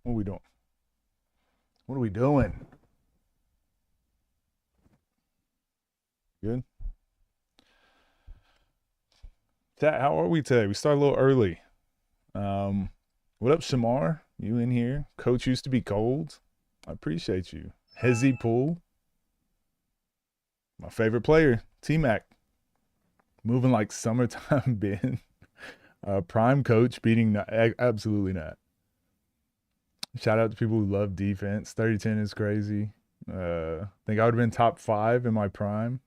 What are we doing? What are we doing? Good. Chat, how are we today? We started a little early. Um, what up, Shamar? You in here? Coach used to be cold. I appreciate you. Hezzy Pool, my favorite player, T Mac. Moving like summertime Ben. Prime coach beating absolutely not. Shout out to people who love defense. 30-10 is crazy. I think I would have been top 5 in my prime.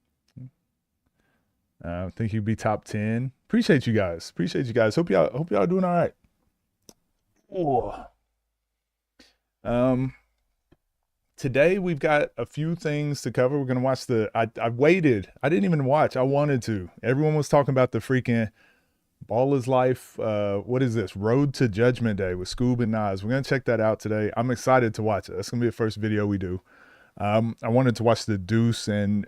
I think he'd be top 10. Appreciate you guys. Hope y'all doing all right. Oh. Today we've got a few things to cover. We're gonna watch I waited. I didn't even watch. I wanted to. Everyone was talking about the freaking Ball is Life. What is this? Road to Judgment Day with Skoob and Nas. We're gonna check that out today. I'm excited to watch it. That's gonna be the first video we do. I wanted to watch the Deuce and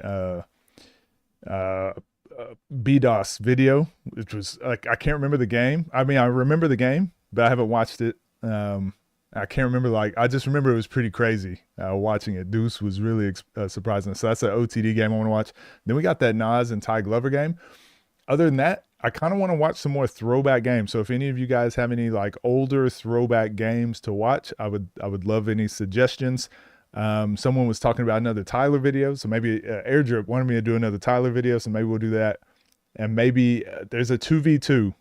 BDOS video, which was like, I can't remember the game. I mean, I remember the game, but I haven't watched it. I can't remember, I just remember it was pretty crazy watching it. Deuce was really surprising. So that's an OTD game I want to watch. Then we got that Nas and Ty Glover game. Other than that, I kind of want to watch some more throwback games. So if any of you guys have any older throwback games to watch, I would love any suggestions. Someone was talking about another Tyler video, so maybe Airdrip wanted me to do another Tyler video, so maybe we'll do that. And maybe there's a 2v2.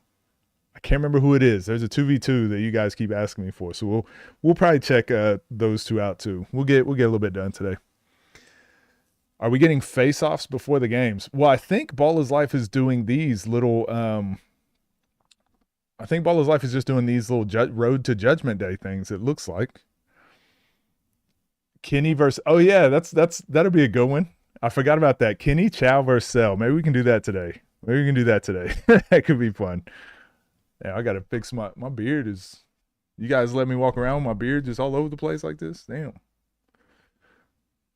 I can't remember who it is. There's a 2v2 that you guys keep asking me for, so we'll probably check those two out too. We'll get a little bit done today. Are we getting face-offs before the games? Well, I think Ball is Life is doing these little. I think Ball is Life is just doing these little Road to Judgment Day things. It looks like. Kenny versus, oh yeah, that'll be a good one. I forgot about that. Kenny Chow versus Cell. Maybe we can do that today. That could be fun. Yeah, I gotta fix my beard. You guys let me walk around with my beard just all over the place like this? Damn.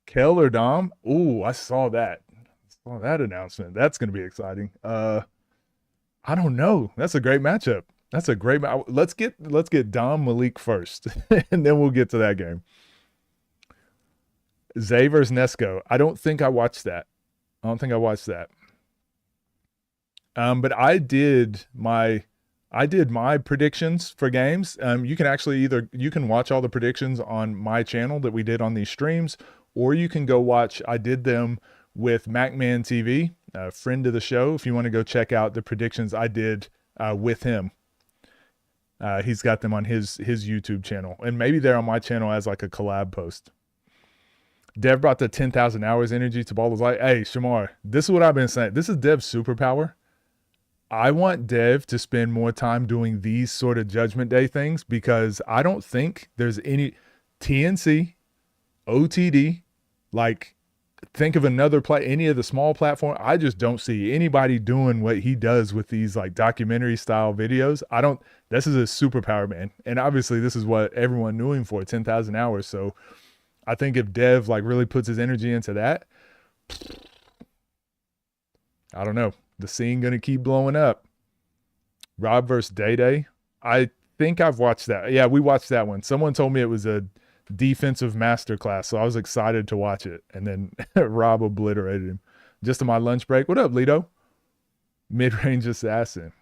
Kel or Dom? Ooh, I saw that. Announcement. That's gonna be exciting. I don't know. That's a great matchup. Let's get Dom Malik first, and then we'll get to that game. Zay versus Nesco. I don't think I watched that. But I did my predictions for games. You can actually you can watch all the predictions on my channel that we did on these streams, or you can go watch. I did them with MacMan TV, a friend of the show. If you want to go check out the predictions I did with him, he's got them on his YouTube channel, and maybe they're on my channel as like a collab post. Dev brought the 10,000 hours energy to Ball is Life. Hey, Shamar, this is what I've been saying. This is Dev's superpower. I want Dev to spend more time doing these sort of Judgment Day things, because I don't think there's any TNC, OTD, think of another any of the small platform. I just don't see anybody doing what he does with these documentary style videos. This is a superpower, man. And obviously this is what everyone knew him for, 10,000 hours. So I think if Dev really puts his energy into that, I don't know. The scene gonna keep blowing up. Rob versus Day Day. I think I've watched that. Yeah, we watched that one. Someone told me it was a defensive masterclass, so I was excited to watch it. And then Rob obliterated him just on my lunch break. What up, Lito? Mid-range assassin.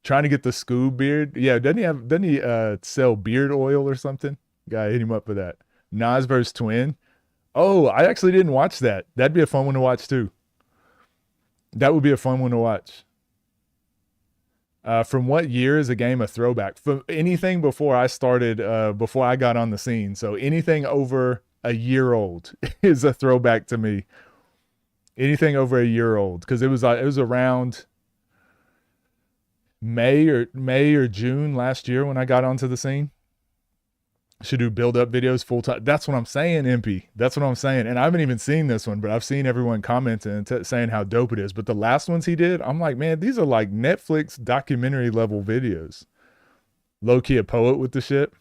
Trying to get the Skoob beard. Yeah, doesn't he sell beard oil or something? Gotta hit him up for that. Nas versus Twin. Oh, I actually didn't watch that. That'd be a fun one to watch too. That would be a fun one to watch. From what year is a game a throwback? From anything before I started, before I got on the scene. So anything over a year old is a throwback to me. Anything over a year old, because it was around May or June last year when I got onto the scene. Should do build-up videos full-time. That's what I'm saying, MP. That's what I'm saying. And I haven't even seen this one, but I've seen everyone commenting and saying how dope it is. But the last ones he did, I'm like, man, these are like Netflix documentary-level videos. Low-key a poet with the shit.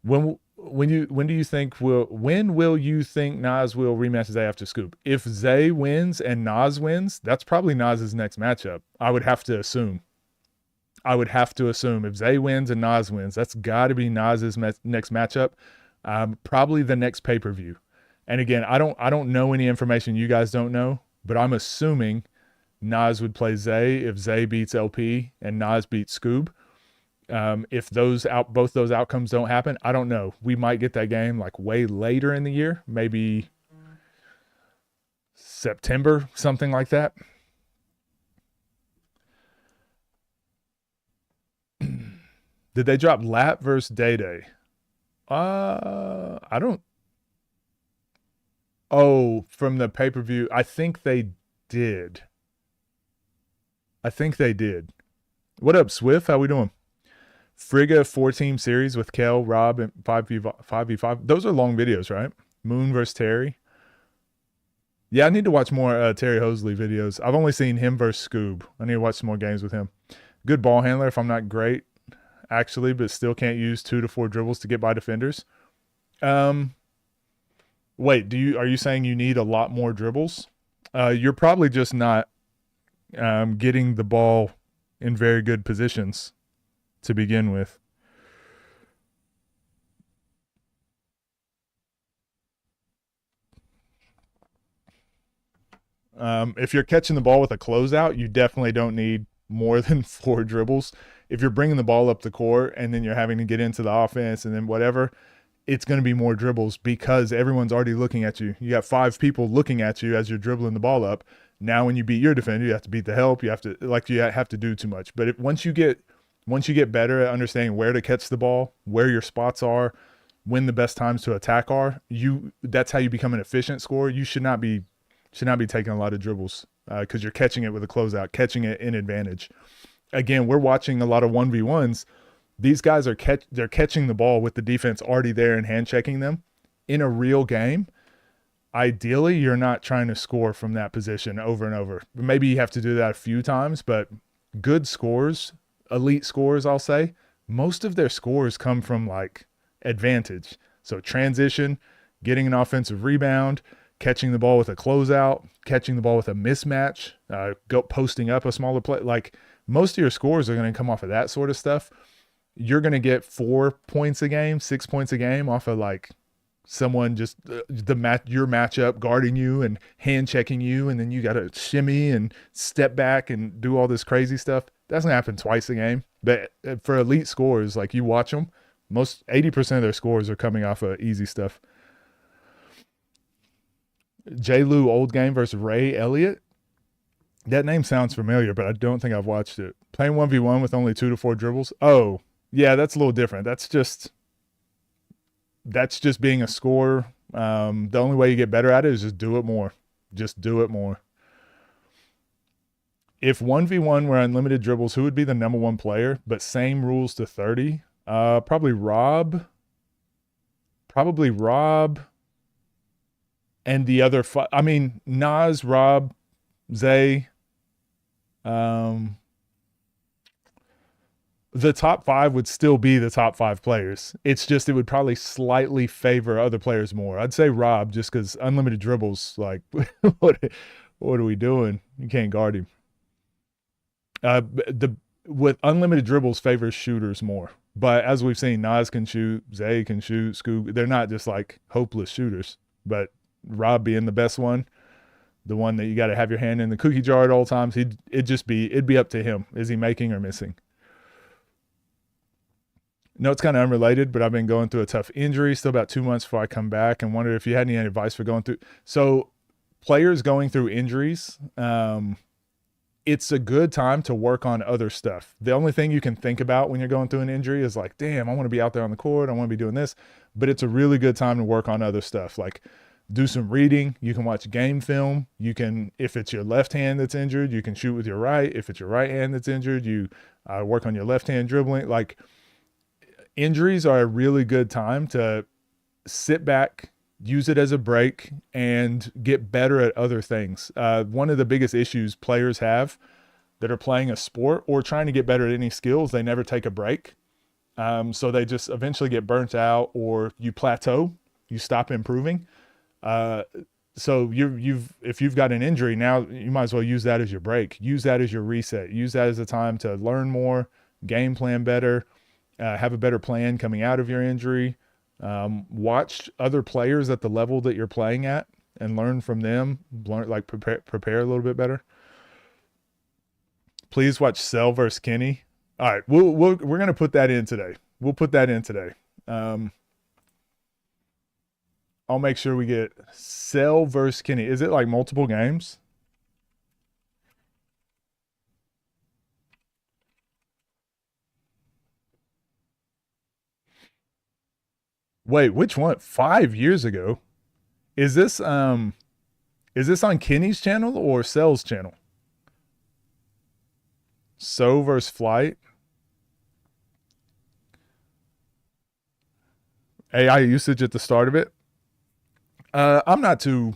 When do you think when will you think Nas will rematch Zay after Skoob? If Zay wins and Nas wins, that's probably Nas's next matchup. I would have to assume. I would have to assume if Zay wins and Nas wins, that's got to be Nas's next matchup, probably the next pay-per-view. And again, I don't know any information you guys don't know, but I'm assuming Nas would play Zay if Zay beats LP and Nas beats Skoob. If both those outcomes don't happen, I don't know. We might get that game like way later in the year, maybe September, something like that. Did they drop Lap versus Day Day? I don't. Oh, from the pay per view, I think they did. I think they did. What up, Swift? How we doing? Frigga 4-team series with Kel, Rob, and 5v5. Those are long videos, right? Moon versus Terry. Yeah, I need to watch more Terry Hosley videos. I've only seen him versus Skoob. I need to watch some more games with him. Good ball handler if I'm not great, actually, but still can't use 2 to 4 dribbles to get by defenders. Wait, are you saying you need a lot more dribbles? You're probably just not getting the ball in very good positions to begin with. If you're catching the ball with a closeout, you definitely don't need more than 4 dribbles. If you're bringing the ball up the court and then you're having to get into the offense and then whatever, it's going to be more dribbles because everyone's already looking at you. You got 5 people looking at you as you're dribbling the ball up. Now, when you beat your defender, you have to beat the help. You have to do too much. But once you get better at understanding where to catch the ball, where your spots are, when the best times to attack are, that's how you become an efficient scorer. You should not be taking a lot of dribbles because you're catching it with a closeout, catching it in advantage. Again, we're watching a lot of 1v1s. These guys they're catching the ball with the defense already there and hand checking them. In a real game, ideally, you're not trying to score from that position over and over. Maybe you have to do that a few times, but good scores, elite scores, I'll say, most of their scores come from like advantage. So transition, getting an offensive rebound, catching the ball with a closeout, catching the ball with a mismatch, posting up a smaller play. Like most of your scores are going to come off of that sort of stuff. You're going to get 4 points a game, 6 points a game off of like someone just your matchup guarding you and hand checking you, and then you got to shimmy and step back and do all this crazy stuff. That's going to happen twice a game. But for elite scores, like you watch them, most 80% of their scores are coming off of easy stuff. J. Lou Old Game versus Ray Elliott. That name sounds familiar, but I don't think I've watched it. Playing 1v1 with only 2 to 4 dribbles. Oh, yeah, that's a little different. That's just being a scorer. The only way you get better at it is just do it more. Just do it more. If 1v1 were unlimited dribbles, who would be the number 1 player, but same rules to 30? Probably Rob. And the other, Nas, Rob, Zay. The top 5 would still be the top 5 players. It's just it would probably slightly favor other players more. I'd say Rob just because unlimited dribbles, like, what are we doing? You can't guard him. With unlimited dribbles favors shooters more. But as we've seen, Nas can shoot, Zay can shoot, Skoob. They're not just like hopeless shooters. But Rob being the best one, the one that you got to have your hand in the cookie jar at all times, it'd be up to him. Is he making or missing? No, it's kind of unrelated, but I've been going through a tough injury. Still about 2 months before I come back, and wondered if you had any advice for going through. So players going through injuries, it's a good time to work on other stuff. The only thing you can think about when you're going through an injury is like, damn, I want to be out there on the court. I want to be doing this. But it's a really good time to work on other stuff. Like do some reading. You can watch game film. You can, if it's your left hand that's injured, you can shoot with your right. If it's your right hand that's injured, you work on your left hand dribbling. Like injuries are a really good time to sit back, use it as a break, and get better at other things. One of the biggest issues players have that are playing a sport or trying to get better at any skills, they never take a break. So they just eventually get burnt out, or you plateau, you stop improving. So if you've got an injury now, you might as well use that as your break. Use that as your reset. Use that as a time to learn more, game plan better, have a better plan coming out of your injury. Watch other players at the level that you're playing at and learn from them. Learn, like, prepare a little bit better. Please watch Cell versus Kenny. All right, we're gonna put that in today. We'll put that in today. I'll make sure we get Cell versus Kenny. Is it like multiple games? Wait, which one? 5 years ago? Is this on Kenny's channel or Cell's channel? So versus Flight. AI usage at the start of it. I'm not too.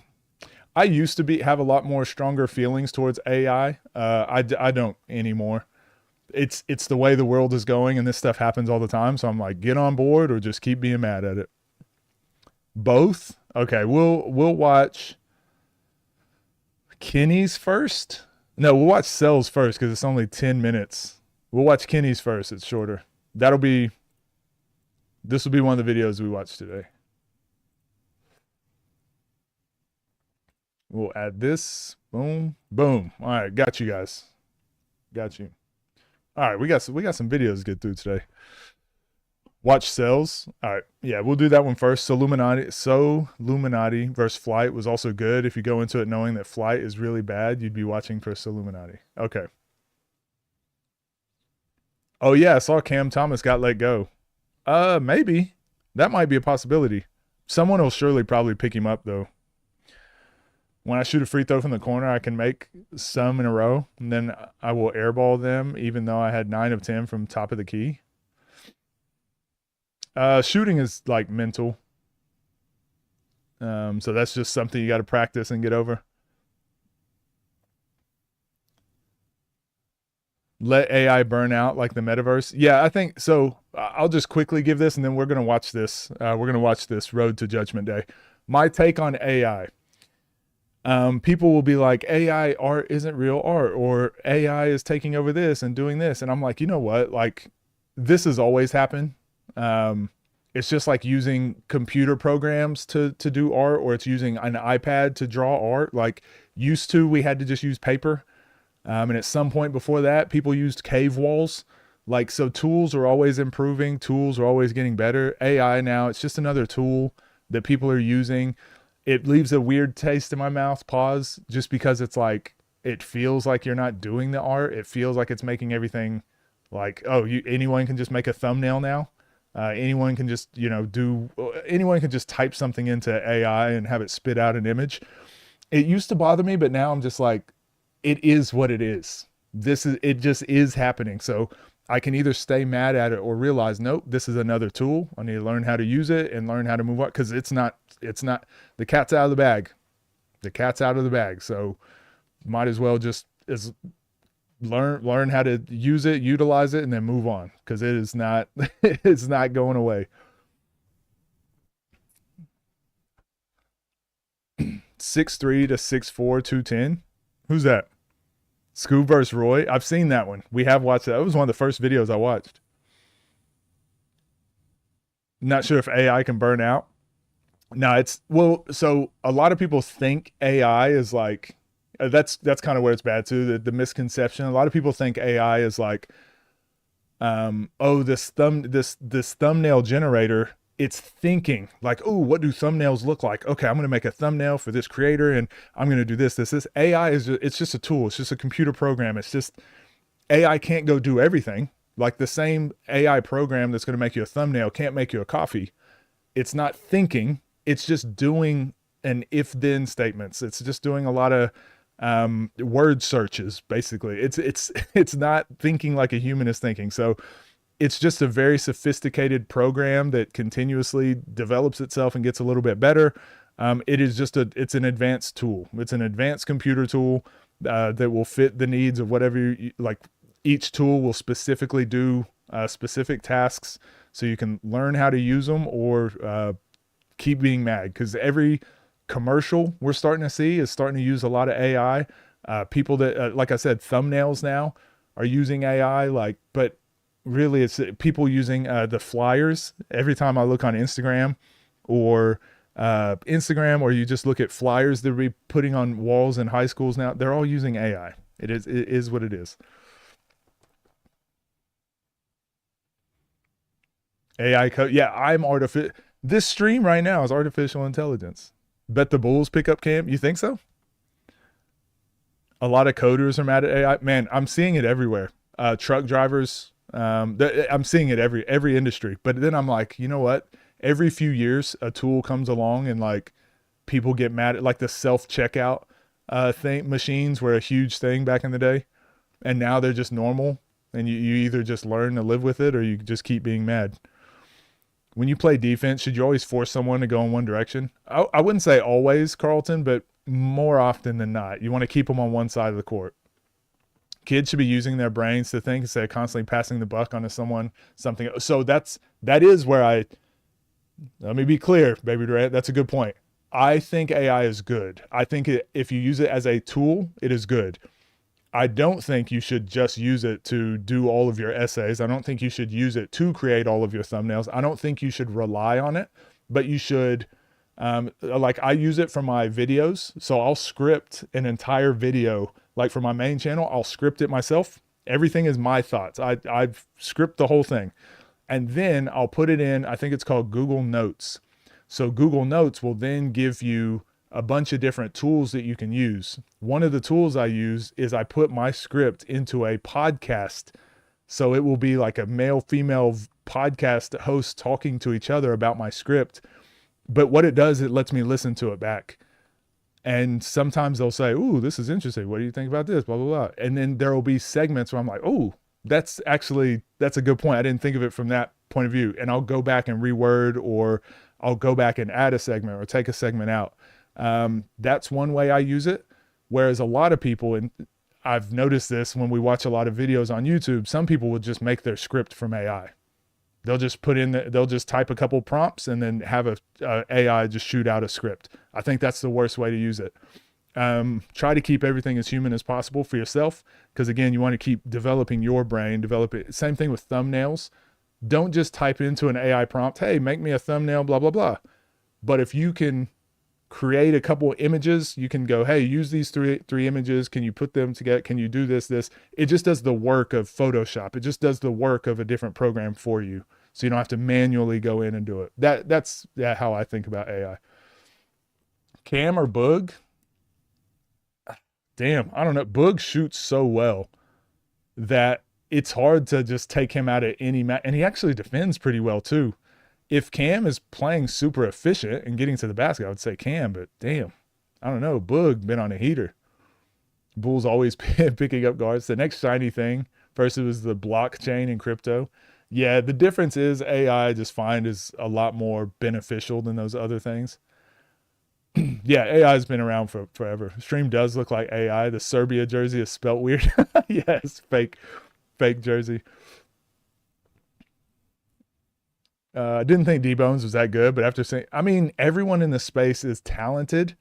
I used to have a lot more stronger feelings towards AI. I don't anymore. It's the way the world is going, and this stuff happens all the time. So I'm like, get on board or just keep being mad at it. Both. Okay, we'll watch Kenny's first. No, we'll watch Cell's first because it's only 10 minutes. We'll watch Kenny's first. It's shorter. This will be one of the videos we watch today. We'll add this. Boom, boom. All right, got you guys. Got you. All right, we got some videos to get through today. Watch Cells. All right, yeah, we'll do that one first. Solluminati versus Flight was also good. If you go into it knowing that Flight is really bad, you'd be watching for Solluminati. Okay. Oh yeah, I saw Cam Thomas got let go. Maybe. That might be a possibility. Someone will surely probably pick him up though. When I shoot a free throw from the corner, I can make some in a row, and then I will airball them even though I had 9 of 10 from top of the key. Shooting is like mental. So that's just something you got to practice and get over. Let AI burn out like the metaverse. Yeah, I think so. I'll just quickly give this, and then we're going to watch this. We're going to watch this Road to Judgment Day. My take on AI. People will be like, AI art isn't real art, or AI is taking over this and doing this. And I'm like, you know what? Like, this has always happened. It's just like using computer programs to do art, or it's using an iPad to draw art. Like, used to, we had to just use paper. And at some point before that, people used cave walls. Like, so tools are always improving. Tools are always getting better. AI now, it's just another tool that people are using. It leaves a weird taste in my mouth, pause, just because it's like, it feels like you're not doing the art. It feels like it's making everything like, oh, anyone can just make a thumbnail now. Anyone can just, anyone can just type something into AI and have it spit out an image. It used to bother me, but now I'm just like, it is what it is. It just is happening. So I can either stay mad at it or realize, nope, this is another tool. I need to learn how to use it and learn how to move on. Cause it's not, the cat's out of the bag. The cat's out of the bag. So might as well just learn how to use it, utilize it, and then move on. Cause it is not, it's not going away. 6'3" to 6'4", 210. Who's that? Skoob versus Roy. I've seen that one. We have watched that. It was one of the first videos I watched. Not sure if AI can burn out. No, so a lot of people think AI is like, that's kind of where it's bad too. The misconception. A lot of people think AI is like, oh, this thumbnail generator, it's thinking like, oh, what do thumbnails look like? Okay, I'm going to make a thumbnail for this creator and I'm going to do this. AI it's just a tool. It's just a computer program. It's just, AI can't go do everything. Like, the same AI program that's going to make you a thumbnail can't make you a coffee. It's not thinking. It's just doing an if-then statements. It's just doing a lot of word searches, basically. It's not thinking like a human is thinking. So it's just a very sophisticated program that continuously develops itself and gets a little bit better. It's an advanced tool. It's an advanced computer tool that will fit the needs of whatever like. Each tool will specifically do specific tasks, so you can learn how to use them or keep being mad. Because every commercial we're starting to see is starting to use a lot of AI. People that, like I said, thumbnails now are using AI. Like, but really it's people using the flyers. Every time I look on Instagram or or you just look at flyers that we putting on walls in high schools now, they're all using AI. It is what it is. AI code. Yeah, I'm artificial. This stream right now is artificial intelligence. Bet the Bulls pick up Cam. You think so? A lot of coders are mad at AI. Man, I'm seeing it everywhere. Truck drivers. I'm seeing it every industry. But then I'm like, you know what? Every few years, a tool comes along and like people get mad at like the self checkout thing machines were a huge thing back in the day, and now they're just normal. And you either just learn to live with it or you just keep being mad. When you play defense, should you always force someone to go in one direction? I wouldn't say always, Carlton, but more often than not, you want to keep them on one side of the court. Kids should be using their brains to think instead of constantly passing the buck onto someone, something. So that is where let me be clear, baby Durant. That's a good point. I think AI is good. I think if you use it as a tool, it is good. I don't think you should just use it to do all of your essays. I don't think you should use it to create all of your thumbnails. I don't think you should rely on it, but you should, like I use it for my videos. So I'll script an entire video, like for my main channel, I'll script it myself. Everything is my thoughts. I script the whole thing. And then I'll put it in, I think it's called Google Notes. So Google Notes will then give you a bunch of different tools that you can use. One of the tools I use is I put my script into a podcast. So it will be like a male female podcast host talking to each other about my script. But what it does, it lets me listen to it back. And sometimes they'll say, "Ooh, this is interesting. What do you think about this?" Blah, blah, blah. And then there will be segments where I'm like, "Oh, that's a good point. I didn't think of it from that point of view." And I'll go back and reword, or I'll go back and add a segment or take a segment out. That's one way I use it. Whereas a lot of people, and I've noticed this when we watch a lot of videos on YouTube, some people will just make their script from AI. They'll just they'll just type a couple prompts and then have a AI just shoot out a script. I think that's the worst way to use it. Try to keep everything as human as possible for yourself. Because again, you want to keep developing your brain, same thing with thumbnails. Don't just type into an AI prompt, "Hey, make me a thumbnail, blah, blah, blah." But if you can create a couple of images, you can go, "Hey, use these three images. Can you put them together? Can you do this?" It just does the work of Photoshop. It just does the work of a different program for you. So you don't have to manually go in and do it. That's how I think about AI. Cam or Boog? Damn, I don't know. Boog shoots so well that it's hard to just take him out of any match. And he actually defends pretty well too. If Cam is playing super efficient and getting to the basket, I would say Cam, but damn, I don't know. Boog been on a heater. Bulls always picking up guards. The next shiny thing, first it was the blockchain in crypto. Yeah, the difference is AI I just find is a lot more beneficial than those other things. Yeah, AI has been around for forever. Stream does look like AI. The Serbia jersey is spelt weird. Yes, fake jersey. I didn't think D-Bones was that good, but after saying, I mean, everyone in the space is talented.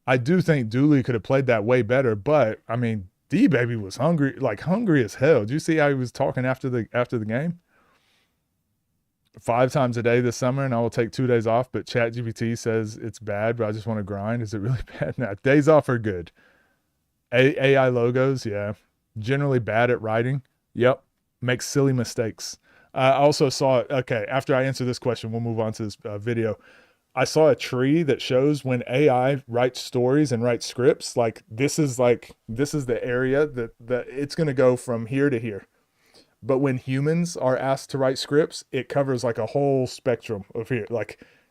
I do think Dooley could have played that way better, but I mean, D-Baby was hungry, like hungry as hell. Did you see how he was talking after the game? 5 times a day this summer, and I will take 2 days off, but ChatGPT says it's bad, but I just want to grind. Is it really bad? No, days off are good. AI logos, yeah. Generally bad at writing. Yep. Makes silly mistakes. I also saw, okay, after I answer this question, we'll move on to this video. I saw a tree that shows when AI writes stories and writes scripts, this is the area that it's going to go from here to here. But when humans are asked to write scripts, it covers like a whole spectrum of here.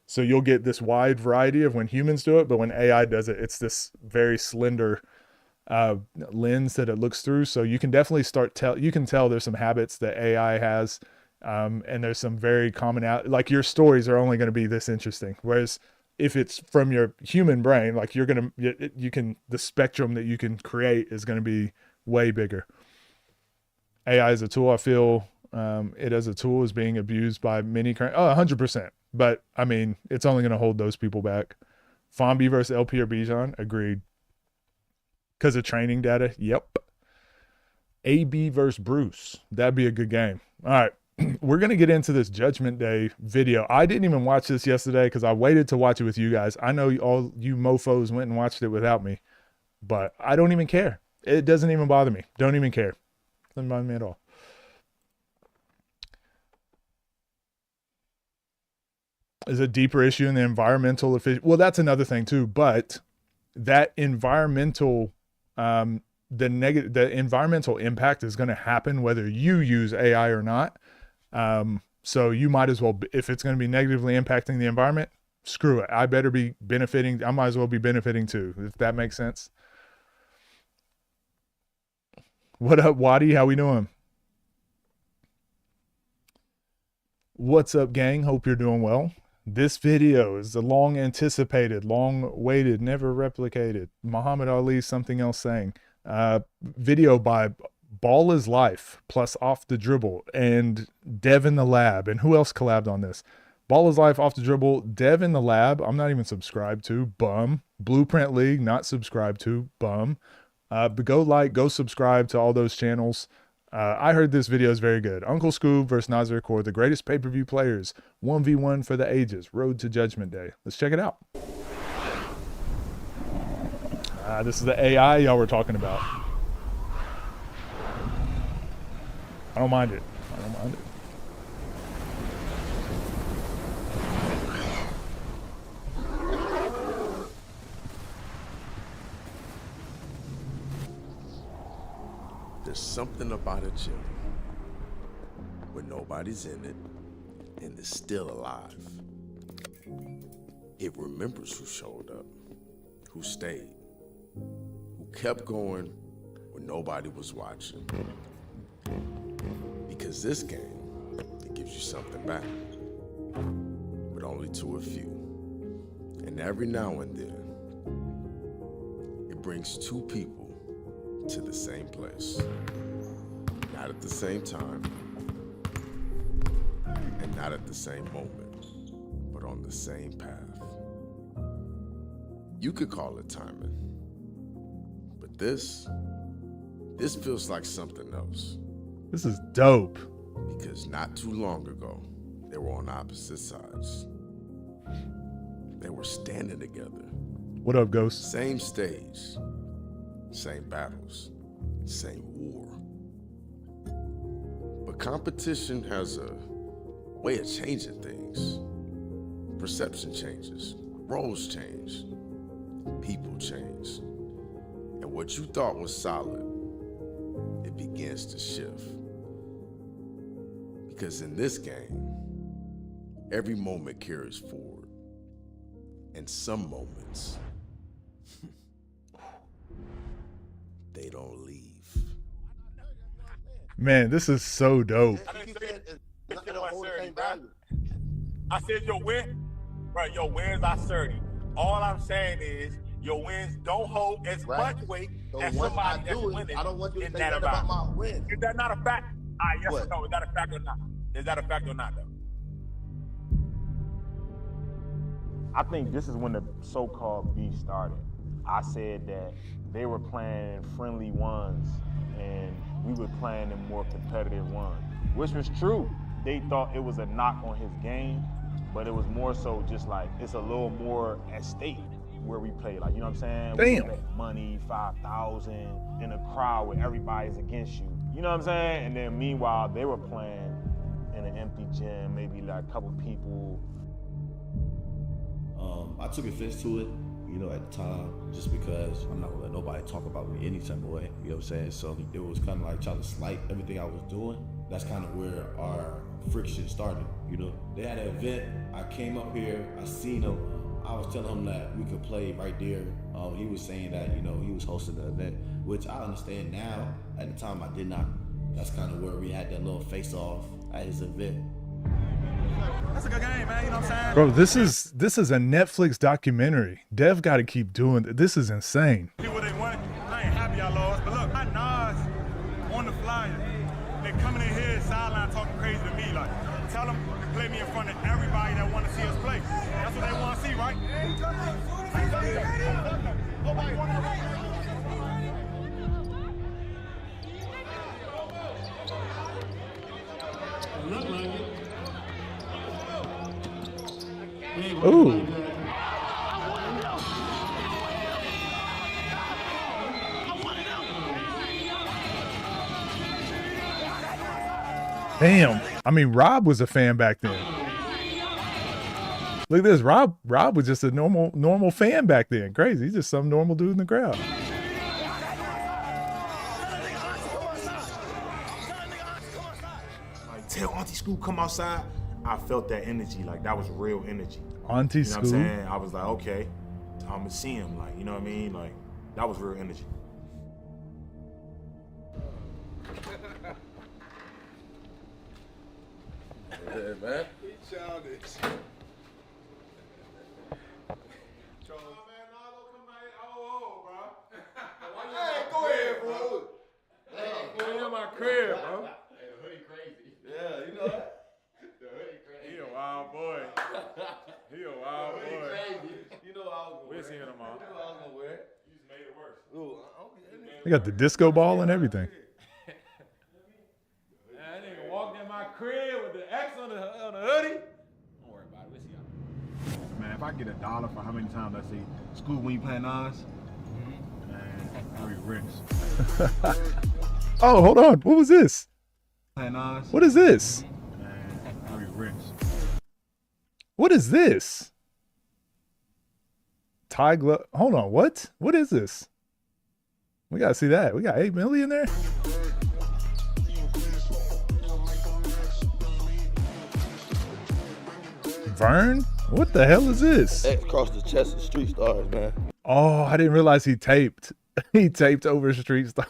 So you'll get this wide variety of when humans do it, but when AI does it, it's this very slender lens that it looks through. So you can definitely you can tell there's some habits that AI has. And there's some very common like your stories are only going to be this interesting. Whereas if it's from your human brain, like the spectrum that you can create is going to be way bigger. AI as a tool, I feel it as a tool is being abused by many current, 100%. But I mean, it's only going to hold those people back. Fombi versus LP or Bijan, agreed. Because of training data, yep. AB versus Bruce. That'd be a good game. All right. We're going to get into this Judgment Day video. I didn't even watch this yesterday because I waited to watch it with you guys. I know all you mofos went and watched it without me, but I don't even care. It doesn't even bother me. Don't even care. Doesn't bother me at all. Is a deeper issue in the environmental efficiency. Well, that's another thing too, but that environmental, the environmental impact is going to happen whether you use AI or not. So you might as well, if it's going to be negatively impacting the environment, screw it. I better be benefiting. I might as well be benefiting too, if that makes sense. What up, Waddy? How we doing? What's up, gang? Hope you're doing well. This video is the long anticipated, long waited, never replicated Muhammad Ali something else saying video by Ball is Life plus Off the Dribble and Dev in the Lab. And who else collabed on this? Ball is Life, Off the Dribble, Dev in the Lab. I'm not even subscribed to. Bum. Blueprint League, not subscribed to. Bum. But go subscribe to all those channels. I heard this video is very good. Uncle Skoob versus Nazir Core, the greatest pay-per-view players, 1v1 for the ages, road to Judgment Day. Let's check it out. This is the AI y'all were talking about. I don't mind it. I don't mind it. There's something about a gym when nobody's in it and it's still alive. It remembers who showed up, who stayed, who kept going when nobody was watching. Because this game, it gives you something back, but only to a few. And every now and then, it brings two people to the same place, not at the same time, and not at the same moment, but on the same path. You could call it timing, but this feels like something else. This is dope. Because not too long ago, they were on opposite sides. They were standing together. What up, Ghost? Same stage. Same battles, same war. But competition has a way of changing things. Perception changes, roles change, people change. And what you thought was solid, it begins to shift. Because in this game, every moment carries forward. And some moments, they don't leave. Man, this is so dope. I said your win, bro. Your wins are 30. All I'm saying is your wins don't hold as much weight as somebody that's winning. I don't want you to in say that about my wins. Is that not a fact? Yes or no? Is that a fact or not? Is that a fact or not, though? I think this is when the so-called beef started. I said that they were playing friendly ones and we were playing in more competitive ones, which was true. They thought it was a knock on his game, but it was more so just like, it's a little more at stake where we play. Like, you know what I'm saying? Damn. We bet money, 5,000 in a crowd where everybody's against you. You know what I'm saying? And then meanwhile, they were playing in an empty gym, maybe like a couple people. I took offense to it, you know, at the time, just because I'm not gonna let nobody talk about me any type of way, you know what I'm saying? So it was kind of like trying to slight everything I was doing. That's kind of where our friction started, you know? They had an event, I came up here, I seen him, I was telling him that we could play right there. He was saying that, you know, he was hosting the event, which I understand now. At the time, I did not. That's kind of where we had that little face-off at his event. That's a good game, man. You know what I'm saying? Bro, this is a Netflix documentary. Dev got to keep doing it. This is insane. See what they want. I ain't happy I lost, but look, I Nas on the flyer. They coming in here sideline talking crazy to me. Like, tell them to play me in front of everybody that want to see us play. That's what they want to see, right? Ooh. Damn. I mean, Rob was a fan back then. Look at this. Rob was just a normal fan back then. Crazy. He's just some normal dude in the crowd. Like, tell Auntie Skoob come outside. I felt that energy. Like, that was real energy. Auntie You know what I'm Skoob. saying? I was like, okay, I'm gonna see him. Like, you know what I mean? Like, that was real energy. Yeah, man. Hey, go ahead, bro. Hey, you're my crib, bro. Hey, the hoodie crazy. Yeah, you know that. The hoodie crazy. He a wild boy. He a wild boy. Crazy. You know I was gonna wear We'll see him tomorrow. You know I was gonna wear it. You just made it worse. Ooh, okay. They got the disco ball and everything. That nigga walked in my crib with the X on the hoodie. Don't worry about it. We'll see y'all. Man, if I get $1 for how many times I see Skoob when you play Nas, man, I'll be rich. Oh, hold on. What was this? Play Nas, What is this? man, I'll be rich. What is this? Tie glove. Hold on. What? What is this? We gotta see that. We got 8 million there. Vern? What the hell is this? X across the chest of Street Stars, man. Oh, I didn't realize he taped. He taped over Street Star.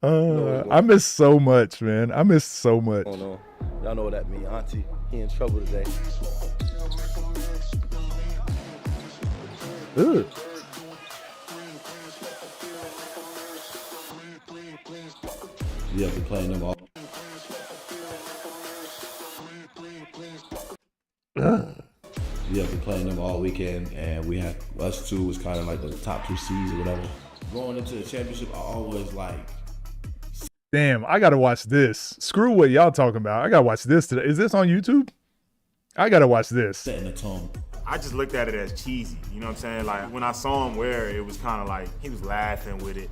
I miss so much, man. I miss so much. I don't know. Y'all know what that mean, Auntie. He in trouble today. Ugh. You have to play them all. You have been playing them all weekend, and we had us two was kind of like the top 2 seeds or whatever. Going into the championship, I always like Damn, I gotta watch this. Screw what y'all talking about. I gotta watch this today. Is this on YouTube? I gotta watch this. setting the tone. I just looked at it as cheesy. You know what I'm saying? Like, when I saw him wear it, it was kind of like he was laughing with it.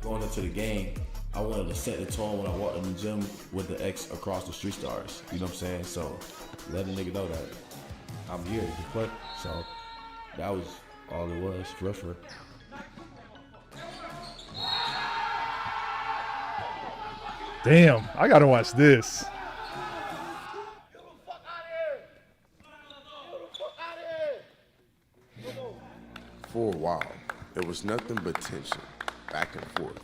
Going into the game, I wanted to set the tone when I walked in the gym with the X across the Street Stars. You know what I'm saying? So let a nigga know that I'm here to play. So that was all it was for real. Damn, I gotta watch this. For a while, it was nothing but tension, back and forth.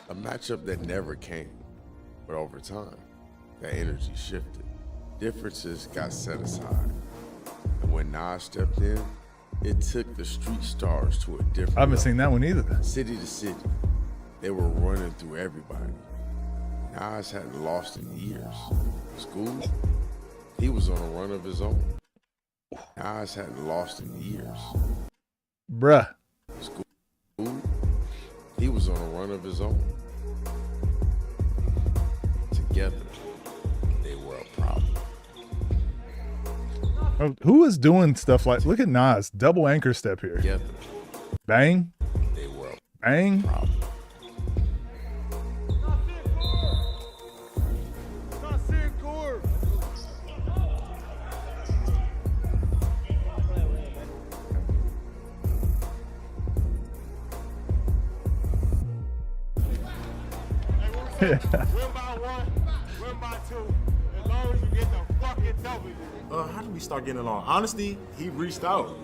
A matchup that never came. But over time, that energy shifted. Differences got set aside. And when Nas stepped in, it took the Street Stars to a different I haven't level. seen that one either. City to city, they were running through everybody. Nas hadn't lost in years. Skoob, he was on a run of his own. Nas hadn't lost in years. Bruh. Skoob, he was on a run of his own. Together, they were a problem. Who is doing stuff like, look at Nas, double anchor step here. Together, Bang, they were a bang. problem. Win by one, win by two. As long as you get the fucking W. How did we start getting along? Honestly, he reached out.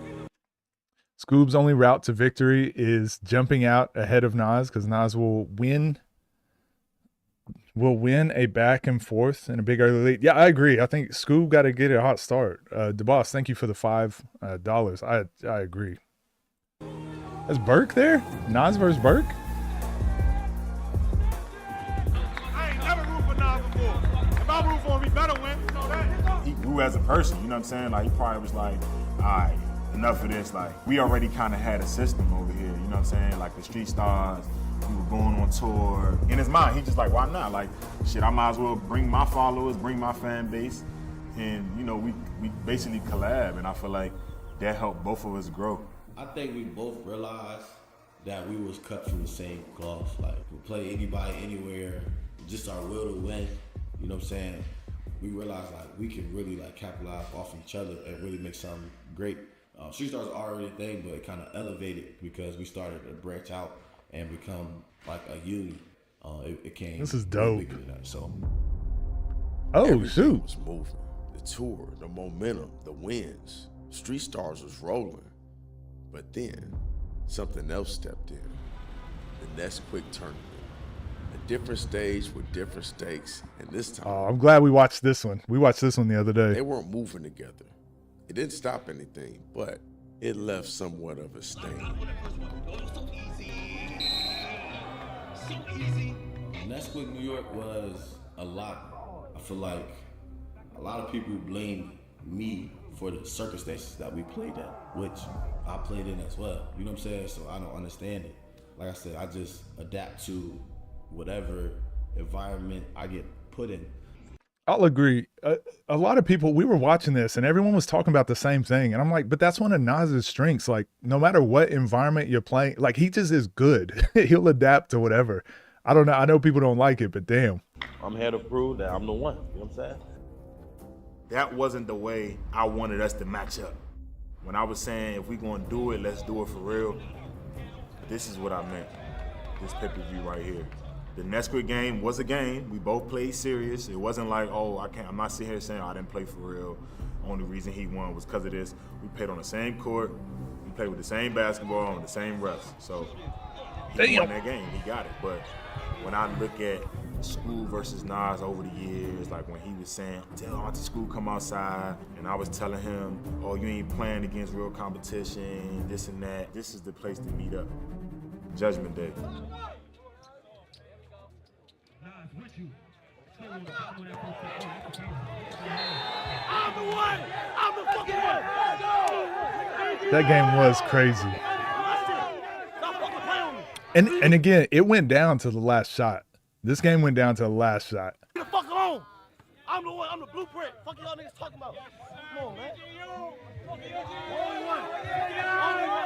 Scoob's only route to victory is jumping out ahead of Nas because Nas will win a back and forth in a big early lead. Yeah, I agree. I think Skoob got to get a hot start. DeBoss, thank you for the $5. I agree. Is Burke there? Nas versus Burke? I ain't never root for Nas before. If I root for him, he better win. You know that? He grew as a person, you know what I'm saying? Like, he probably was like, all right, enough of this. Like, we already kind of had a system over here, you know what I'm saying? Like, the Street Stars, we were going on tour. In his mind, he just like, why not? Like, shit, I might as well bring my followers, bring my fan base, And, you know, we basically collab, and I feel like that helped both of us grow. I think we both realized that we was cut from the same cloth. Like, we play anybody, anywhere, just our will to win. You know what I'm saying? We realized like we can really like capitalize off each other and really make something great. Street Stars are already a thing, but it kind of elevated because we started to branch out and become like a unit. It came. This is dope. Bigger than that, so. Oh, Everything shoot. was moving. The tour, the momentum, the wins. Street Stars was rolling. But then something else stepped in. The next quick tournament. A different stage with different stakes, and this time Oh, I'm glad we watched this one. We watched this one the other they day. weren't moving together. It didn't stop anything, but it left somewhat of a stain. Nesquik, New York was a lot. I feel like a lot of people blame me for the circumstances that we played in, which I played in as well. You know what I'm saying? So I don't understand it. Like I said, I just adapt to whatever environment I get put in. I'll agree. A lot of people, we were watching this and everyone was talking about the same thing. And I'm like, but that's one of Nas's strengths. Like, no matter what environment you're playing, like, he just is good. He'll adapt to whatever. I don't know. I know people don't like it, but damn. I'm here to prove that I'm the one. You know what I'm saying? That wasn't the way I wanted us to match up. When I was saying, if we gonna do it, let's do it for real. This is what I meant. This pay-per-view right here. The Nesquik game was a game. We both played serious. It wasn't like, oh, I'm not sitting here saying, oh, I didn't play for real. Only reason he won was because of this. We played on the same court. We played with the same basketball on the same refs. So he won that game. He got it. But when I look at Skoob versus Nas over the years, like when he was saying, tell Auntie Skoob come outside, and I was telling him, oh, you ain't playing against real competition, this and that. This is the place to meet up. Judgment Day. That game was crazy. And again, it went down to the last shot. This game went down to the last shot. Get the fuck on! I'm the one, I'm the blueprint. Fuck y'all niggas talking about. Come on, man. Only one. Only one.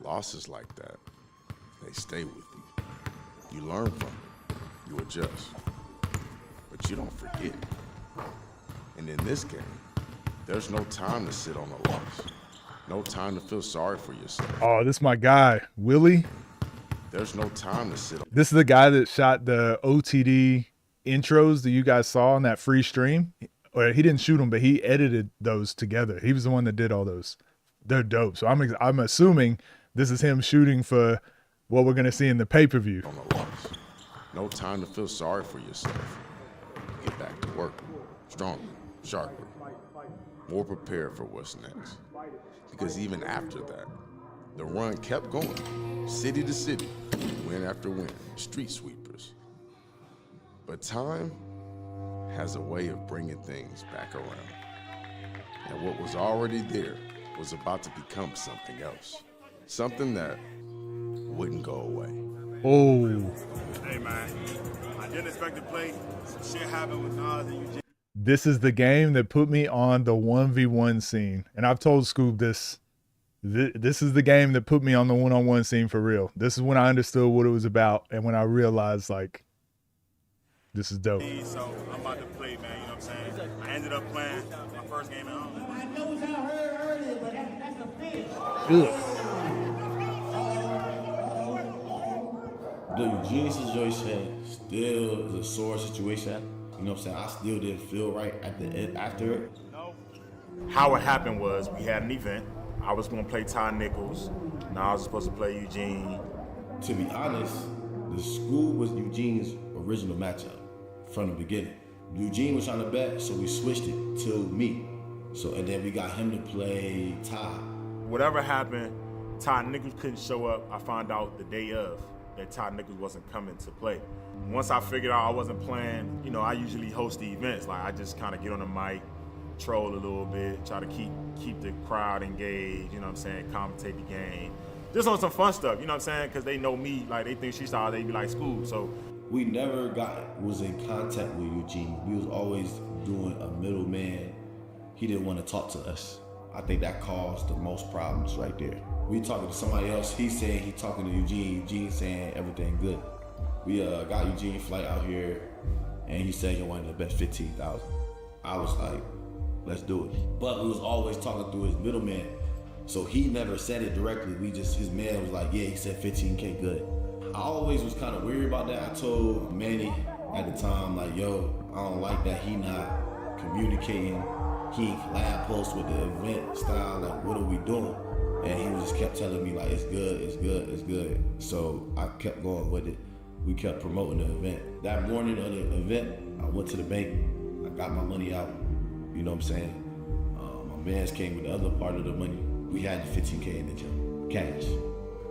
Losses like that, they stay with you. You learn from it. You adjust. But you don't forget. And in this game, there's no time to sit on a loss. No time to feel sorry for yourself. Oh, this is my guy, Willie. There's no time to sit on. This is the guy that shot the OTD intros that you guys saw on that free stream. Or he didn't shoot them, but he edited those together. He was the one that did all those. They're dope. So I'm assuming this is him shooting for what we're gonna see in the pay-per-view. On a loss. No time to feel sorry for yourself. Get back to work. Stronger, sharper, more prepared for what's next. Because even after that, the run kept going, city to city, win after win, street sweepers. But time has a way of bringing things back around. And what was already there was about to become something else. Something that wouldn't go away. Oh, Hey, man, I didn't expect to play. Some shit happened with Nas and Eugene. this is the game that put me on the 1v1 scene. And I've told Skoob this. This is the game that put me on the one-on-one scene for real. This is when I understood what it was about and when I realized, like, this is dope. So I'm about to play, man, you know what I'm saying? I ended up playing my first game at home. I know it's out here earlier, but that's a finish. Ugh. The Eugene situation still is a sore situation. You know what I'm saying? I still didn't feel right at the end after it. How it happened was we had an event. I was gonna play Ty Nichols. Now I was supposed to play Eugene. To be honest, the Skoob was Eugene's original matchup from the beginning. Eugene was trying to bet, so we switched it to me. So, and then we got him to play Ty. Whatever happened, Ty Nichols couldn't show up. I found out the day of that Ty Nichols wasn't coming to play. Once I figured out I wasn't playing, you know, I usually host the events. Like, I just kind of get on the mic, troll a little bit, try to keep the crowd engaged, you know what I'm saying, commentate the game. Just on some fun stuff, you know what I'm saying? Because they know me, like they think Street Stars, they be like Skoob. So we never was in contact with Eugene. We was always doing a middleman. He didn't want to talk to us. I think that caused the most problems right there. We talking to somebody else. He saying he talking to Eugene. Eugene saying everything good. We got Eugene flight out here, and he said he wanted to bet 15,000. I was like, let's do it. But we was always talking through his middleman, so he never said it directly. His man was like, yeah, he said 15K good. I always was kind of weird about that. I told Manny at the time, like, yo, I don't like that he not communicating. He ain't collab post with the event style, like, what are we doing? And he just kept telling me, like, it's good, it's good, it's good. So I kept going with it. We kept promoting the event. That morning of the event, I went to the bank. I got my money out, you know what I'm saying? My mans came with the other part of the money. We had the 15K in the gym, cash.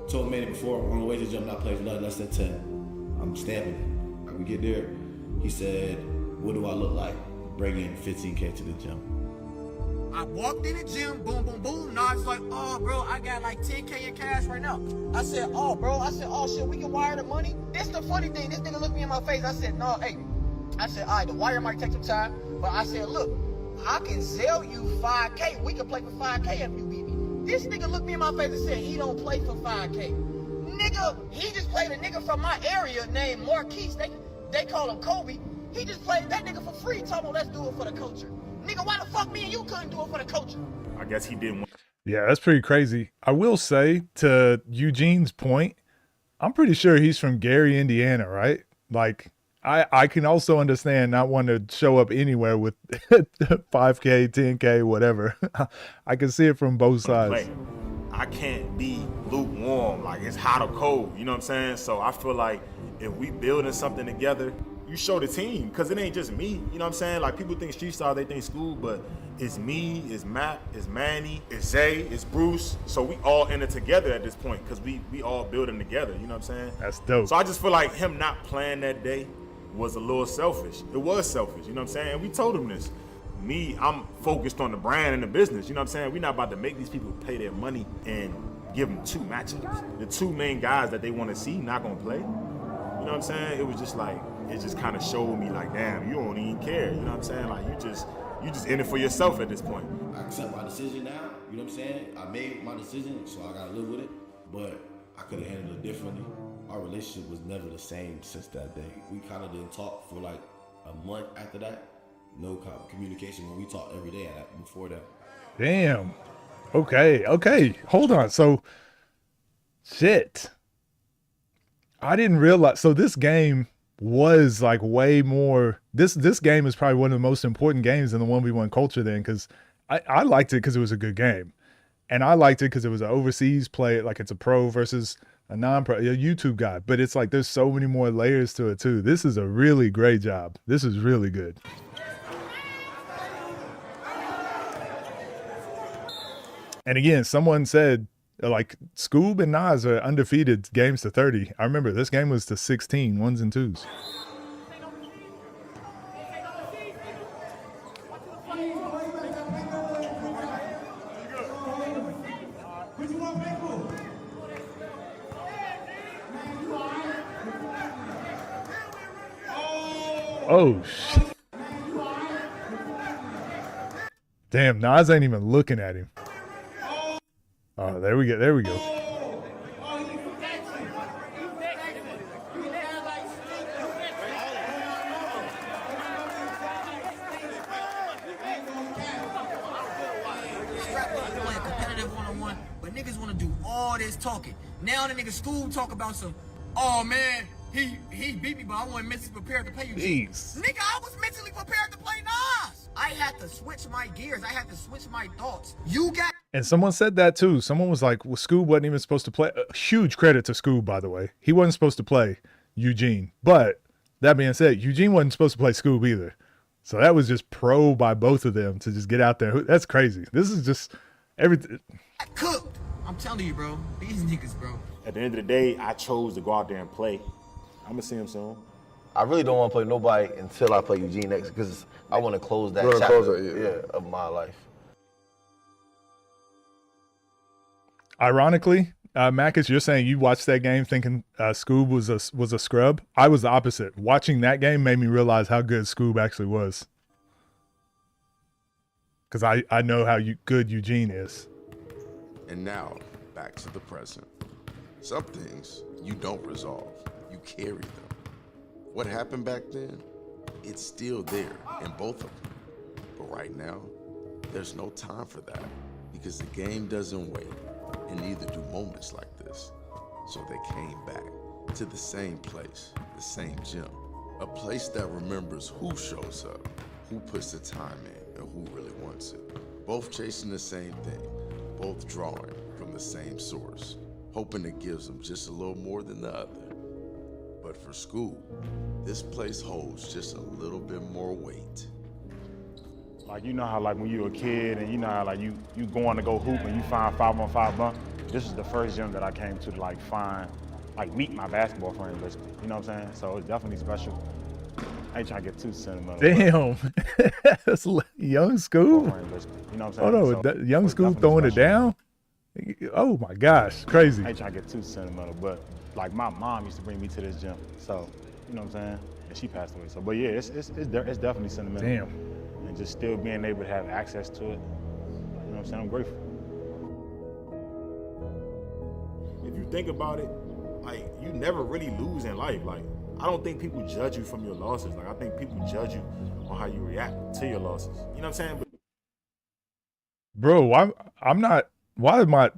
Told Manny before, on the way to the gym, not playing for nothing less than 10. I'm stamping it. When we get there, he said, what do I look like? Bringing 15K to the gym. I walked in the gym, boom, boom, boom. Nas like, oh, bro, I got like 10K in cash right now. I said, oh, bro. I said, oh, shit, we can wire the money. This the funny thing. This nigga looked me in my face. I said, no, hey. I said, all right, the wire might take some time. But I said, look, I can sell you 5K. We can play for 5K if you beat me. This nigga looked me in my face and said, he don't play for 5K. Nigga, he just played a nigga from my area named Marquise. They call him Kobe. He just played that nigga for free. Told him, let's do it for the culture. Nigga, why the fuck me and you couldn't do it for the culture? I guess he didn't want. Yeah, that's pretty crazy. I will say, to Eugene's point, I'm pretty sure he's from Gary, Indiana, right? Like, I can also understand not wanting to show up anywhere with 5K, 10K, whatever. I can see it from both sides. I can't be lukewarm. Like, it's hot or cold. You know what I'm saying? So I feel like if we building something together, you show the team, because it ain't just me. You know what I'm saying? Like, people think Street Stars, they think Skoob, but it's me, it's Matt, it's Manny, it's Zay, it's Bruce. So we all in it together at this point, because we all building together. You know what I'm saying? That's dope. So I just feel like him not playing that day was a little selfish. It was selfish, you know what I'm saying? And we told him this. Me, I'm focused on the brand and the business. You know what I'm saying? We're not about to make these people pay their money and give them 2 matchups. The 2 main guys that they want to see not going to play. You know what I'm saying? It was just like, it just kind of showed me like, damn, you don't even care. You know what I'm saying? Like, you just in it for yourself at this point. I accept my decision now, you know what I'm saying? I made my decision, so I gotta live with it, but I could have handled it differently. Our relationship was never the same since that day. We kind of didn't talk for like a month after that. No communication when we talked every day before that. Damn. Okay. Hold on. So, shit. I didn't realize. So this game was like way more. This game is probably one of the most important games in the 1v1 culture then, because I liked it because it was a good game. And I liked it because it was an overseas play. Like, it's a pro versus a non-pro, a YouTube guy. But it's like there's so many more layers to it too. This is a really great job. This is really good. And again, someone said, like, Skoob and Nas are undefeated games to 30. I remember this game was to 16, 1s and 2s. Oh, shit. Damn, Nas ain't even looking at him. Oh, there we go. There we go. Competitive one-on-one, but niggas want to do all this talking. Now the nigga Skoob talk about some, oh man, he beat me, but I wasn't mentally prepared to play you. Jeez. Nigga, I was mentally prepared to play Nas. I had to switch my gears. I had to switch my thoughts. You got. And someone said that too. Someone was like, well, Skoob wasn't even supposed to play. Huge credit to Skoob, by the way. He wasn't supposed to play Eugene. But that being said, Eugene wasn't supposed to play Skoob either. So that was just pro by both of them to just get out there. That's crazy. This is just everything. Cooked. I'm telling you, bro. These niggas, bro. At the end of the day, I chose to go out there and play. I'm going to see him soon. I really don't want to play nobody until I play Eugene next, because I want to close that chapter of my life. Ironically, Marcus, you're saying you watched that game thinking Skoob was a scrub. I was the opposite. Watching that game made me realize how good Skoob actually was. Because I know how good Eugene is. And now, back to the present. Some things you don't resolve, you carry them. What happened back then, it's still there in both of them. But right now, there's no time for that because the game doesn't wait, and neither do moments like this. So they came back to the same place, the same gym, a place that remembers who shows up, who puts the time in, and who really wants it. Both chasing the same thing, both drawing from the same source, hoping it gives them just a little more than the other. But for Skoob, this place holds just a little bit more weight. Like, you know how like when you were a kid and you know how like you going to go hoop and you find 5-on-5 bunk? This is the first gym that I came to like find, like meet my basketball friends basically. You know what I'm saying? So it's definitely special. I ain't trying to get too sentimental. Damn. That's young Skoob. You know what I'm saying? Hold on, young Skoob throwing it down? Oh my gosh, crazy. I ain't trying to get too sentimental, but like my mom used to bring me to this gym. So, you know what I'm saying? And she passed away. So, but yeah, it's definitely sentimental. Damn. And just still being able to have access to it. You know what I'm saying? I'm grateful. If you think about it, like, you never really lose in life. Like, I don't think people judge you from your losses. Like, I think people judge you on how you react to your losses. You know what I'm saying? Bro,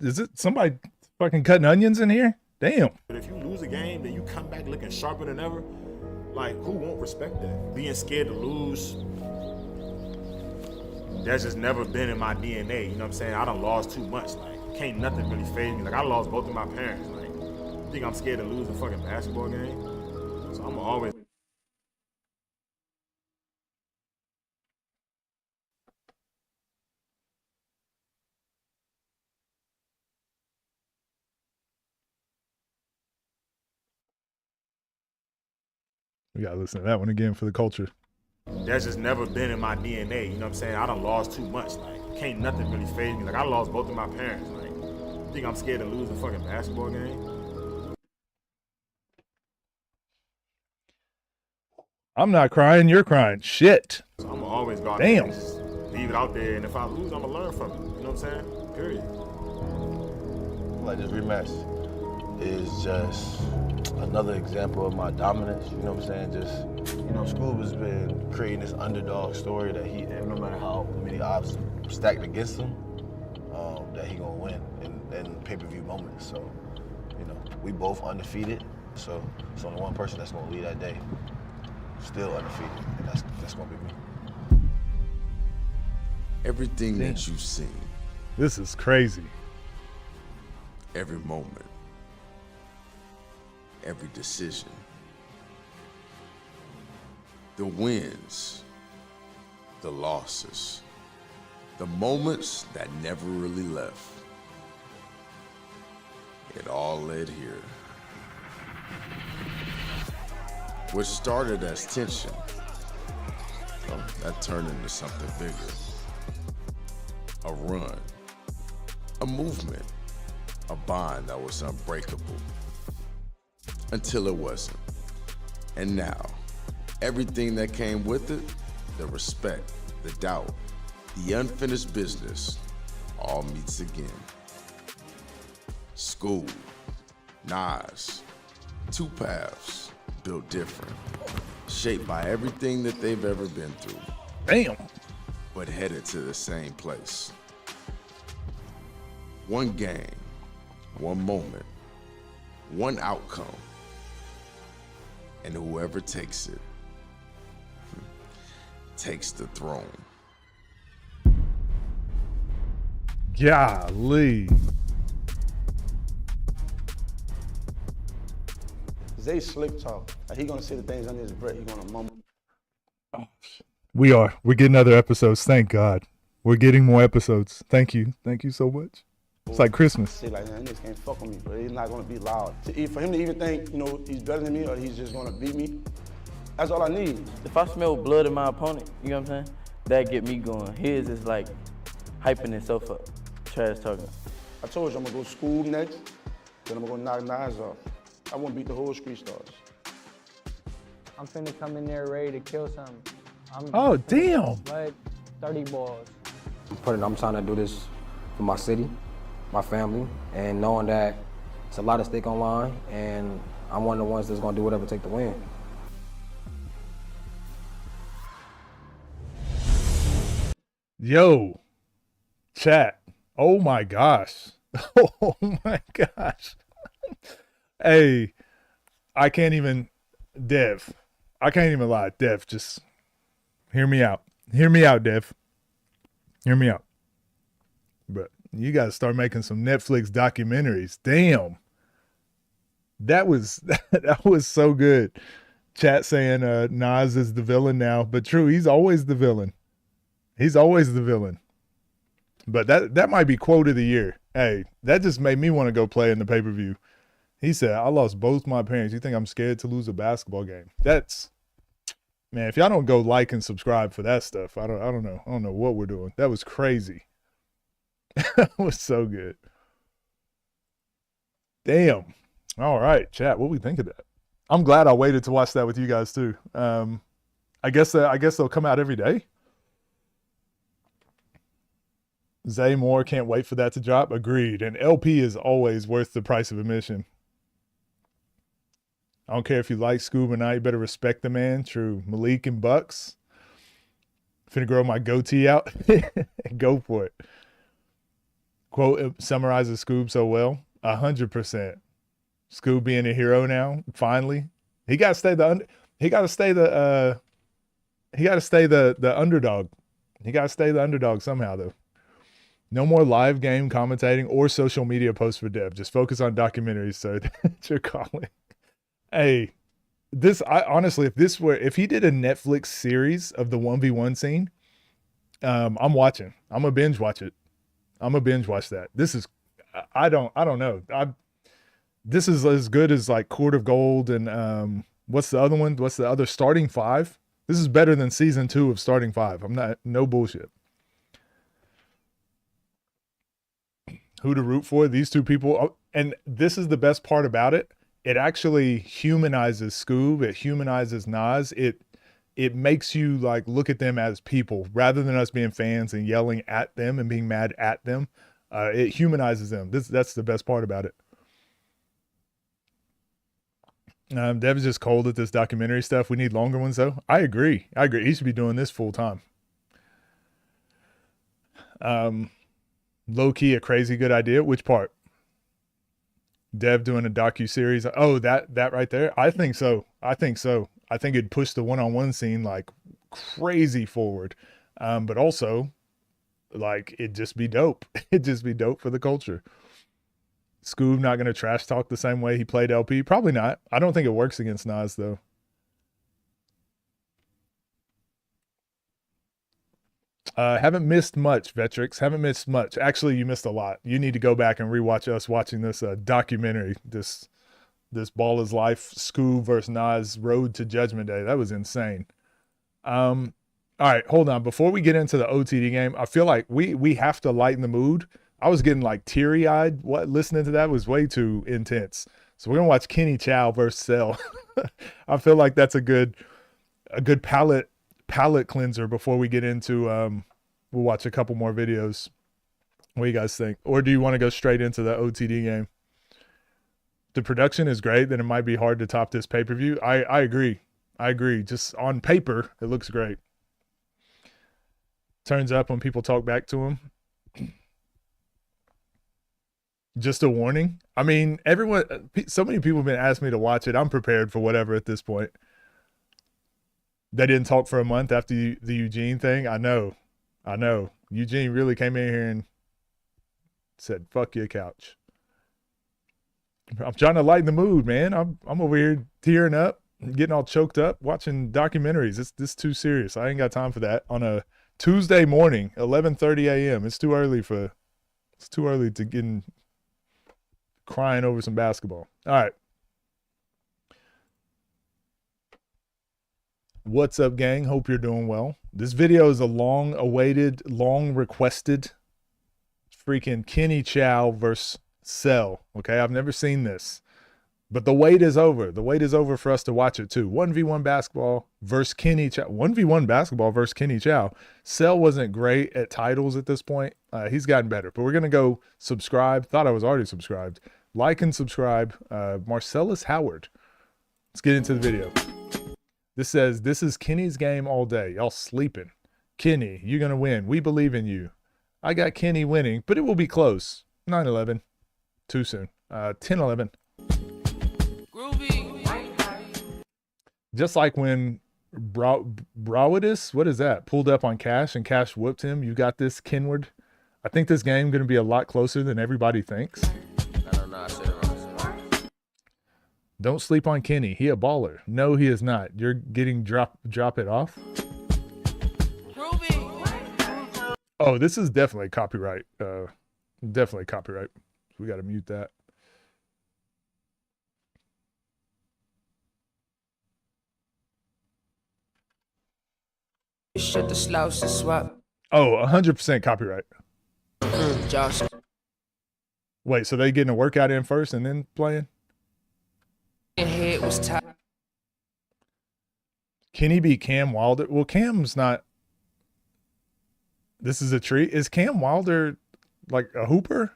is it somebody fucking cutting onions in here? Damn. But if you lose a game, then you come back looking sharper than ever. Like, who won't respect that? Being scared to lose, that's just never been in my DNA. You know what I'm saying? I done lost too much. Like, can't nothing really faze me. Like, I lost both of my parents. Like, you think I'm scared to lose a fucking basketball game? So I'm always. We gotta listen to that one again for the culture. That's just never been in my DNA. You know what I'm saying? I done lost too much. Like, can't nothing really faze me. Like, I lost both of my parents. Like, you think I'm scared to lose a fucking basketball game? I'm not crying, you're crying. Shit. So I'm always going Damn. to just leave it out there, and if I lose, I'm gonna learn from it. You know what I'm saying? Period. Like, this rematch is just another example of my dominance. You know what I'm saying? Just, you know, Skoob has been creating this underdog story that no matter how many odds stacked against him, that he gonna win in pay-per-view moments. So, you know, we both undefeated. So it's only one person that's gonna lead that day, still undefeated, and that's gonna be me. Everything that you've seen. This is crazy. Every moment. Every decision. The wins. The losses. The moments that never really left. It all led here. What started as tension, well, that turned into something bigger. A run, a movement, a bond that was unbreakable. Until it wasn't. And now, everything that came with it, the respect, the doubt, the unfinished business, all meets again. Skoob, Nas, two paths, built different, shaped by everything that they've ever been through. Damn. But headed to the same place. One game, one moment, one outcome, and whoever takes it, takes the throne. Golly. Zay slick talk. Like, he gonna say the things under his breath. He gonna mumble. We're getting other episodes. Thank God. We're getting more episodes. Thank you. Thank you so much. It's like Christmas. Say like, man, niggas can't fuck with me, but he's not gonna be loud. For him to even think, you know, he's better than me or he's just gonna beat me, that's all I need. If I smell blood in my opponent, you know what I'm saying? That get me going. His is like hyping himself up, trash talking. I told you I'm gonna go Skoob next. Then I'm gonna knock Nas off. I want to beat the whole Street Stars. I'm finna come in there ready to kill something. Oh, damn. Like 30 balls. I'm trying to do this for my city, my family, and knowing that it's a lot of stake on line, and I'm one of the ones that's gonna do whatever it takes to win. Yo, chat. Oh my gosh. Oh my gosh. Hey, I can't even, Dev. I can't even lie. Dev, just hear me out. Hear me out, Dev. Hear me out. But you got to start making some Netflix documentaries. Damn. That was so good. Chat saying Nas is the villain now, but true, he's always the villain. He's always the villain. But that might be quote of the year. Hey, that just made me want to go play in the pay-per-view. He said, I lost both my parents. You think I'm scared to lose a basketball game? That's, man, if y'all don't go like and subscribe for that stuff, I don't know. I don't know what we're doing. That was crazy. That was so good. Damn. All right, chat, what we think of that? I'm glad I waited to watch that with you guys too. I guess they'll come out every day. Zay Moore, can't wait for that to drop. Agreed. And LP is always worth the price of admission. I don't care if you like Skoob or not, you better respect the man. True. Malik and Bucks. Finna grow my goatee out. Go for it. Quote summarizes Skoob so well. 100%. Skoob being a hero now, finally. He gotta stay the underdog. He gotta stay the underdog. He gotta stay the underdog somehow though. No more live game commentating or social media posts for Dev. Just focus on documentaries, so that's your calling. Hey, honestly, if he did a Netflix series of the 1v1 scene, I'm watching. I'm a binge watch it. I'm a binge watch that. This is, I don't know. This is as good as like Court of Gold and what's the other one? What's the other Starting Five? This is better than season 2 of Starting Five. No bullshit. Who to root for? These two people. And this is the best part about it. It actually humanizes Skoob. It humanizes Nas. It makes you like look at them as people rather than us being fans and yelling at them and being mad at them. It humanizes them. That's the best part about it. Dev's just cold at this documentary stuff. We need longer ones though. I agree. He should be doing this full time. Low key, a crazy good idea. Which part? Dev doing a docu-series. Oh, that right there. I think so. I think it'd push the one-on-one scene like crazy forward. But also, like, it'd just be dope. It'd just be dope for the culture. Skoob not going to trash talk the same way he played LP? Probably not. I don't think it works against Nas, though. Haven't missed much, Vetrix. Haven't missed much. Actually, you missed a lot. You need to go back and rewatch us watching this documentary. This Ball is Life, Skoob versus Nas, Road to Judgment Day. That was insane. All right, hold on. Before we get into the OTD game, I feel like we have to lighten the mood. I was getting like teary-eyed. Listening to that was way too intense. So we're gonna watch Kenny Chow versus Cell. I feel like that's a good palate cleanser before we get into we'll watch a couple more videos. What do you guys think? Or do you want to go straight into the OTD game? The production is great, then it might be hard to top this pay-per-view. I agree. Just on paper, it looks great. Turns up when people talk back to him. Just a warning. I mean, so many people have been asking me to watch it. I'm prepared for whatever at this point. They didn't talk for a month after the Eugene thing. I know. Eugene really came in here and said, fuck your couch. I'm trying to lighten the mood, man. I'm over here tearing up, getting all choked up, watching documentaries. This too serious. I ain't got time for that on a Tuesday morning, 11:30 a.m. It's too early to get in crying over some basketball. All right. What's up, gang? Hope you're doing well. This video is a long-awaited, long-requested freaking Kenny Chow versus Cell. Okay, I've never seen this. But the wait is over. The wait is over for us to watch it too. 1v1 basketball versus Kenny Chow. 1v1 basketball versus Kenny Chow. Cell wasn't great at titles at this point. He's gotten better. But we're going to go subscribe. Thought I was already subscribed. Like and subscribe. Marcellus Howard. Let's get into the video. This says, this is Kenny's game all day. Y'all sleeping. Kenny, you're going to win. We believe in you. I got Kenny winning, but it will be close. 9-11. Too soon. 10-11. Just like when Browadis, what is that? Pulled up on Cash and Cash whooped him. You got this, Kenward. I think this game going to be a lot closer than everybody thinks. I said it wrong. Don't sleep on Kenny. He a baller. No, he is not. You're getting drop it off. Oh, this is definitely copyright. Definitely copyright. We got to mute that. Shut the slouch and swap. Oh, 100% copyright. Josh. Wait, so they getting a workout in first and then playing? Head was tight. Kenny beat Cam Wilder. Well, Cam's not. This is a treat. Is Cam Wilder like a hooper?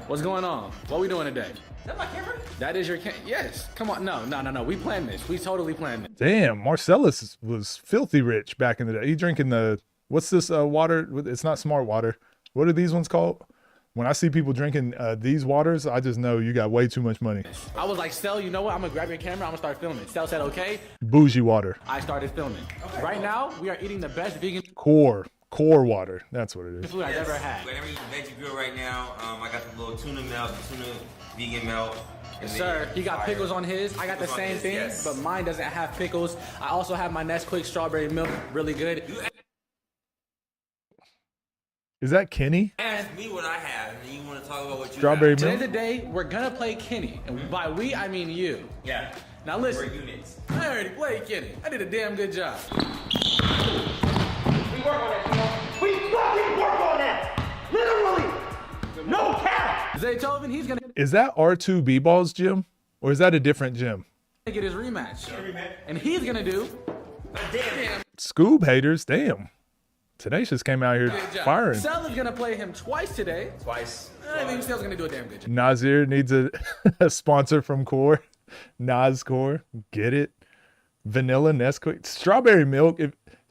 What's going on? What are we doing today? Is that my camera? That is your camera? Yes. Come on. No. We planned this. We totally planned it. Damn, Marcellus was filthy rich back in the day. He drinking the, what's this water? It's not smart water. What are these ones called? When I see people drinking these waters, I just know you got way too much money. I was like, Stel, you know what? I'm going to grab your camera. I'm going to start filming. Stel said, okay. Bougie water. I started filming. Okay. Right now, we are eating the best vegan core water. That's what it is. Food I've ever had. Whenever you veggie grill right now, I got the little tuna melt, tuna vegan melt. Yes, sir. He got pickles on his. I got the same thing, yes. But mine doesn't have pickles. I also have my Nesquik strawberry milk, really good. Is that Kenny? Ask me what I have, and you want to talk about what you strawberry have. milk? Today's the day we're gonna play Kenny, and by we I mean you. Yeah. Now listen. We're units. I already played Kenny. I did a damn good job. We work on that, we fucking work on that! Literally! No cap! Zaytoven, he's gonna Is that R2 B-Ball's gym? Or is that a different gym? get his rematch. And he's gonna do damn. Skoob haters, damn. Tenacious came out here firing. Sel is gonna play him twice today. Twice. I think Sel's gonna do a damn good job. Nazir needs a sponsor from Core. Nas Core. Get it? Vanilla Nesquik. Strawberry milk.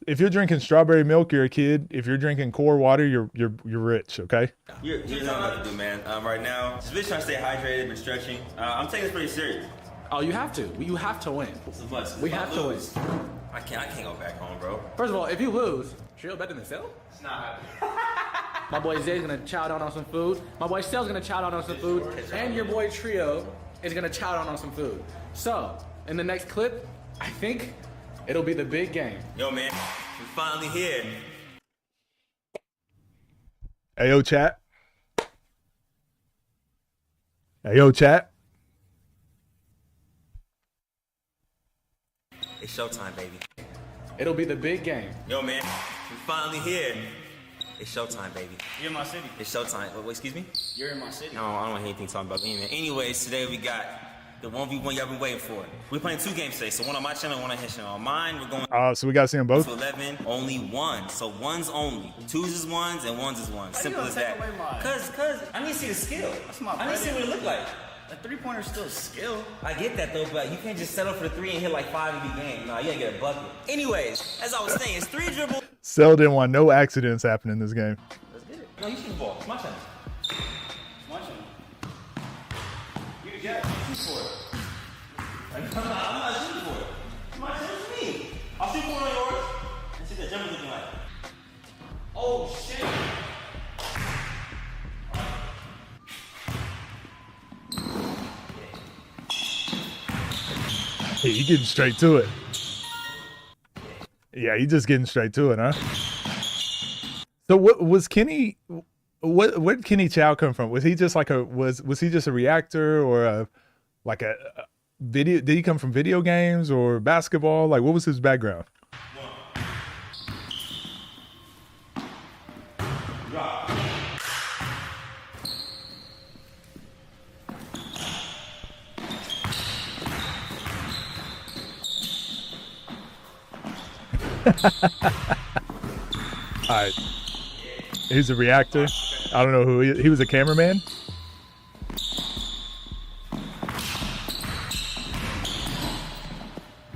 If you're drinking strawberry milk, you're a kid. If you're drinking Core water, you're rich, okay? Here's what I'm about to do, man. Right now, just trying to stay hydrated, been stretching. I'm taking this pretty serious. Oh, you have to. You have to win. We have to win. I can't go back home, bro. First of all, if you lose, Trio better than Sel? It's not happening. My boy Zay's gonna chow down on some food. My boy Sel's gonna chow down on some food. And your boy Trio is gonna chow down on some food. So, in the next clip, I think it'll be the big game. Yo, man, we're finally here. Ayo, chat. Ayo, chat. It's showtime, baby. It'll be the big game. Yo, man, we're finally here. It's showtime, baby. You're in my city. It's showtime. Wait, excuse me? You're in my city. No, I don't want anything talking about me, man. Anyways, today we got the 1v1 y'all been waiting for. We're playing 2 games today, so one on my channel, one on his channel. On mine, we're going So we gotta see them both? to 11, only one. So one's only. 2s is ones and 1s is ones. Simple as that. Cause I need to see the skill. That's my I need to see what it look like. A 3-pointer is still a skill. I get that though, but you can't just settle for the 3 and hit like 5 every game. No, you gotta get a bucket. Anyways, as I was saying, it's 3 dribble. Cell didn't want no accidents happening in this game. Let's get it. No, you shoot the ball. It's my channel. It's my channel. You the guy. You shoot for it. I'm not shooting for it. It's my channel for me. I'll shoot for it on yours and see what the jumper's looking like. Oh shit. Hey, you getting straight to it. Yeah, you just getting straight to it, huh? So what was Kenny? Where did Kenny Chow come from? Was he just like was he just a reactor or a video? Did he come from video games or basketball? Like, what was his background? Drop. All right. He's a reactor. I don't know who he was. A cameraman.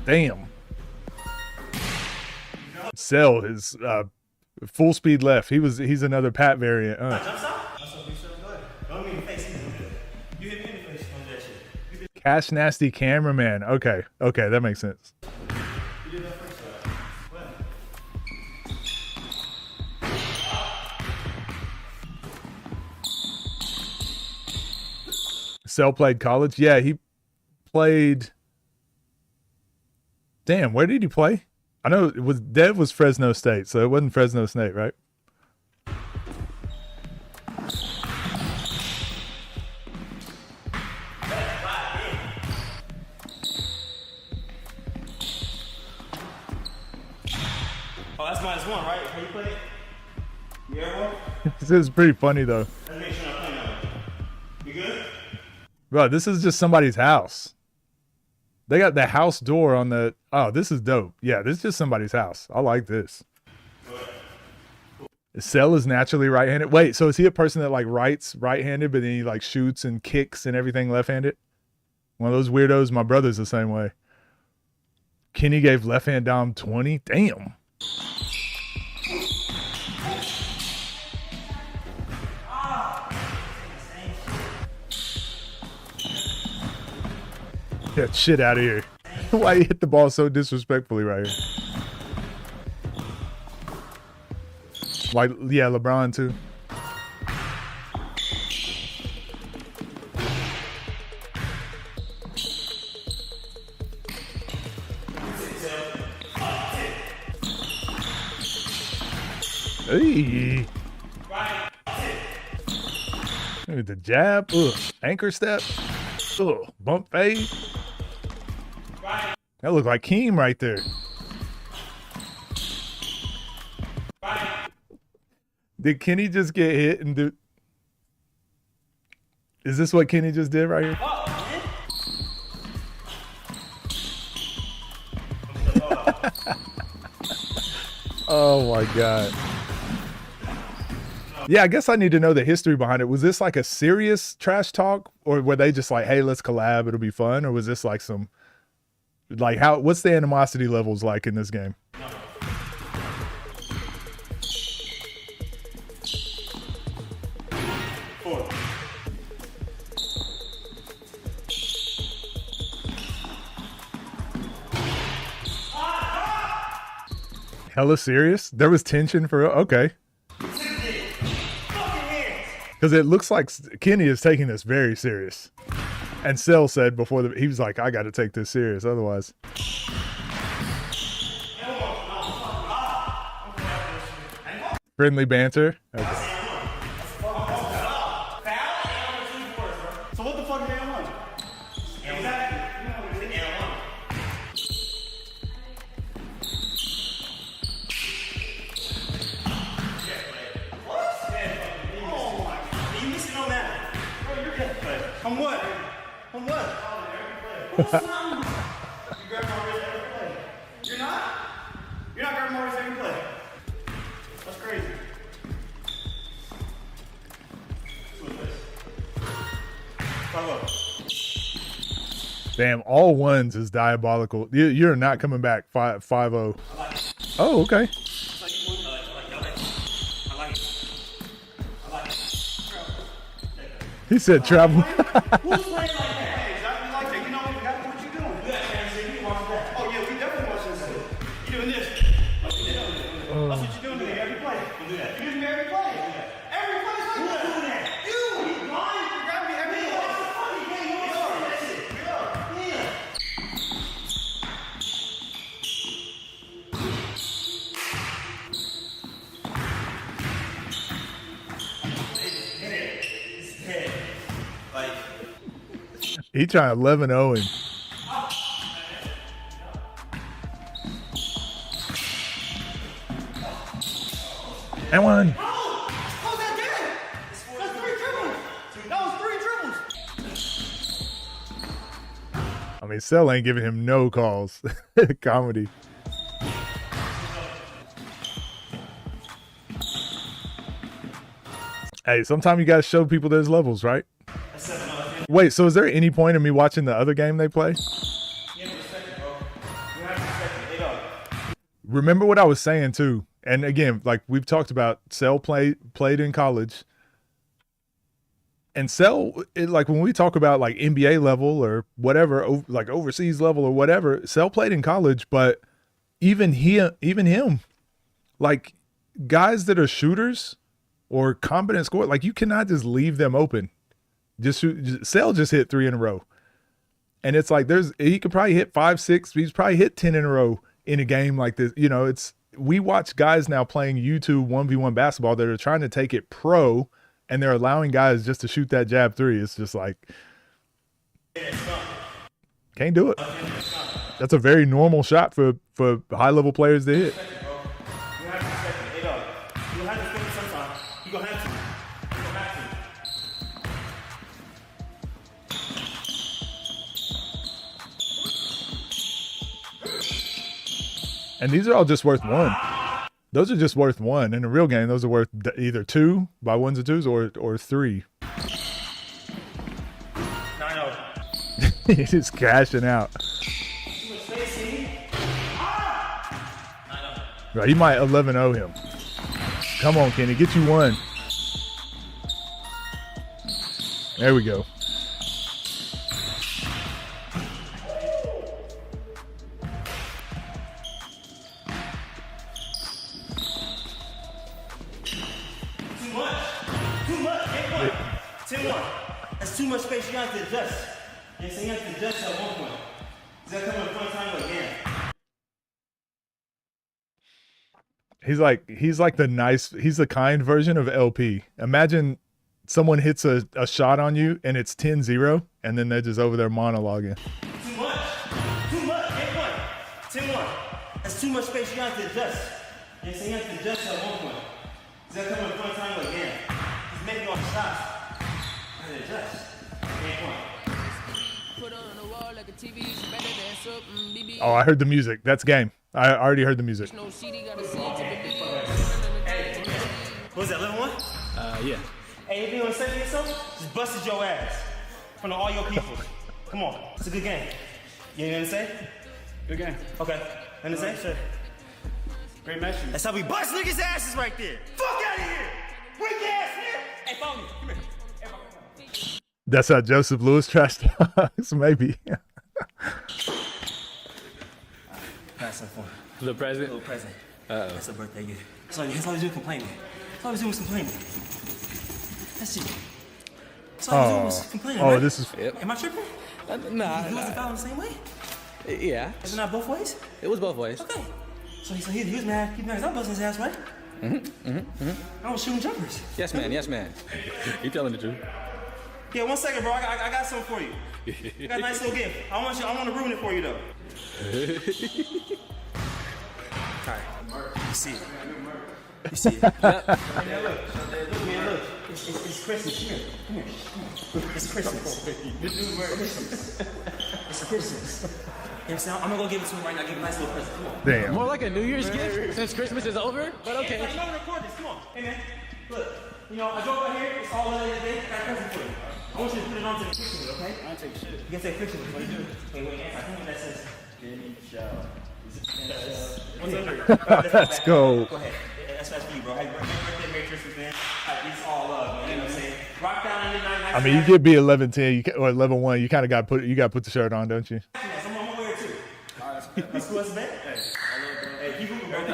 Damn. Cell is full speed left. He's another Pat variant. Cash nasty cameraman. Okay, that makes sense. Cell played college. Yeah, he played. Damn, where did he play? I know it was Dev was Fresno State, so it wasn't Fresno State, right? Oh, that's -1, right? How you play it? You air one? This is pretty funny though. Let's make sure I'm playing that one. You good? Bro, this is just somebody's house. They got the house door on the... Oh, this is dope. Yeah, this is just somebody's house. I like this. Cell is naturally right-handed. Wait, so is he a person that like writes right-handed, but then he like shoots and kicks and everything left-handed? One of those weirdos. My brother's the same way. Kenny gave left-hand Dom 20. Damn. Get shit out of here. Why you hit the ball so disrespectfully right here? Like, yeah, LeBron too. Hey. Look at the jab. Ugh. Anchor step. Ugh. Bump fade. That looked like Keem right there. Did Kenny just get hit and do... Is this what Kenny just did right here? Oh my God. Yeah, I guess I need to know the history behind it. Was this like a serious trash talk, or were they just like, hey, let's collab, it'll be fun? Or was this like some... Like what's the animosity levels like in this game? Hella serious? There was tension for... Okay. Because it looks like Kenny is taking this very serious. And Cell said before he was like, I got to take this serious, otherwise. Friendly banter. Okay. So what the fuck is N1? Exactly. You missing on that. From what? From what? Who's from? You grab my wrist every play. You're not? You're not grabbing my wrist every play. That's crazy. Damn, all ones is diabolical. You're not coming back 5-0. Oh, okay. He said travel. Who's playing like that? Hey, exactly like that. You know exactly what you're doing. Do that, man. Oh, yeah, we definitely watch this. You're doing this. That's what you're doing today. Every play. Do that. You're doing every play. Every play is like doing that. You blind. You grab me every play. That's the funny game. That's it. Yeah. He trying 11-0 him. And one. How's that dead? That's 3 dribbles. That was 3 dribbles. I mean, Cell ain't giving him no calls. Comedy. Hey, sometimes you gotta show people there's levels, right? Wait, so is there any point in me watching the other game they play? Remember what I was saying too, and again, like we've talked about, Cell played in college, and Cell, like when we talk about like NBA level or whatever, like overseas level or whatever, Cell played in college, but even him, like guys that are shooters or competent score, like you cannot just leave them open. Cell just hit 3 in a row, and it's like he could probably hit 5, 6. He's probably hit 10 in a row in a game like this. You know, we watch guys now playing YouTube 1v1 basketball that are trying to take it pro, and they're allowing guys just to shoot that jab 3. It's just like, can't do it. That's a very normal shot for high level players to hit. And these are all just worth 1. Those are just worth 1. In a real game, those are worth either 2 by 1s and 2s or 3. He's just cashing out. Right, he might 11-0 him. Come on, Kenny, get you 1. There we go. Too much space, you have to adjust. You so you have to adjust at one point. Is that coming in front time again? He's the kind version of LP. Imagine someone hits a shot on you and it's 10-0, and then they're just over there monologuing. Too much, get 1. 10-1. That's too much space, you have to adjust. You so you have to adjust at one point. Is that coming in front time again? He's making all the shots. Adjust. Oh, I heard the music. That's game. I already heard the music. What was that, 11-1? Yeah. Hey, if you want to say yourself, just busted your ass in front of all your people. Come on, it's a good game. You ain't nothing to say? Good game. Okay, nothing to say? Great match. That's how we bust niggas' asses right there. Fuck out of here! Weak ass nigga! Hey, follow me. Come here. That's how Joseph Lewis trashed us, maybe. Pass that for Little present? Little present. Uh-oh. That's a birthday gift. So that's all he's doing complaining. That's all he's doing was complaining. That's it. That's all he's doing was complaining, right? This is... Yep. Am I tripping? Nah. He wasn't fouled the same way? Yeah. Is it not both ways? It was both ways. Okay. So he was mad. He's mad. I'm busting his ass, right? I was shooting jumpers. Yes, man. Yes, man. You telling the truth. Yeah, 1 second, bro. I got something for you. I got a nice little gift. I want to ruin it for you, though. All right. You see it. You see it. Yep. Man, look. It's Christmas. Come here. It's Christmas. It's Christmas. You know what I'm saying? I'm gonna go give it to him right now. Give him a nice little present. Come on. Damn. More like a New Year's gift since Christmas is over, but okay. Hey, I'm record this. Come on. Hey, man. Look. You know, I drove out here. It's all early today. I got a present for you. I want you to put it onto the picture, okay? I don't take shit. You can take a picture. What do you do? Wait, answer. I think that says. What's under it? Let's go. Go ahead. That's for you, bro. Happy birthday, Merry Christmas, man. It's all love, man. You know what I'm saying? Rock down on your night. I mean, you could be 11-10 or 11-1. You kind of got to put the shirt on, don't you? I'm gonna wear it too. That's cool, man. Hey, keep moving, bro.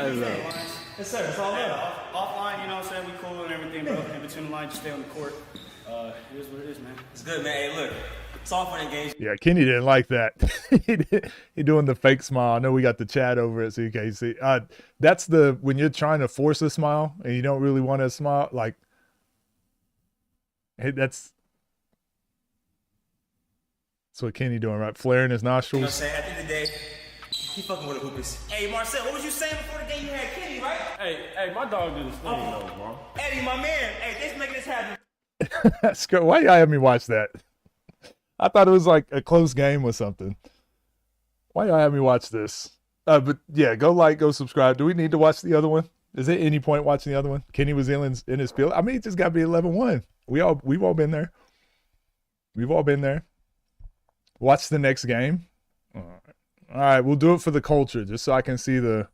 Yes, sir. It's all love. Offline, you know what I'm saying? We cool and everything, bro. In between the lines, just stay on the court. It is what it is, man. It's good, man. Hey, look. It's all for the engagement. Yeah, Kenny didn't like that. He doing the fake smile. I know we got the chat over it, so you can't see. That's when you're trying to force a smile and you don't really want to smile. Like, hey, that's what Kenny doing, right? Flaring his nostrils. You know what I'm saying? At the end of the day, keep fucking with the hoopers. Hey, Marcel, what was you saying before the game? You had Kenny, right? Hey, my dog did his thing, though, bro. Eddie, my man. Hey, thanks for making this happen. Why y'all have me watch that? I thought it was like a close game or something. Why y'all have me watch this? But yeah, go subscribe. Do we need to watch the other one? Is there any point watching the other one? Kenny was in his field. I mean, it just got to be 11-1. We've all been there. We've all been there. Watch the next game. All right, we'll do it for the culture, just so I can see the.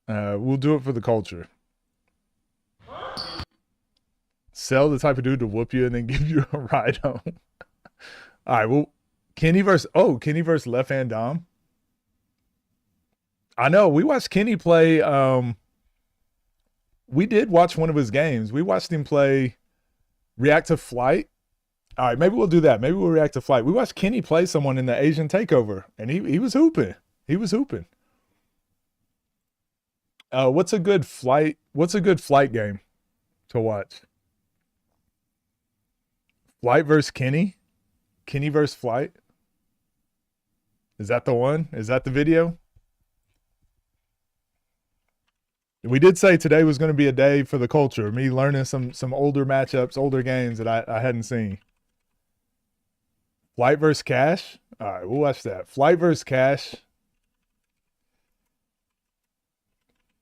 We'll do it for the culture. Sell the type of dude to whoop you and then give you a ride home. All right, well, Kenny versus Left Hand Dom. I know, we watched Kenny play. We did watch one of his games. We watched him play Reactive Flight. All right, maybe we'll do that. Maybe we'll react to Flight. We watched Kenny play someone in the Asian Takeover, and he was hooping. He was hooping. What's a good flight game to watch? Flight versus Kenny? Kenny versus Flight? Is that the one? Is that the video? We did say today was going to be a day for the culture. Me learning some older matchups, older games that I hadn't seen. Flight versus Cash? All right, we'll watch that. Flight versus Cash.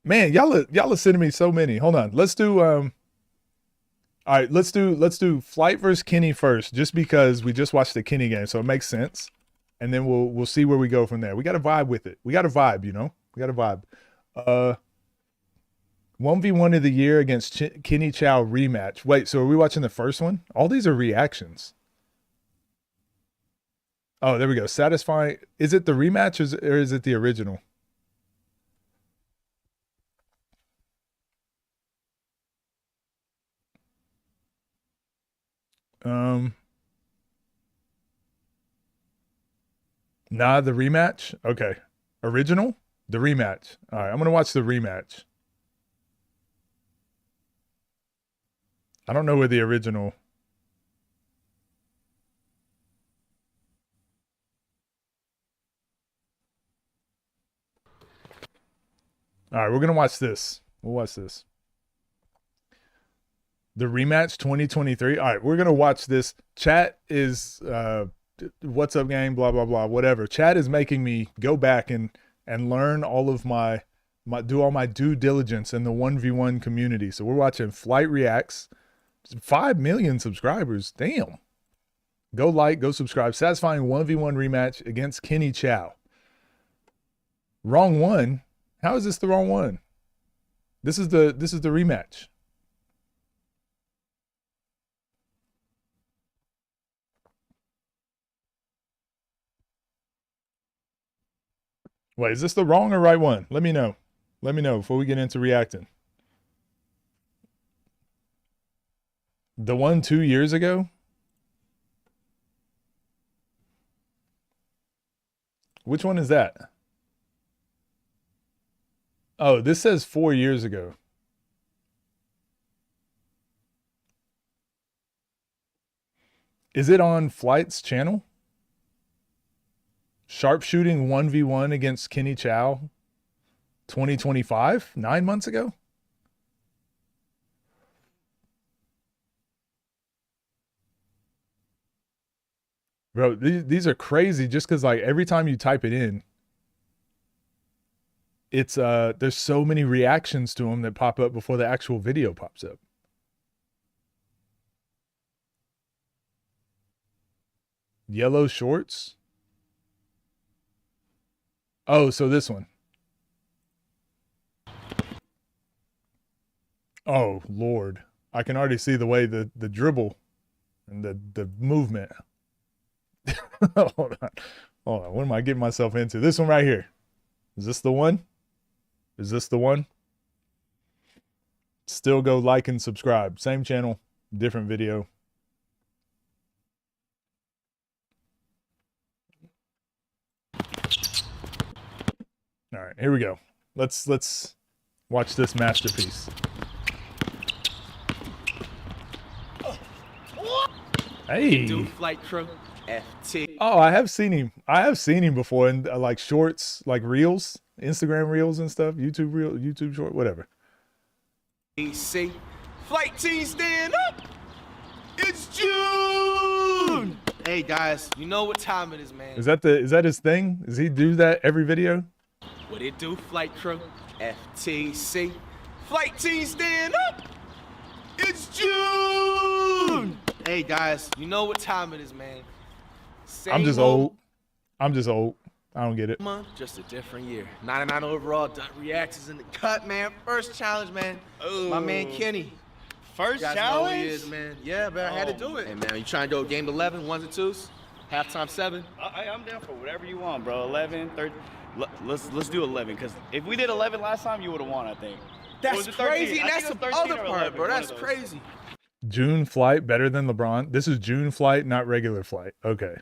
Man, y'all are sending me so many. Hold on. Let's do all right, let's do Flight versus Kenny first, just because we just watched the Kenny game, so it makes sense. And then we'll see where we go from there. We got to vibe with it. We got to vibe, you know? We got to vibe. 1v1 of the year against Kenny Chow rematch. Wait, so are we watching the first one? All these are reactions. Oh, there we go. Satisfying. Is it the rematch or is it the original? Nah, the rematch. Okay. Original? The rematch. All right, I'm going to watch the rematch. I don't know where the original. All right, we're going to watch this. We'll watch this. The rematch 2023. All right, we're going to watch this. Chat is what's up, gang, blah, blah, blah, whatever. Chat is making me go back and learn all of do all my due diligence in the 1v1 community. So we're watching Flight Reacts. 5 million subscribers. Damn. Go like, go subscribe. Satisfying 1v1 rematch against Kenny Chow. Wrong one. How is this the wrong one? This is the rematch. Wait, is this the wrong or right one? Let me know. Let me know before we get into reacting. The one 2 years ago? Which one is that? Oh, this says 4 years ago. Is it on Flight's channel? Sharpshooting 1v1 against Kenny Chow 2025? 9 months ago? Bro, these are crazy just because, like, every time you type it in, it's there's so many reactions to them that pop up before the actual video pops up. Yellow shorts? Oh, so this one. Oh, Lord. I can already see the way the dribble and the movement. Hold on. Hold on. What am I getting myself into? This one right here. Is this the one? Is this the one? Still go like and subscribe. Same channel, different video. All right, here we go. Let's watch this masterpiece. Hey. Do flight crew. FT. Oh, I have seen him. I have seen him before in like shorts, like reels, Instagram reels and stuff, YouTube short, whatever. EC. Flight team stand up. It's June. Hey guys, you know what time it is, man. Is that his thing? Does he do that every video? What it do, flight crew? FTC. Flight team stand up. It's June. Hey guys, you know what time it is, man. I'm just old. I'm just old. I don't get it. Month, just a different year. 99 overall. Dut Reacts is in the cut, man. First challenge, man. Ooh. My man Kenny. First you guys challenge? know who he is, man. Yeah, man. I had to do it. Hey, man, you trying to do game 11, ones and twos? Halftime 7? I'm down for whatever you want, bro. 11, 13. Let's do 11, because if we did 11 last time, you would have won, I think. That's crazy, and that's the other part, bro. That's crazy. June flight better than LeBron. This is June flight, not regular flight. Okay.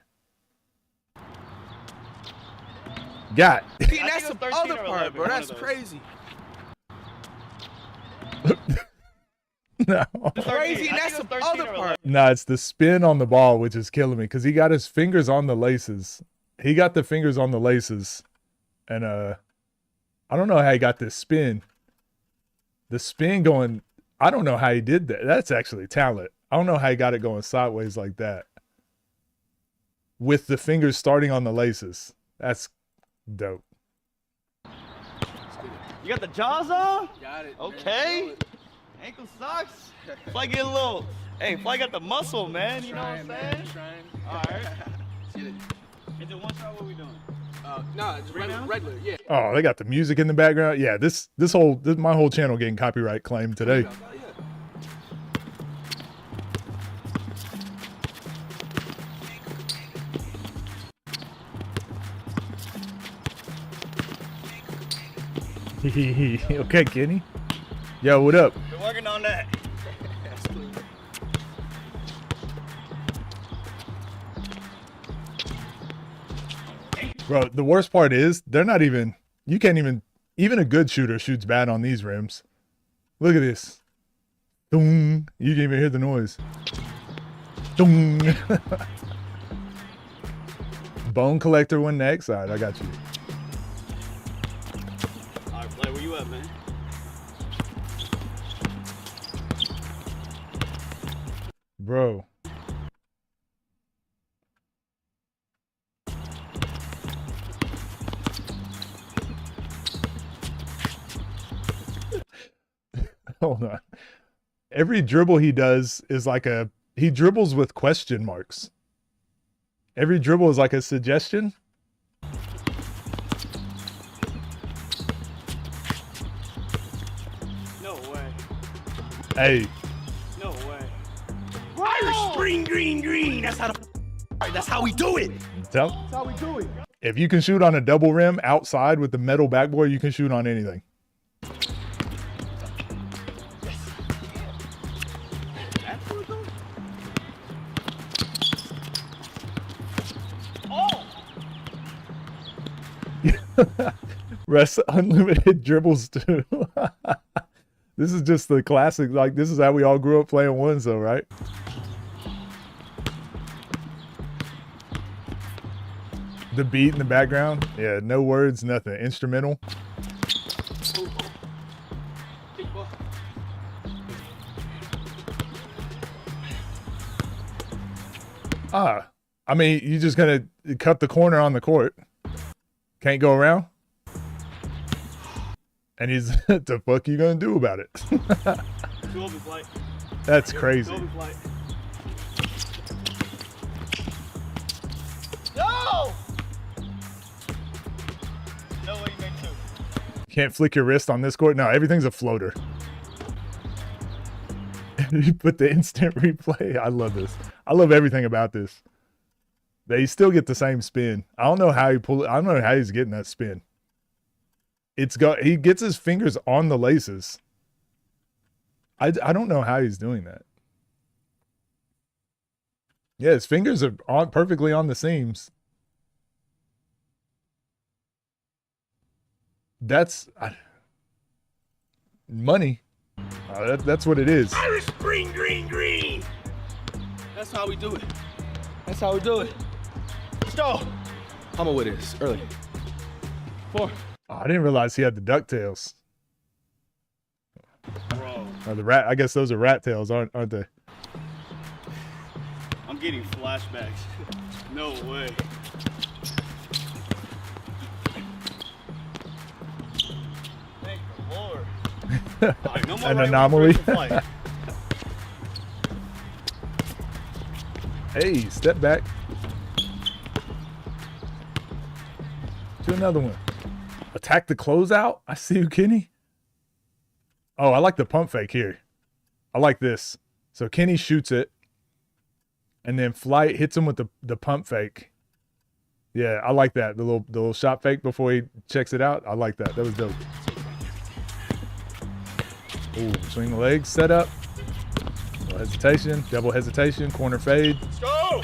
Got. See, that's the other part, bro. That's crazy. No. Crazy, and that's the other part. No, it's the spin on the ball, which is killing me because he got his fingers on the laces. He got the fingers on the laces. And I don't know how he got this spin. The spin going, I don't know how he did that. That's actually talent. I don't know how he got it going sideways like that. With the fingers starting on the laces. That's dope. You got the jaws on? Got it. Okay. Ankle socks. Fly get a little. Hey, Fly got the muscle, man. You know what I'm saying? All right. Is it one shot? What are we doing? No, it's regular, yeah. Oh, they got the music in the background. Yeah, this my whole channel getting copyright claimed today. Okay, Kenny. Yo, what up? We're working on that. Bro, the worst part is they're not even, you can't even a good shooter shoots bad on these rims. Look at this. Dong. You can't even hear the noise. Dong. Bone collector win the X side. I got you. All right, Blake, where you at, man? Bro. Hold on. Every dribble he does is like he dribbles with question marks. Every dribble is like a suggestion. No way. Hey. No way. Irish spring green. That's how we do it. That's how we do it. If you can shoot on a double rim outside with the metal backboard, you can shoot on anything. Rest unlimited dribbles too. This is just the classic. Like, this is how we all grew up playing ones, though, right? The beat in the background. Yeah, no words, nothing. Instrumental. I mean, you just gonna cut the corner on the court. Can't go around. And he's, what the fuck you gonna do about it? That's crazy. No! No way you make two. Can't flick your wrist on this court. No, everything's a floater. You put the instant replay. I love this. I love everything about this. They still get the same spin. I don't know how he pull it. I don't know how he's getting that spin. He gets his fingers on the laces. I don't know how he's doing that. Yeah, his fingers are perfectly on the seams. That's money. That's what it is. Irish spring green. That's how we do it. That's how we do it. Let's go. I'm gonna win this early. 4. Oh, I didn't realize he had the DuckTales. Bro. Or the rat. I guess those are rat tails, aren't they? I'm getting flashbacks. No way. Right, no more An right anomaly. wing flight. Hey, step back. Do another one. Attack the closeout. I see you, Kenny. Oh, I like the pump fake here. I like this. So Kenny shoots it, and then Flight hits him with the pump fake. Yeah, I like that. The little shot fake before he checks it out. I like that. That was dope. Ooh, swing the legs, set up. No hesitation, double hesitation, corner fade. Let's go.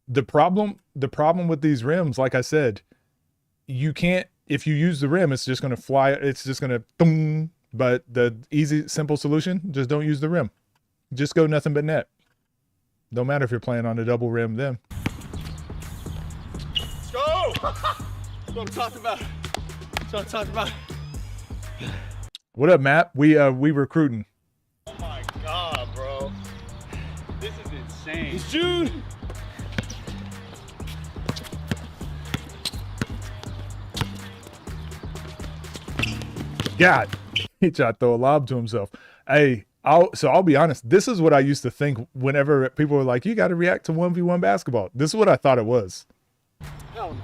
The problem with these rims, like I said, you can't, if you use the rim, it's just going to fly. It's just going to boom. But the easy, simple solution, just don't use the rim. Just go nothing but net. Don't matter if you're playing on a double rim then. Let's go. That's what I'm talking about. That's what I'm talking about. What up, Matt? We recruiting. Oh my God, bro. This is insane. It's June. God, he tried to throw a lob to himself. Hey, I'll be honest. This is what I used to think whenever people were like, "You got to react to 1v1 basketball." This is what I thought it was. Hell no.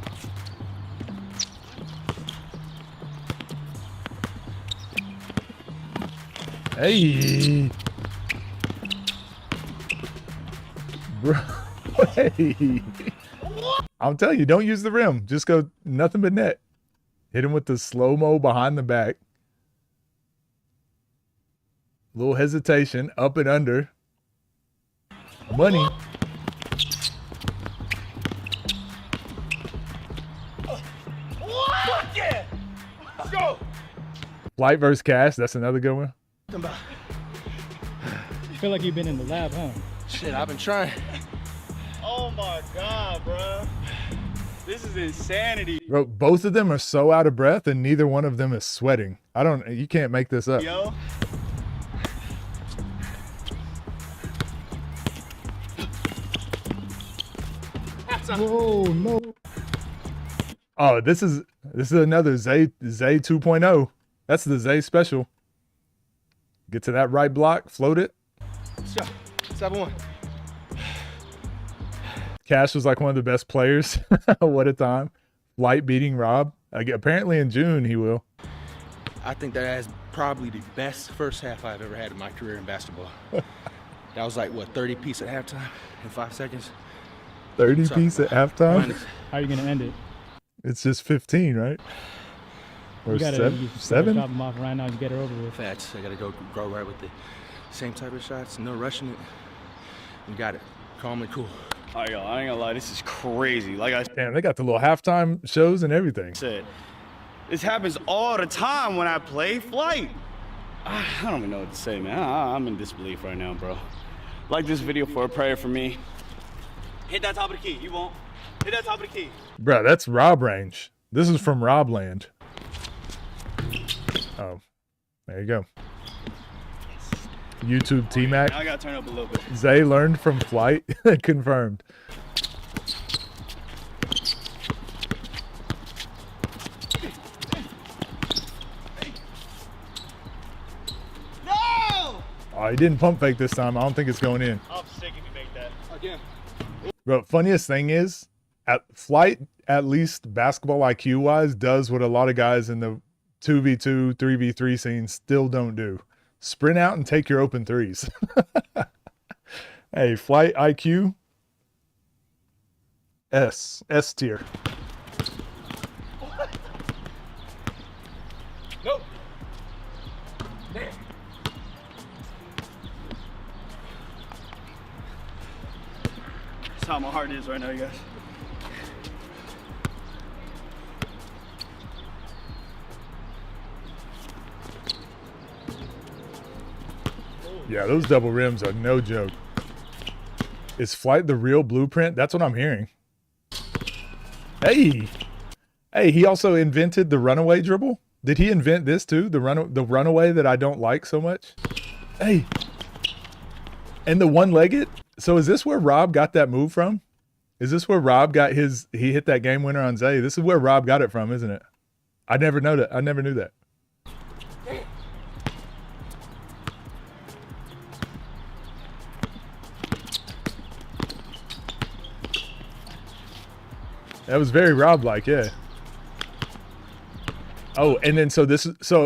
Hey, bro. Hey, I'm telling you, don't use the rim. Just go nothing but net. Hit him with the slow-mo behind the back. Little hesitation, up and under. Money. Yeah. Let's go. Flight versus Cash. That's another good one. I feel like you've been in the lab, huh? Shit, I've been trying. Oh my God, bro. This is insanity. Bro, both of them are so out of breath and neither one of them is sweating. You can't make this up. Yo. Whoa, no. Oh, this is another Zay 2.0. That's the Zay special. Get to that right block, float it. Let's go. 7-1. Cash was like one of the best players. What a time. Light beating Rob. Apparently in June he will. I think that is probably the best first half I've ever had in my career in basketball. That was like, what, 30 piece at halftime in 5 seconds? 30 piece at halftime? How are you going to end it? It's just 15, right? Or you gotta, seven? you gotta Seven? drop them off right now and get her over with. Facts. I got to go right with the same type of shots, no rushing it. You got it. Calm and cool. All right, y'all, I ain't gonna lie, this is crazy. Like I Damn, they got the little halftime shows and everything. said, this happens all the time when I play Flight. I don't even know what to say, man. I'm in disbelief right now, bro. Like this video for a prayer for me. Hit that top of the key. You won't. Hit that top of the key. Bro, that's Rob range. This is from Rob land. Oh, there you go. YouTube T-Mac. Now I gotta turn up a little bit. Zay learned from Flight. Confirmed. No! Oh, he didn't pump fake this time. I don't think it's going in. I'm sick if you make that. Again. Bro, funniest thing is, Flight, at least basketball IQ wise, does what a lot of guys in the 2v2, 3v3 scene still don't do. Sprint out and take your open threes. Hey, Flight IQ, S tier. Nope. That's how my heart is right now, you guys. Yeah, those double rims are no joke. Is Flight the real blueprint? That's what I'm hearing. Hey, he also invented the runaway dribble. Did he invent this too? The runaway that I don't like so much. Hey, and the one-legged. So is this where Rob got that move from? Is this where Rob got he hit that game winner on Zay? This is where Rob got it from, isn't it? I never knew that. That was very Rob-like, yeah. Oh, and then so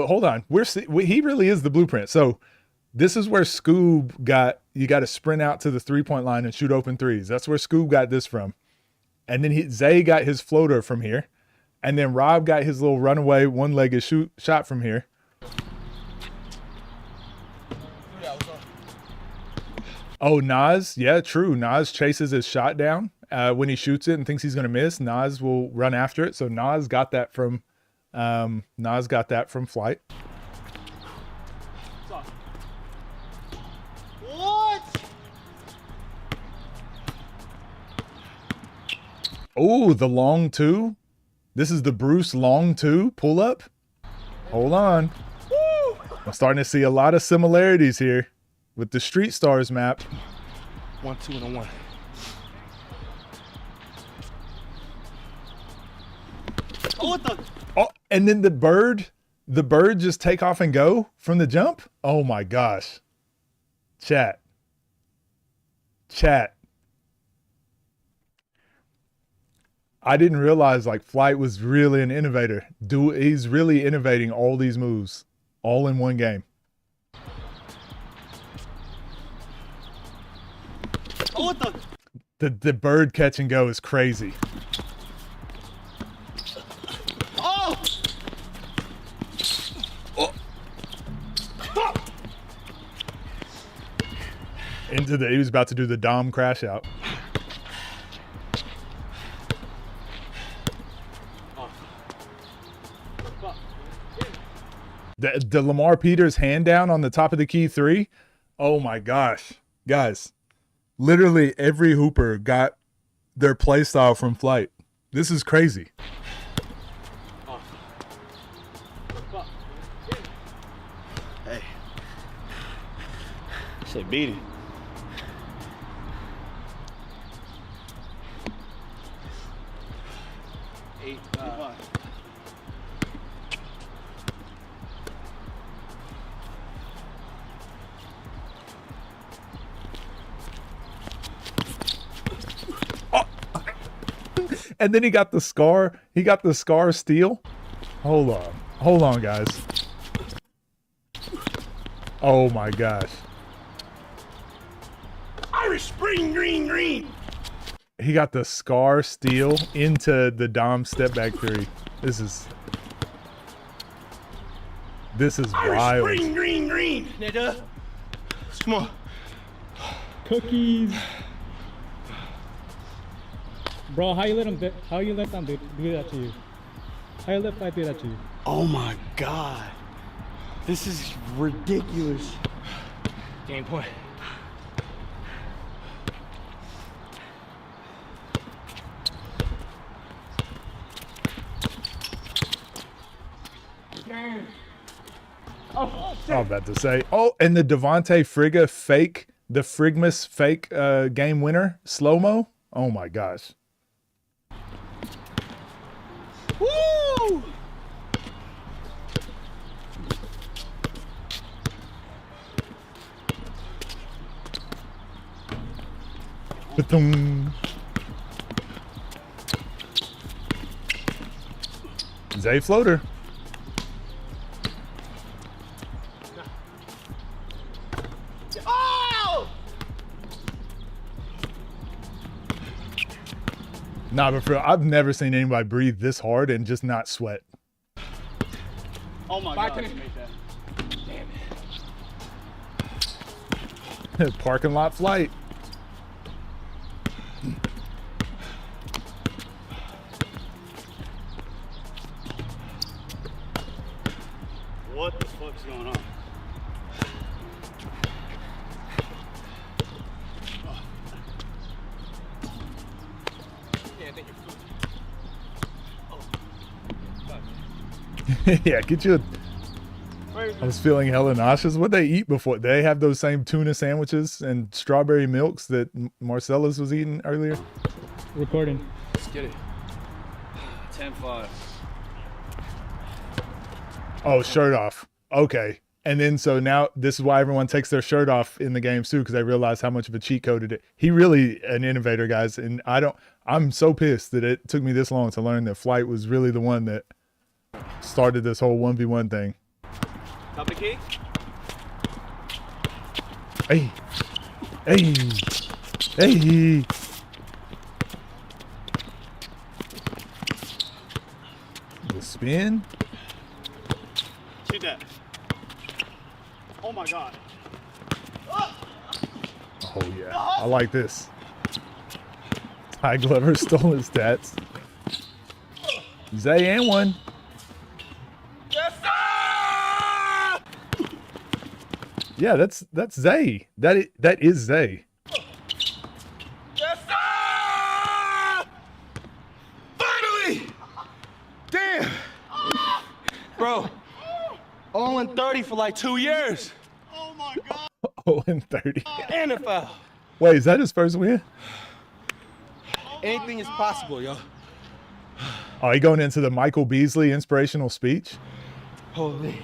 hold on. He really is the blueprint. So this is where Skoob got, you got to sprint out to the 3-point line and shoot open threes. That's where Skoob got this from. And then Zay got his floater from here. And then Rob got his little runaway one-legged shot from here. Oh, Nas. Yeah, true. Nas chases his shot down when he shoots it and thinks he's going to miss. Nas will run after it. So Nas got that from Flight. What? Oh, the long two. This is the Bruce long two pull up. Hold on. Woo! I'm starting to see a lot of similarities here with the Street Stars map. 1, 2, and a 1. Oh, what the? Oh, and then the bird just take off and go from the jump. Oh my gosh. Chat. I didn't realize like Flight was really an innovator. He's really innovating all these moves all in one game. Oh, what the? The bird catch and go is crazy. Oh! He was about to do the Dom crash out. The Lamar Peters hand down on the top of the key 3. Oh my gosh. Guys, literally every hooper got their play style from Flight. This is crazy. Hey. Shit, beat it. And then he got the scar. He got the scar steal. Hold on, guys. Oh my gosh. Irish Spring Green. He got the scar steal into the Dom step back 3. This is wild. Irish Spring Green. Nigga. Come on. Cookies. Bro, how you let them do that to you? How you let Flight do that to you? Oh my God. This is ridiculous. Game point. I was about to say. Oh, and the Devontae Frigga fake, the Frigmas fake game winner slow-mo. Oh my gosh. Woo! Ba-dum. Zay floater. Oh! Nah, but I've never seen anybody breathe this hard and just not sweat. Oh my God! You made that. Damn it! Parking lot Flight. What the fuck's going on? Yeah, get you. I was feeling hella nauseous. What they eat before? They have those same tuna sandwiches and strawberry milks that Marcellus was eating earlier. Recording. Let's get it. 10-5. Oh, shirt off. Okay. And then so now this is why everyone takes their shirt off in the games too, because they realize how much of a cheat code it is. He really an innovator, guys. And I'm so pissed that it took me this long to learn that Flight was really the one that started this whole 1v1 thing. Top of the key. Hey. Hey. Hey. The spin. Shoot that. Oh my God. Oh yeah, I like this. Ty Glover stole his stats. Zay and one. Yes, sir! Yeah, that's Zay. That is Zay. Yes, sir! Finally! Damn! Bro, 0-30 for like 2 years. Oh my God. 0-30. And a foul. Wait, is that his first win? Anything is possible, yo. Oh, he going into the Michael Beasley inspirational speech? Holy.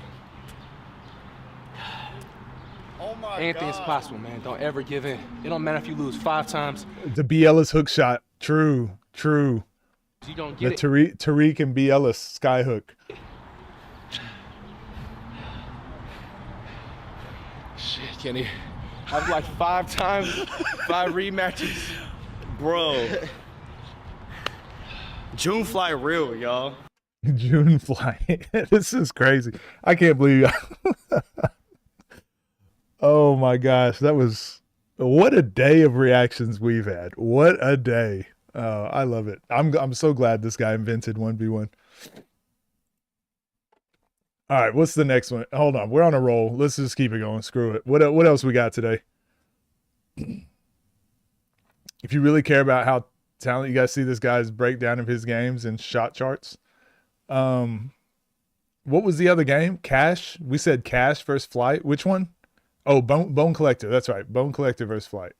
Oh my Anything is possible, man. Don't ever give in. It don't matter if you lose 5 times. The B. Ellis hook shot. True. You don't The get it. Tariq and B. Ellis sky hook. Shit, Kenny. I've like 5 times, 5 rematches. Bro. June fly real, y'all. June flight. This is crazy. I can't believe Oh my gosh, that was what a day of reactions we've had. What a day. I love it. I'm so glad this guy invented 1v1. All right, what's the next one? Hold on, we're on a roll. Let's just keep it going. Screw it. What else we got today? If you really care about how talented, you guys see this guy's breakdown of his games and shot charts. What was the other game? Cash? We said Cash versus Flight. Which one? Oh, Bone Collector. That's right. Bone Collector versus Flight.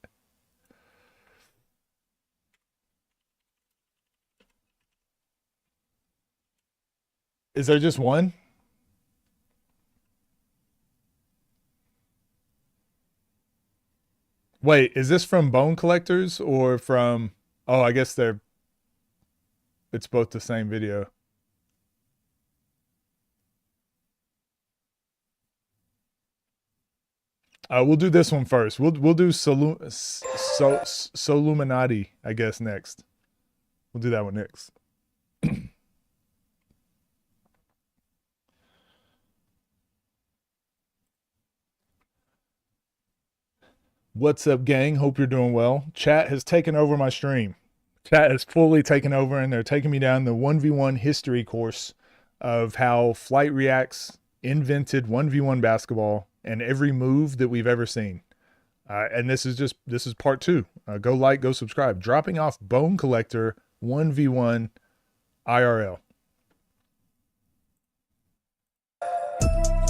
Is there just one? Wait, is this from Bone Collectors or from... Oh, I guess it's both the same video. We'll do this one first. We'll do Solluminati, I guess, next. We'll do that one next. What's up, gang? Hope you're doing well. Chat has taken over my stream. Chat has fully taken over, and they're taking me down the 1v1 history course of how Flight Reacts invented 1v1 basketball and every move that we've ever seen. And this is part 2. Go like, go subscribe. Dropping off Bone Collector 1v1 IRL.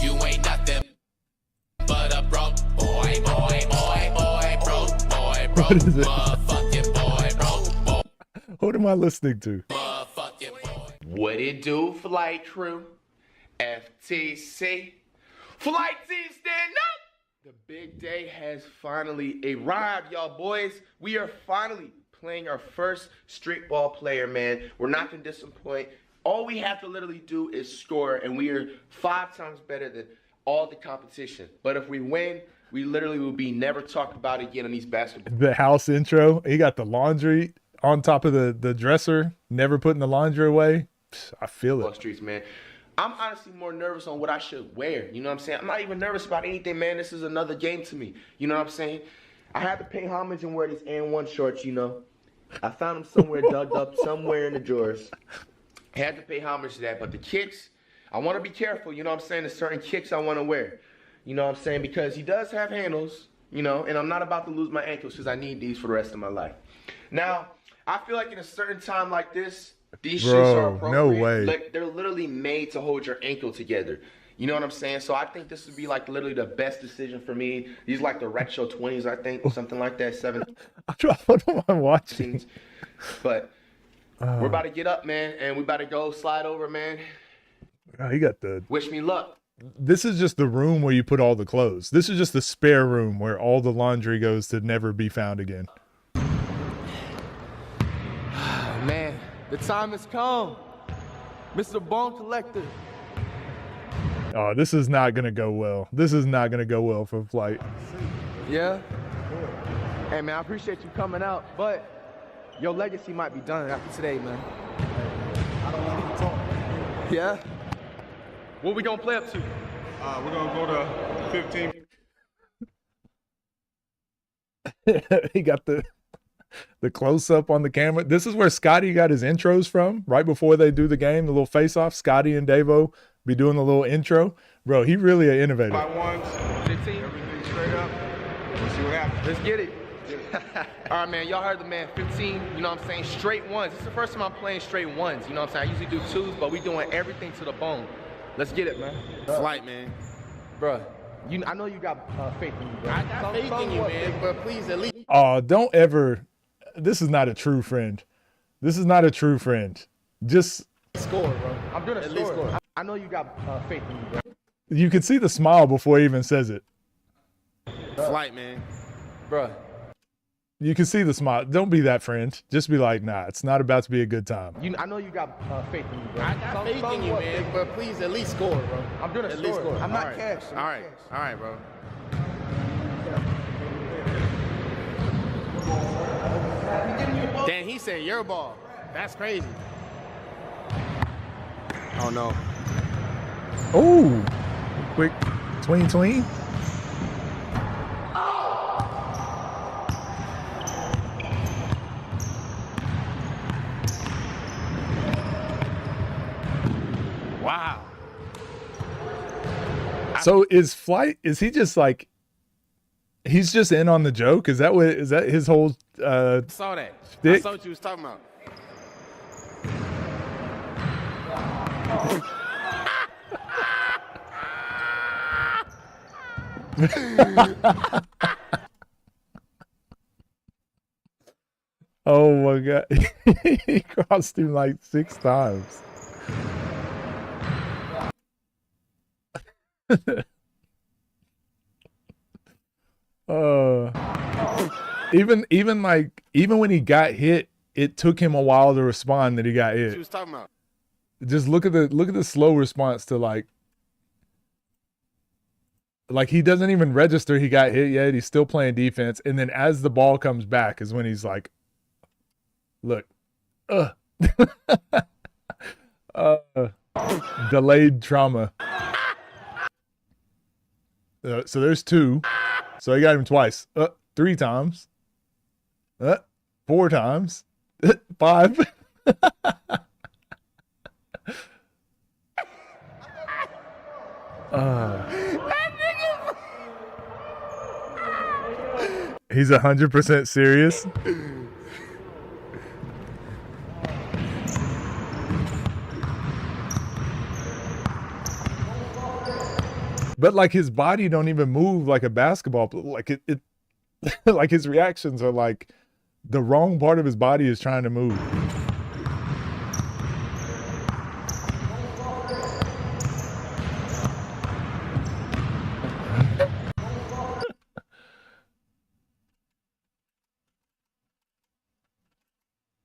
You ain't nothing but a broke boy, broke boy, What is it? motherfucking boy, broke boy. What am I listening to? What it do, Flight Crew? FTC. Flight team, stand up! The big day has finally arrived, y'all boys. We are finally playing our first street ball player, man. We're not gonna disappoint. All we have to literally do is score, and we are 5 times better than all the competition. But if we win, we literally will be never talked about again on these basketball. The house intro. He got the laundry on top of the dresser, never putting the laundry away. I feel it. Streets, man. I'm honestly more nervous on what I should wear. You know what I'm saying? I'm not even nervous about anything, man. This is another game to me. You know what I'm saying? I had to pay homage and wear these N1 shorts, you know. I found them somewhere dug up, somewhere in the drawers. Had to pay homage to that. But the kicks, I want to be careful. You know what I'm saying? There's certain kicks I want to wear. You know what I'm saying? Because he does have handles, you know, and I'm not about to lose my ankles because I need these for the rest of my life. Now, I feel like in a certain time like this, these shits are appropriate. No way. Like, they're literally made to hold your ankle together. You know what I'm saying? So I think this would be like literally the best decision for me. These like the retro 20s, I think, something like that. 7. What am I watching? But we're about to get up, man, and we about to go slide over, man. He got the... Wish me luck. This is just the room where you put all the clothes. This is just the spare room where all the laundry goes to never be found again. The time has come. Mr. Bone Collector. Oh, this is not gonna go well. This is not gonna go well for Flight. Yeah? Hey, man, I appreciate you coming out, but your legacy might be done after today, man. I don't want to talk. Yeah? What we gonna play up to? We're gonna go to 15. He got the close up on the camera. This is where Scotty got his intros from. Right before they do the game, the little face off. Scotty and Davo be doing the little intro. Bro, he really an innovator. By ones, 15, everything straight up. We'll see what happens. Let's get it. All right, man, y'all heard the man, 15, you know what I'm saying, straight ones. This is the first time I'm playing straight ones, you know what I'm saying? I usually do twos, but we doing everything to the bone. Let's get it, man. Flight, man. Bruh, I know you got faith in me, bro. I got faith in you, man, but please at least. Oh, don't ever. This is not a true friend. This is not a true friend. Just score, bro. I'm doing a score. I know you got faith in me, bro. You can see the smile before he even says it. Flight, man. Bruh. You can see the smile. Don't be that friend. Just be like, nah, it's not about to be a good time. I know you got faith in me, bro. I got faith in you, man, but please at least score, bro. I'm doing a score. I'm not cash. All right, bro. Damn, he said your ball. That's crazy. Oh, no. Oh, quick tween. Wow. So is Flight, is he just like, he's just in on the joke? Is that his whole Saw that. shtick? I saw what you was talking about. Oh my God. He crossed him like 6 times. Even when he got hit, it took him a while to respond that he got hit. She was talking about. Just look at the slow response to like he doesn't even register he got hit yet. He's still playing defense, and then as the ball comes back is when he's like, look, delayed trauma. So there's 2. So he got him twice. 3 times. 4 times. 5. He's 100% serious. But like his body don't even move like a basketball. Like it like his reactions are like the wrong part of his body is trying to move.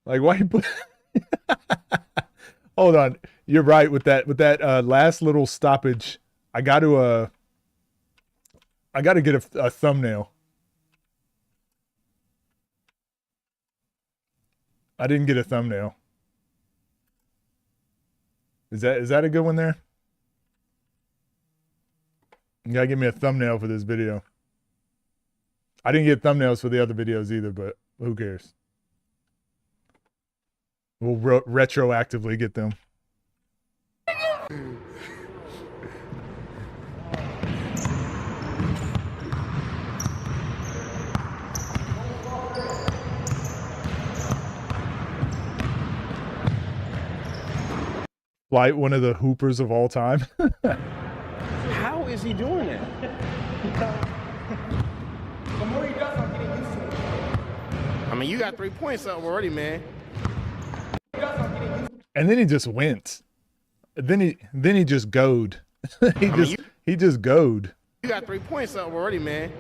Like why you put Hold on. You're right with that last little stoppage. I got to get a thumbnail. I didn't get a thumbnail. Is that a good one there? You gotta give me a thumbnail for this video. I didn't get thumbnails for the other videos either, but who cares? We'll retroactively get them. Like one of the hoopers of all time. How is he doing that? The more he does, I'm getting used to it. I mean, you got 3 points up already, man. And then he just went. Then he just goed. he just goed. You got 3 points up already, man.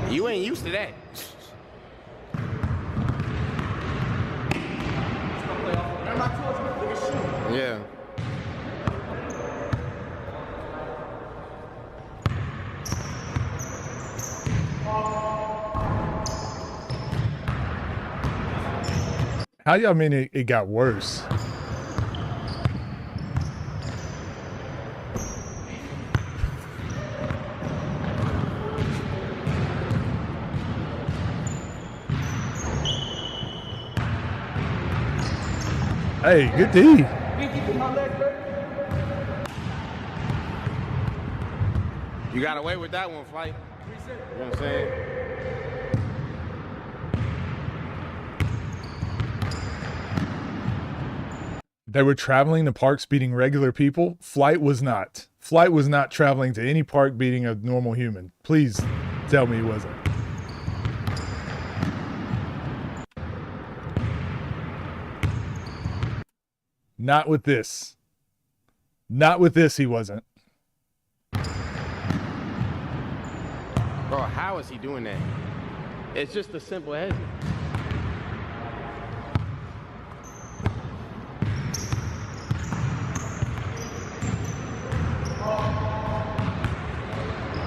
You ain't used to that. Remember I told you to shoot. Yeah. How y'all mean it got worse? Hey, good D. You got away with that one, Flight. You know what I'm saying? They were traveling to parks beating regular people. Flight was not. Flight was not traveling to any park beating a normal human. Please tell me he wasn't. Not with this. Not with this, he wasn't. Bro, how is he doing that? It's just a simple head.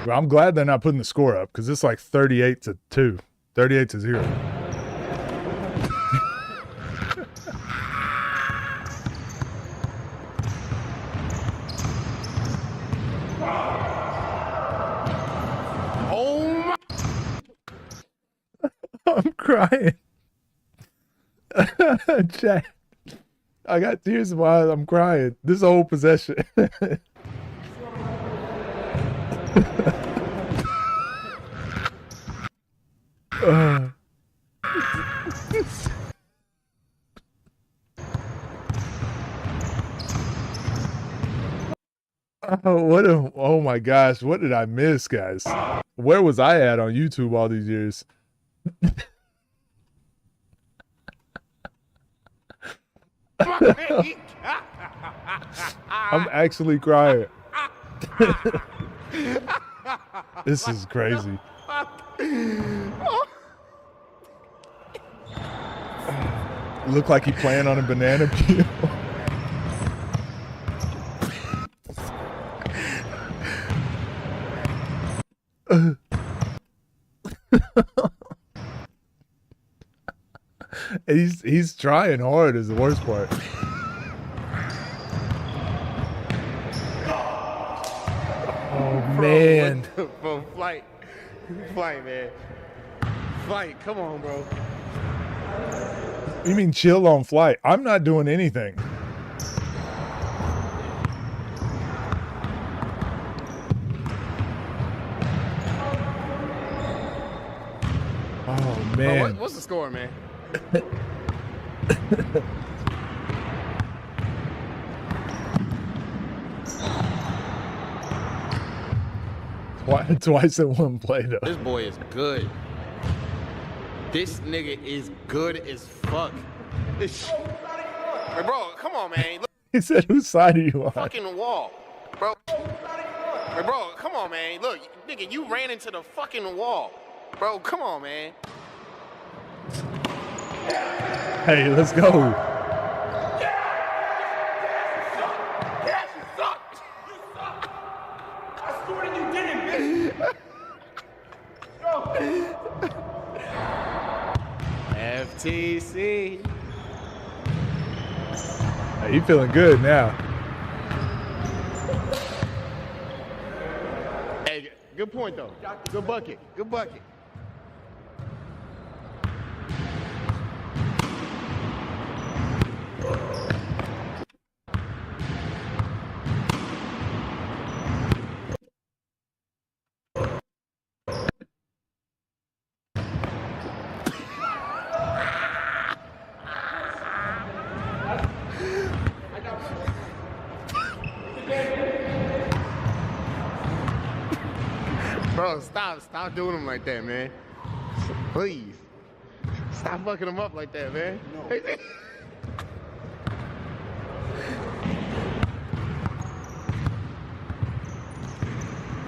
Well, I'm glad they're not putting the score up because it's like 38-2. 38-0. Oh my! I'm crying. Chat. I got tears while I'm crying. This whole possession. Oh my gosh, what did I miss, guys? Where was I at on YouTube all these years? I'm actually crying. This is crazy. Look like he playing on a banana peel. He's trying hard is the worst part. Oh man. Bro, Flight, man. Flight, come on, bro. You mean chill on Flight? I'm not doing anything. Oh man. What's the score, man? Twice in one play though. This boy is good. This nigga is good as fuck. Hey, bro, come on, man. Look, He said, "Whose side are you on?" fucking wall, bro. Hey, bro, come on, man. Look, nigga, you ran into the fucking wall, bro. Come on, man. Hey, let's go. FTC. Hey, you feeling good now? Hey, good point though. Good bucket. Good bucket. Bro, stop doing them like that, man. Please. Stop fucking them up like that, man. No.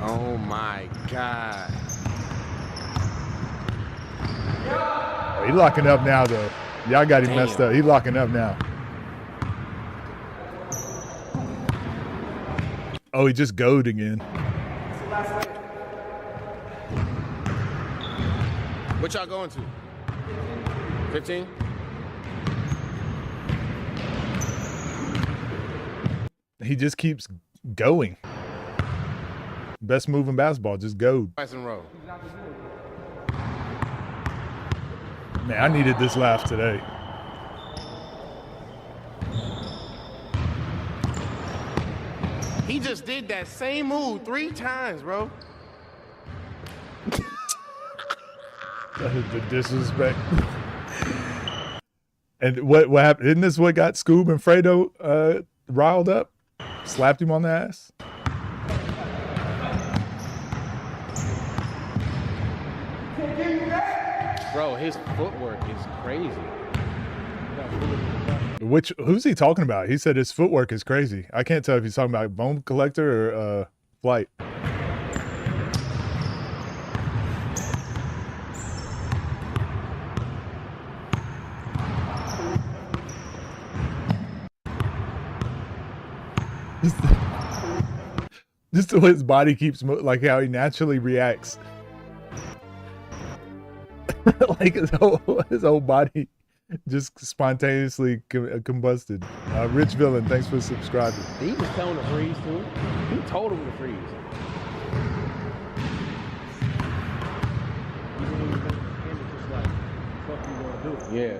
Oh my God. He locking up now though. Y'all got him messed Damn. up. He locking up now. Oh, he just goed again. What y'all going to? 15? He just keeps going. Best move in basketball, just go. Twice in a row. Man, I needed this laugh today. He just did that same move 3 times, bro. The disrespect. And what happened? Isn't this what got Skoob and Fredo riled up? Slapped him on the ass? Bro, his footwork is crazy. Who's he talking about? He said his footwork is crazy. I can't tell if he's talking about Bone Collector or Flight. Just the way his body keeps like how he naturally reacts. Like his whole body just spontaneously combusted. Rich Villain, thanks for subscribing. He was telling him to freeze too. He told him to freeze. Just like, fuck you gonna do? Yeah.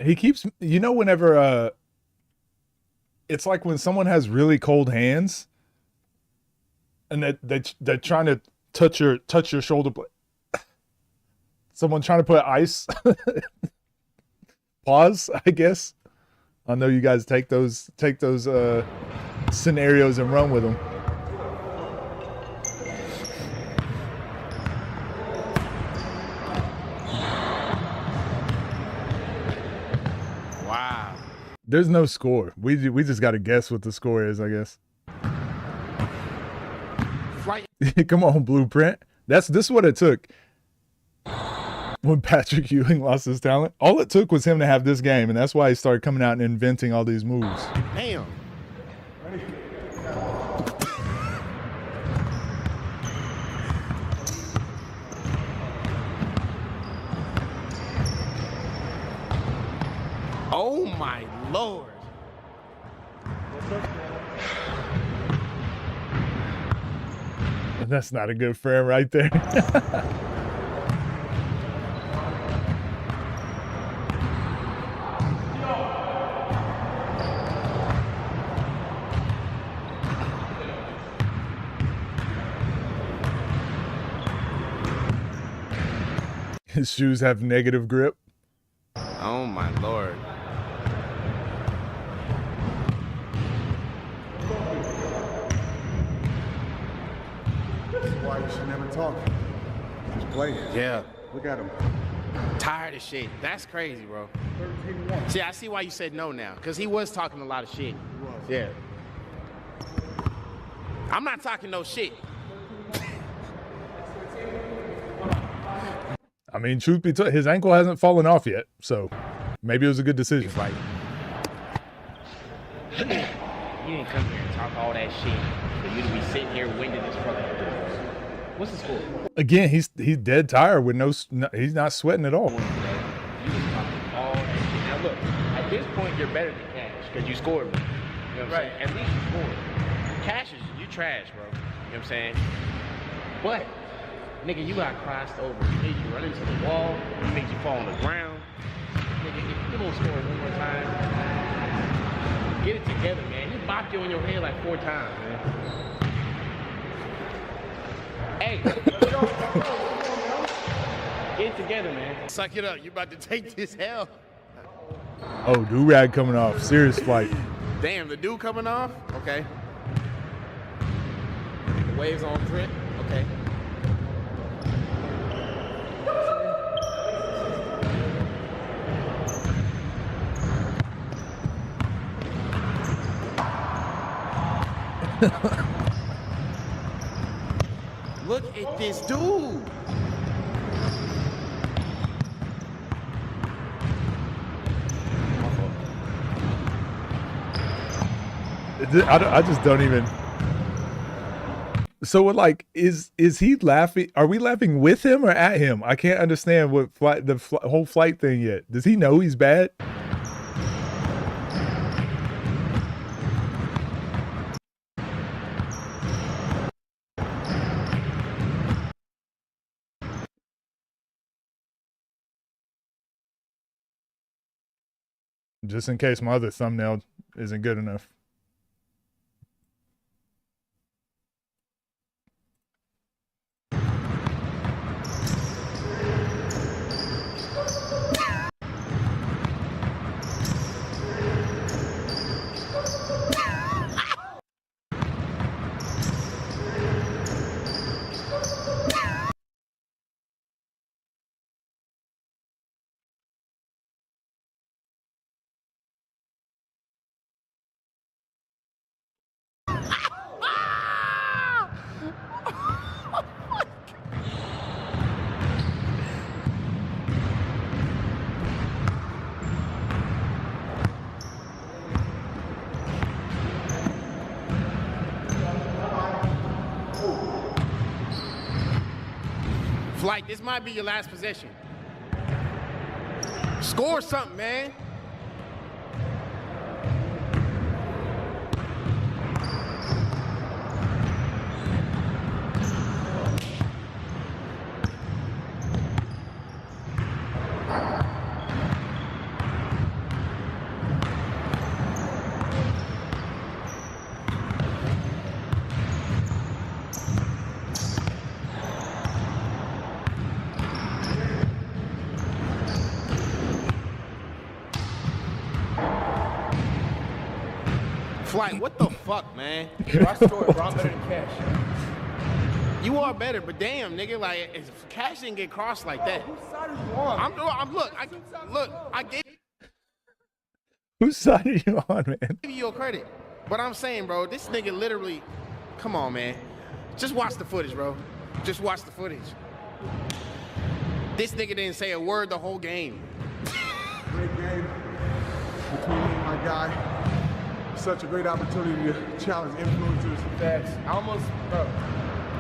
He keeps, you know, whenever it's like when someone has really cold hands and they're trying to touch your shoulder blade. Someone trying to put ice. Pause, I guess. I know you guys take those scenarios and run with them. Wow. There's no score. We just got to guess what the score is, I guess. Right. Come on, Blueprint. This is what it took when Patrick Ewing lost his talent. All it took was him to have this game, and that's why he started coming out and inventing all these moves. Damn. Oh my Lord. That's not a good frame right there. His shoes have negative grip. Oh my Lord. Why you should never talk. Just play. Yeah. Look at him. Tired of shit. That's crazy, bro. See, I see why you said no now, because he was talking a lot of shit. Yeah. I'm not talking no shit. I mean, truth be told, his ankle hasn't fallen off yet, so maybe it was a good decision. Right. You didn't come here and talk all that shit for you to be sitting here winded as fuck. What's the score? Again, he's dead tired with he's not sweating at all. You was talking all that shit. Now look, at this point you're better than Cash because you scored me. You know what I'm saying? At least you scored. Cash is you trash, bro. You know what I'm saying? But nigga, you got crossed over. He made you run into the wall. He made you fall on the ground. Nigga, if you don't score one more time, get it together, man. He bopped you on your head like 4 times, man. Hey, get it together, man. Suck it up. You about to take this L. Oh, do-rag coming off. Serious fight. Damn, the dude coming off? Okay. The waves on Trent. Okay. Look at this dude. I just don't even. So what, like, is he laughing? Are we laughing with him or at him? I can't understand what whole flight thing yet. Does he know he's bad? Just in case my other thumbnail isn't good enough. Flight, this might be your last possession. Score something, man. Flight, what the fuck, man? Bro, I scored, bro. I'm better than Cash. You are better, but damn, nigga, like, if Cash didn't get crossed like that. Whose side are you on? Look, I gave Whose side are you on, man? you your credit. But I'm saying, bro, this nigga literally, come on, man. Just watch the footage, bro. Just watch the footage. This nigga didn't say a word the whole game. Great game between me and my guy. Such a great opportunity to challenge influencers. Facts. Bro,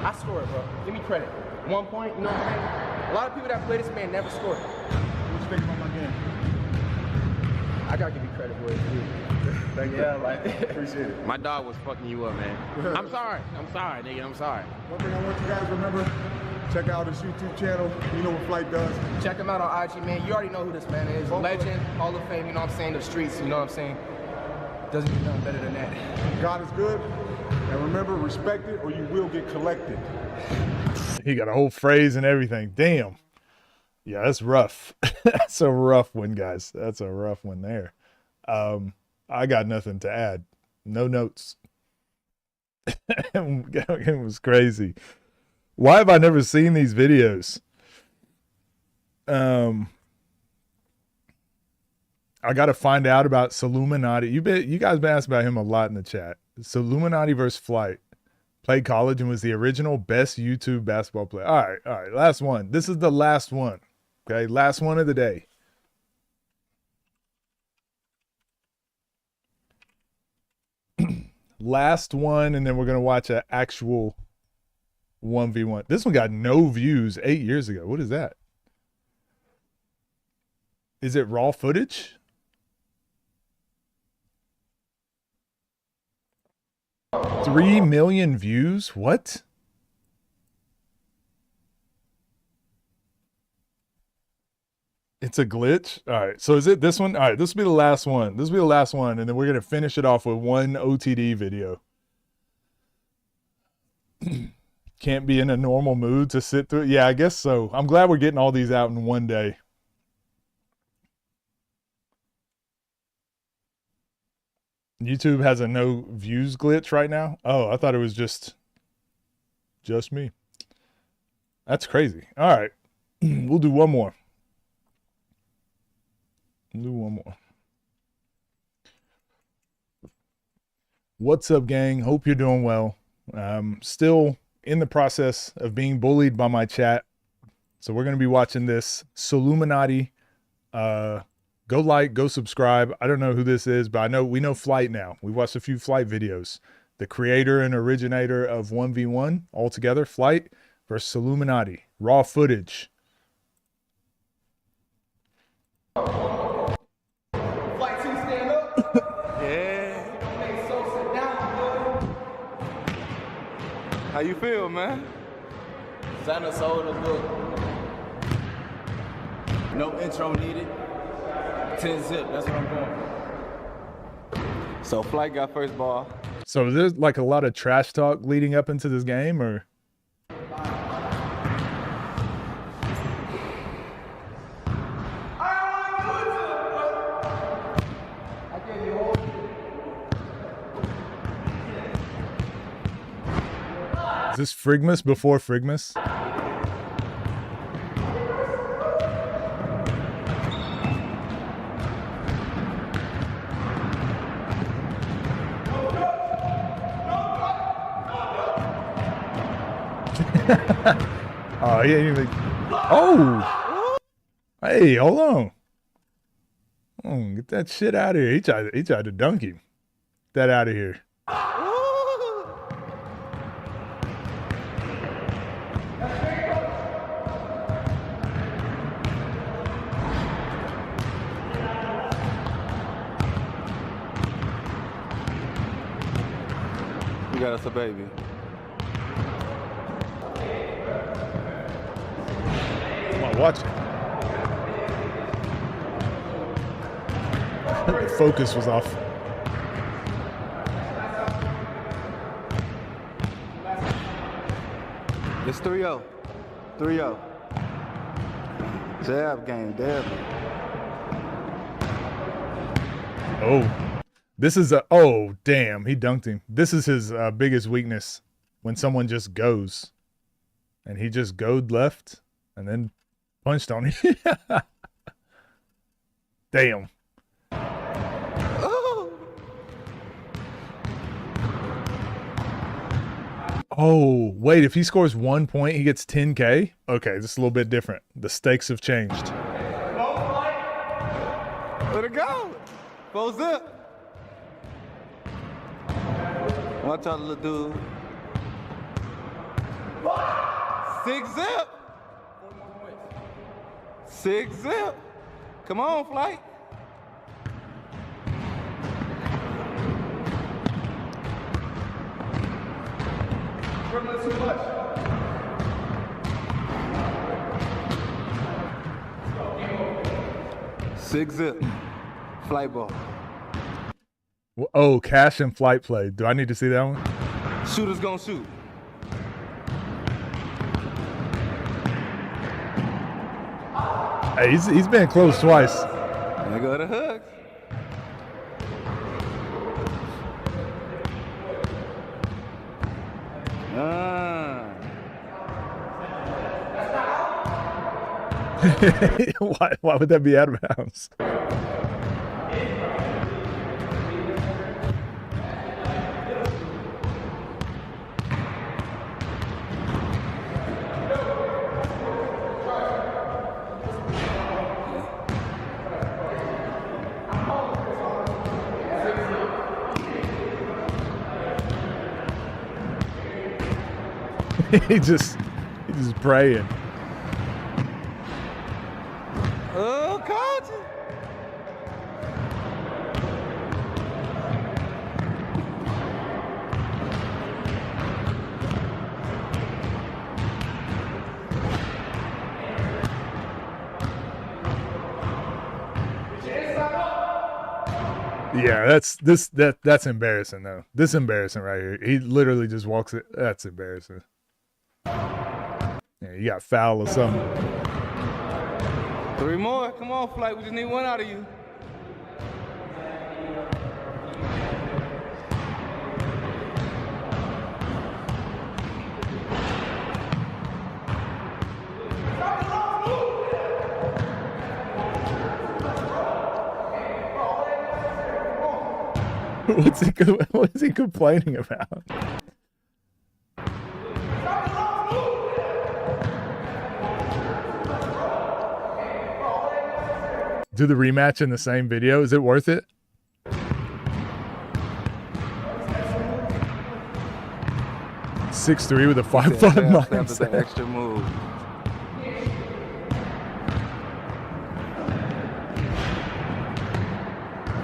I scored, bro. Give me credit. 1 point, you know what I'm saying? A lot of people that play this man never scored. What you think about my game? I gotta give you credit, boys. Thank you. Yeah, like, appreciate it. My dog was fucking you up, man. I'm sorry, nigga, I'm sorry. One thing I want you guys to remember, check out his YouTube channel. You know what Flight does. check him out on IG, man. You already know who this man is. Legend, Hall of Fame, you know what I'm saying? The streets, you know what I'm saying? Doesn't get nothing better than that. God is good. And remember, respect it or you will get collected. He got a whole phrase and everything. Damn. Yeah, that's rough. That's a rough one, guys. That's a rough one there. I got nothing to add. No notes. It was crazy. Why have I never seen these videos? I got to find out about Solluminati. You guys been asking about him a lot in the chat. Solluminati versus Flight. Played college and was the original best YouTube basketball player. All right. Last one. This is the last one. Okay, last one of the day. Last one, and then we're going to watch an actual 1v1. This one got no views 8 years ago. What is that? Is it raw footage? Three million views? What? It's a glitch? All right. So is it this one? All right. This will be the last one. This will be the last one. And then we're going to finish it off with one OTD video. Can't be in a normal mood to sit through it. Yeah, I guess so. I'm glad we're getting all these out in one day. YouTube has a no views glitch right now. Oh, I thought it was just me. That's crazy. All right. We'll do one more. What's up, gang? Hope you're doing well. Still in the process of being bullied by my chat. So we're going to be watching this Solluminati Go like, go subscribe. I don't know who this is, but we know Flight now. We watched a few Flight videos. The creator and originator of 1v1 all together, Flight versus Solluminati. Raw footage. Flight 2, stand up. Yeah. Hey, so sit down, boy. How you feel, man? Santa sold a book. No intro needed. 10 zip, that's what I'm going. So Flight got first ball. So there's like a lot of trash talk leading up into this game, or? Is this Frigmus before Frigmus? Oh, he ain't even. Oh! Hey, hold on. Get that shit out of here. He tried to dunk him. Get that out of here. We got us a baby. Watch it. The focus was off. It's 3-0. 3-0. Dab game, dab. Oh, this is oh, damn. He dunked him. This is his biggest weakness, when someone just goes. And he just goed left and then punched on him. Damn. Oh, wait, if he scores 1 point, he gets 10K? Okay, this is a little bit different. The stakes have changed. Let it go. 4 zip. Watch out, little dude. 6 zip. 6 zip. Come on, Flight. Too much. Six zip. Flight ball. Oh, cash and Flight play. Do I need to see that one? Shooter's gonna shoot. Hey, he's been close twice. There go the hook. Why would that be out of bounds? He's just praying. Oh, coach. Yeah, that's embarrassing though. This is embarrassing right here. He literally just walks it. That's embarrassing. Yeah, you got foul or something. 3 more. Come on, Flight. We just need 1 out of you. What's he complaining about? Do the rematch in the same video. Is it worth it? (6'3" with a 5'5" That's an extra move.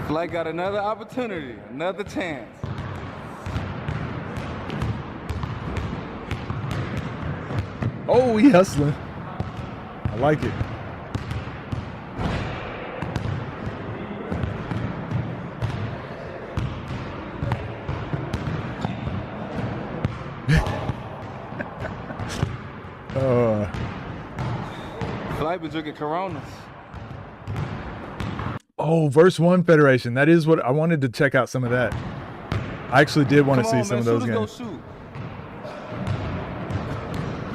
Flight got another opportunity, another chance. Oh, he hustling. I like it. Flight been drinking Coronas. Oh, Verse 1 Federation. That is what I wanted to check out some of that. I actually did want to see some of those games.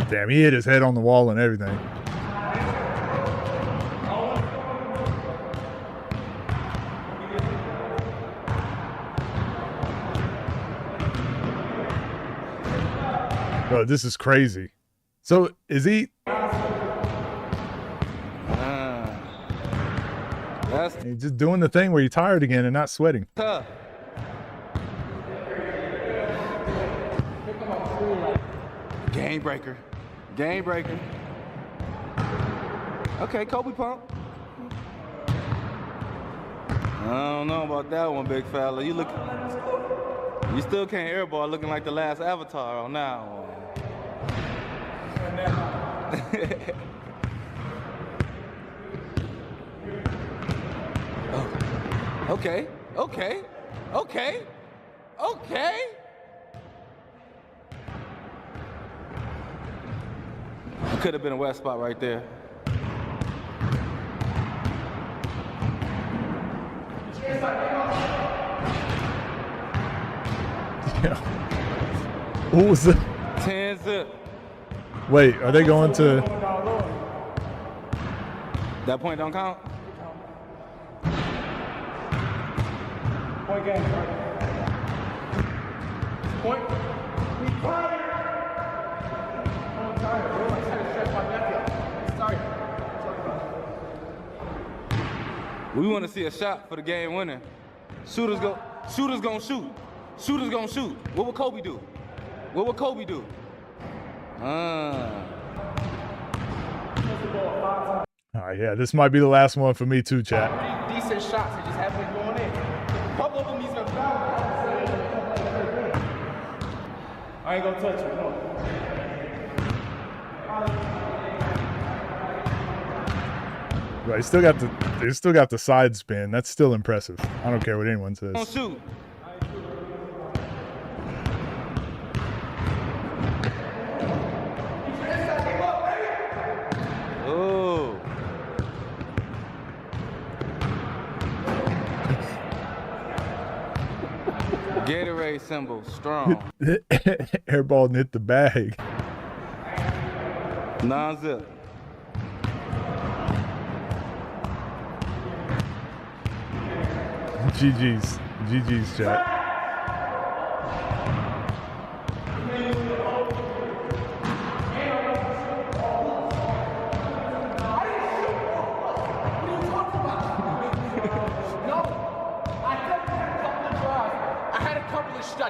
Damn, he hit his head on the wall and everything. Bro, this is crazy. So is he? He's just doing the thing where you're tired again and not sweating. Tough. Game breaker. Game breaker. Okay, Kobe pump. I don't know about that one, big fella. You still can't airball looking like the last Avatar on that one. Oh. Okay. Could have been a wet spot right there. Yeah. What was that? 10 zip. Wait, are they going to? That point don't count? Point game. Point. We want to see a shot for the game winner. Shooters gonna shoot. Shooters gonna shoot. What would Kobe do? What would Kobe do? Yeah, this might be the last one for me too, chat. Pretty decent shots. They just haven't been going in. A couple of them he's gonna foul. I ain't gonna touch you. No. Right, they still got the side spin. That's still impressive. I don't care what anyone says. Don't shoot. Oh. Gatorade symbol, strong. Airball hit the bag. Non-zip. GG's, chat.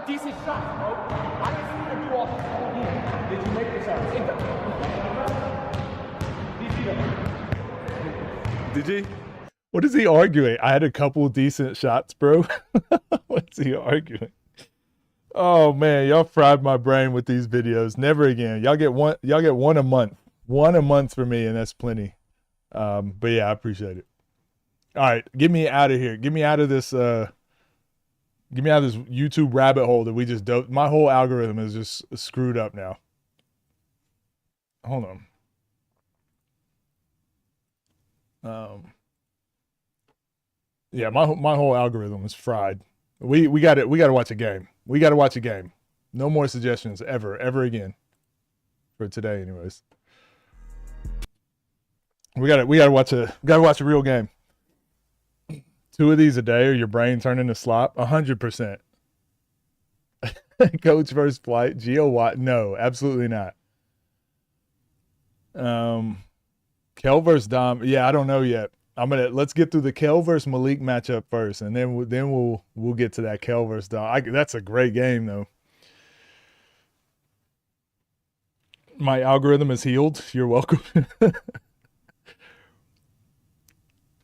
Decent shots, bro. I didn't see you do all this. Did you make the shots? Did you? What is he arguing? I had a couple decent shots, bro. What's he arguing? Oh man, y'all fried my brain with these videos. Never again. Y'all get one a month. One a month for me, and that's plenty. But yeah, I appreciate it. All right, get me out of here. Get me out of this YouTube rabbit hole that we just dove. My whole algorithm is just screwed up now. Hold on. Yeah, my whole algorithm is fried. We got to watch a game. We got to watch a game. No more suggestions ever again. For today, anyways. We got to watch a real game. 2 of these a day, or your brain turn into slop. 100%. Coach versus Flight. Geo Watt. No, absolutely not. Kel versus Dom. Yeah, I don't know yet. let's get through the Kel versus Malik matchup first, and then we'll get to that Kel versus Dom. That's a great game though. My algorithm is healed. You're welcome.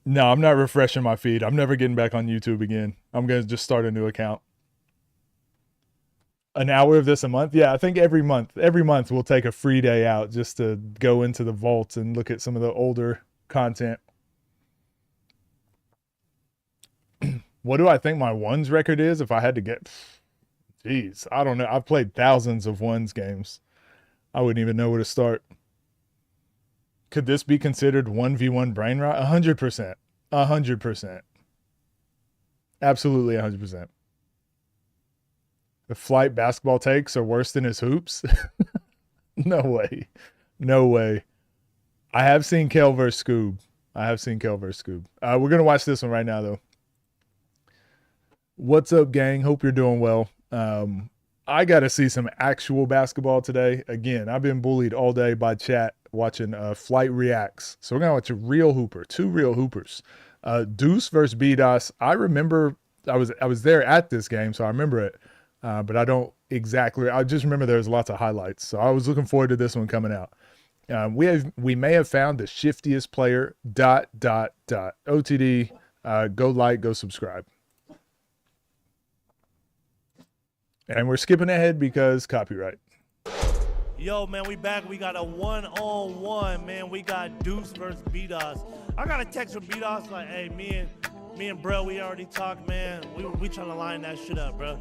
No, I'm not refreshing my feed. I'm never getting back on YouTube again. I'm gonna just start a new account. An hour of this a month? Yeah, I think every month we'll take a free day out just to go into the vault and look at some of the older content. What do I think my ones record is if I had to get? Jeez, I don't know. I've played thousands of ones games. I wouldn't even know where to start. Could this be considered 1v1 brain rot? 100%. 100%. Absolutely 100%. The flight basketball takes are worse than his hoops? No way. No way. I have seen Kel vs. Skoob. We're going to watch this one right now, though. What's up, gang? Hope you're doing well. I got to see some actual basketball today. Again, I've been bullied all day by chat watching Flight Reacts. So we're going to watch a real hooper, two real hoopers. Deuce versus BDOS. I remember I was there at this game, so I remember it. But I don't exactly. I just remember there was lots of highlights. So I was looking forward to this one coming out. We may have found the shiftiest player. ... OTD. Go like, go subscribe. And we're skipping ahead because copyright. Yo, man, we back. We got a one-on-one, man. We got Deuce versus BDOS. I got a text from BDOS like, hey, me and bro, we already talked, man. We trying to line that shit up, bro.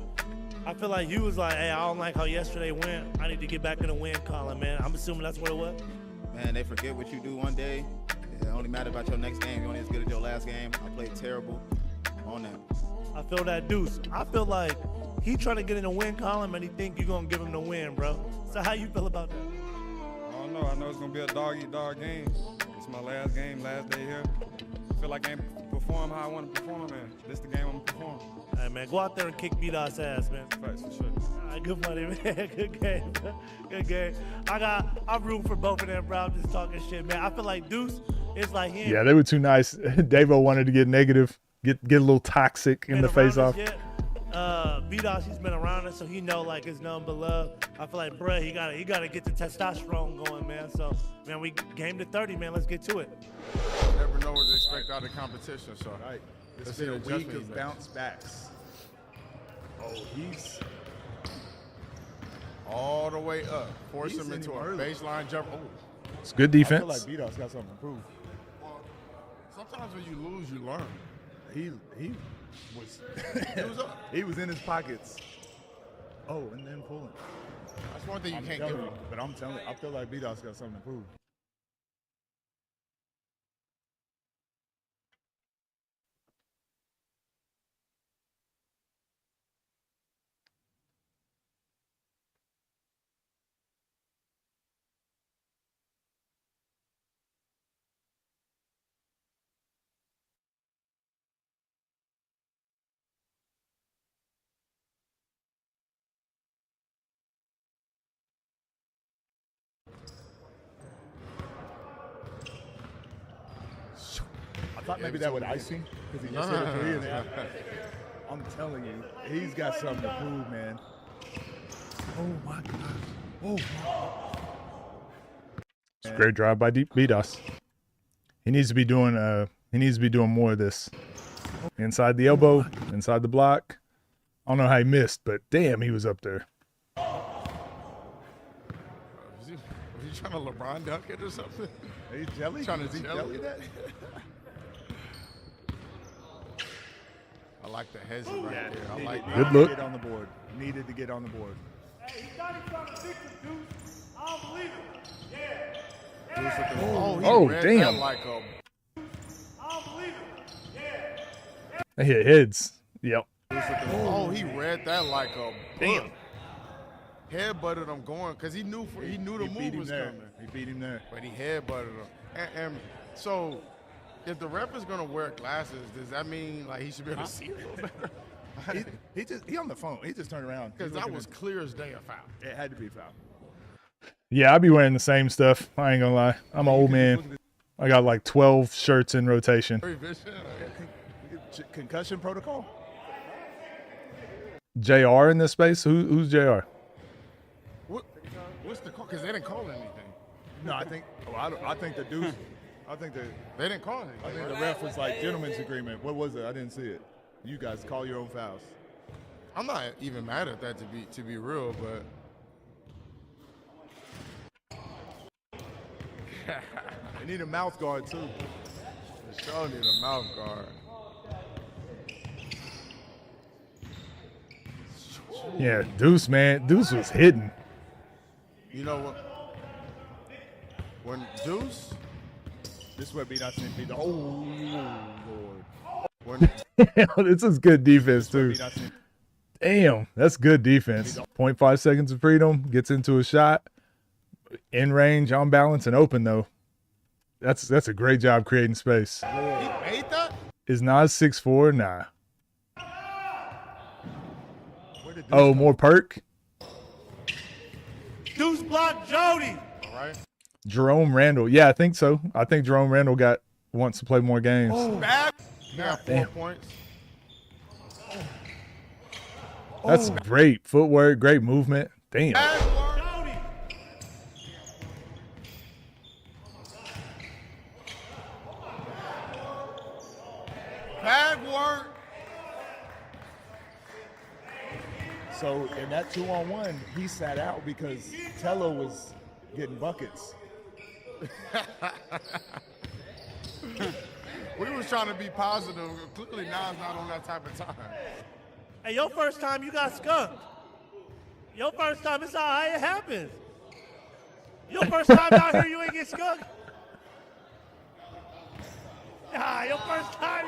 I feel like you was like, hey, I don't like how yesterday went. I need to get back in the win column, man. I'm assuming that's what it was. Man, they forget what you do one day. It only matter about your next game. You're only as good as your last game. I played terrible on that. I feel that Deuce. I feel like he trying to get in the win column and he think you're going to give him the win, bro. So how you feel about that? I don't know. I know it's going to be a dog-eat-dog game. It's my last game, last day here. I feel like I ain't perform how I want to perform, man. This the game I'm going to perform. Hey, man, go out there and kick BDOS ass, man. Facts, for sure. All right, good money, man. Good game. Good game. I'm rooting for both of them, bro. I'm just talking shit, man. I feel like Deuce is like him. Yeah, they were too nice. Davo wanted to get negative, get a little toxic in the face-off. BDOS, he's been around us, so he know like it's nothing but love. I feel like, bruh, he gotta get the testosterone going, man. So, man, we game to 30, man. Let's get to it. Never know what to expect out of competition, so. Right. It's Let's been a see week adjustments of next. bounce backs. Oh, he's all the way up. Force He's him in into him a early. baseline jump. Oh. It's good defense. I feel like BDOS got something to prove. Sometimes when you lose, you learn. He was up. He was in his pockets. Oh, and then pulling. That's one thing you can't give him. But I'm telling you, I feel like BDOS got something to prove. I thought maybe that would ice him because he just hit a three and out. I'm telling you, he's got something to prove, man. Oh my God. Oh my. It's a great drive by BDOS. He needs to be doing more of this. Inside the elbow, inside the block. I don't know how he missed, but damn, he was up there. Was he trying to LeBron dunk it or something? He's jelly? Trying to Is he jelly jelly that? I like the hezzy right there. I like Good look. Get on the board. Needed to get on the board. Hey, he thought he trying to fix it, Deuce. I don't believe it. Yeah. Oh, read damn. that like a I don't believe it. Yeah. They hit heads. Yep. Oh, he read that like a Damn. Headbutted him going because he knew the move was coming. He beat him there. But he headbutted him. And so, if the ref is gonna wear glasses, does that mean like he should be able to see a little better? he on the phone. He just turned around. Because that was clear as day a foul. It had to be a foul. Yeah, I'd be wearing the same stuff. I ain't gonna lie. I'm an old man. I got like 12 shirts in rotation. Concussion protocol? JR in this space? Who's JR? What's the call? Because they didn't call anything. No, I think. Oh, I think the Deuce. I think they didn't call anything. I think the ref was like gentleman's agreement. What was it? I didn't see it. You guys call your own fouls. I'm not even mad at that to be real, but. They need a mouth guard too. They sure need a mouth guard. Yeah, Deuce, man. Deuce was hidden. You know what? When Deuce, this would be not to be the Lord. When this is good defense too. Damn, that's good defense. 0.5 seconds of freedom, gets into a shot, in range, on balance, and open though. That's a great job creating space. he made that? Is Nas 6'4"? Nah. Oh, more perk? Deuce block Jody. All right. Jerome Randall. Yeah, I think so. I think Jerome Randall wants to play more games. Oh, bad. Now 4 points. That's great footwork, great movement. Damn. Bad work. So in that 2-on-1, he sat out because Tello was getting buckets. We was trying to be positive. Clearly, Nas not on that type of time. Hey, your first time you got skunked. Your first time, it's how it happens. Your first time out here, you ain't get skunked. Your first time.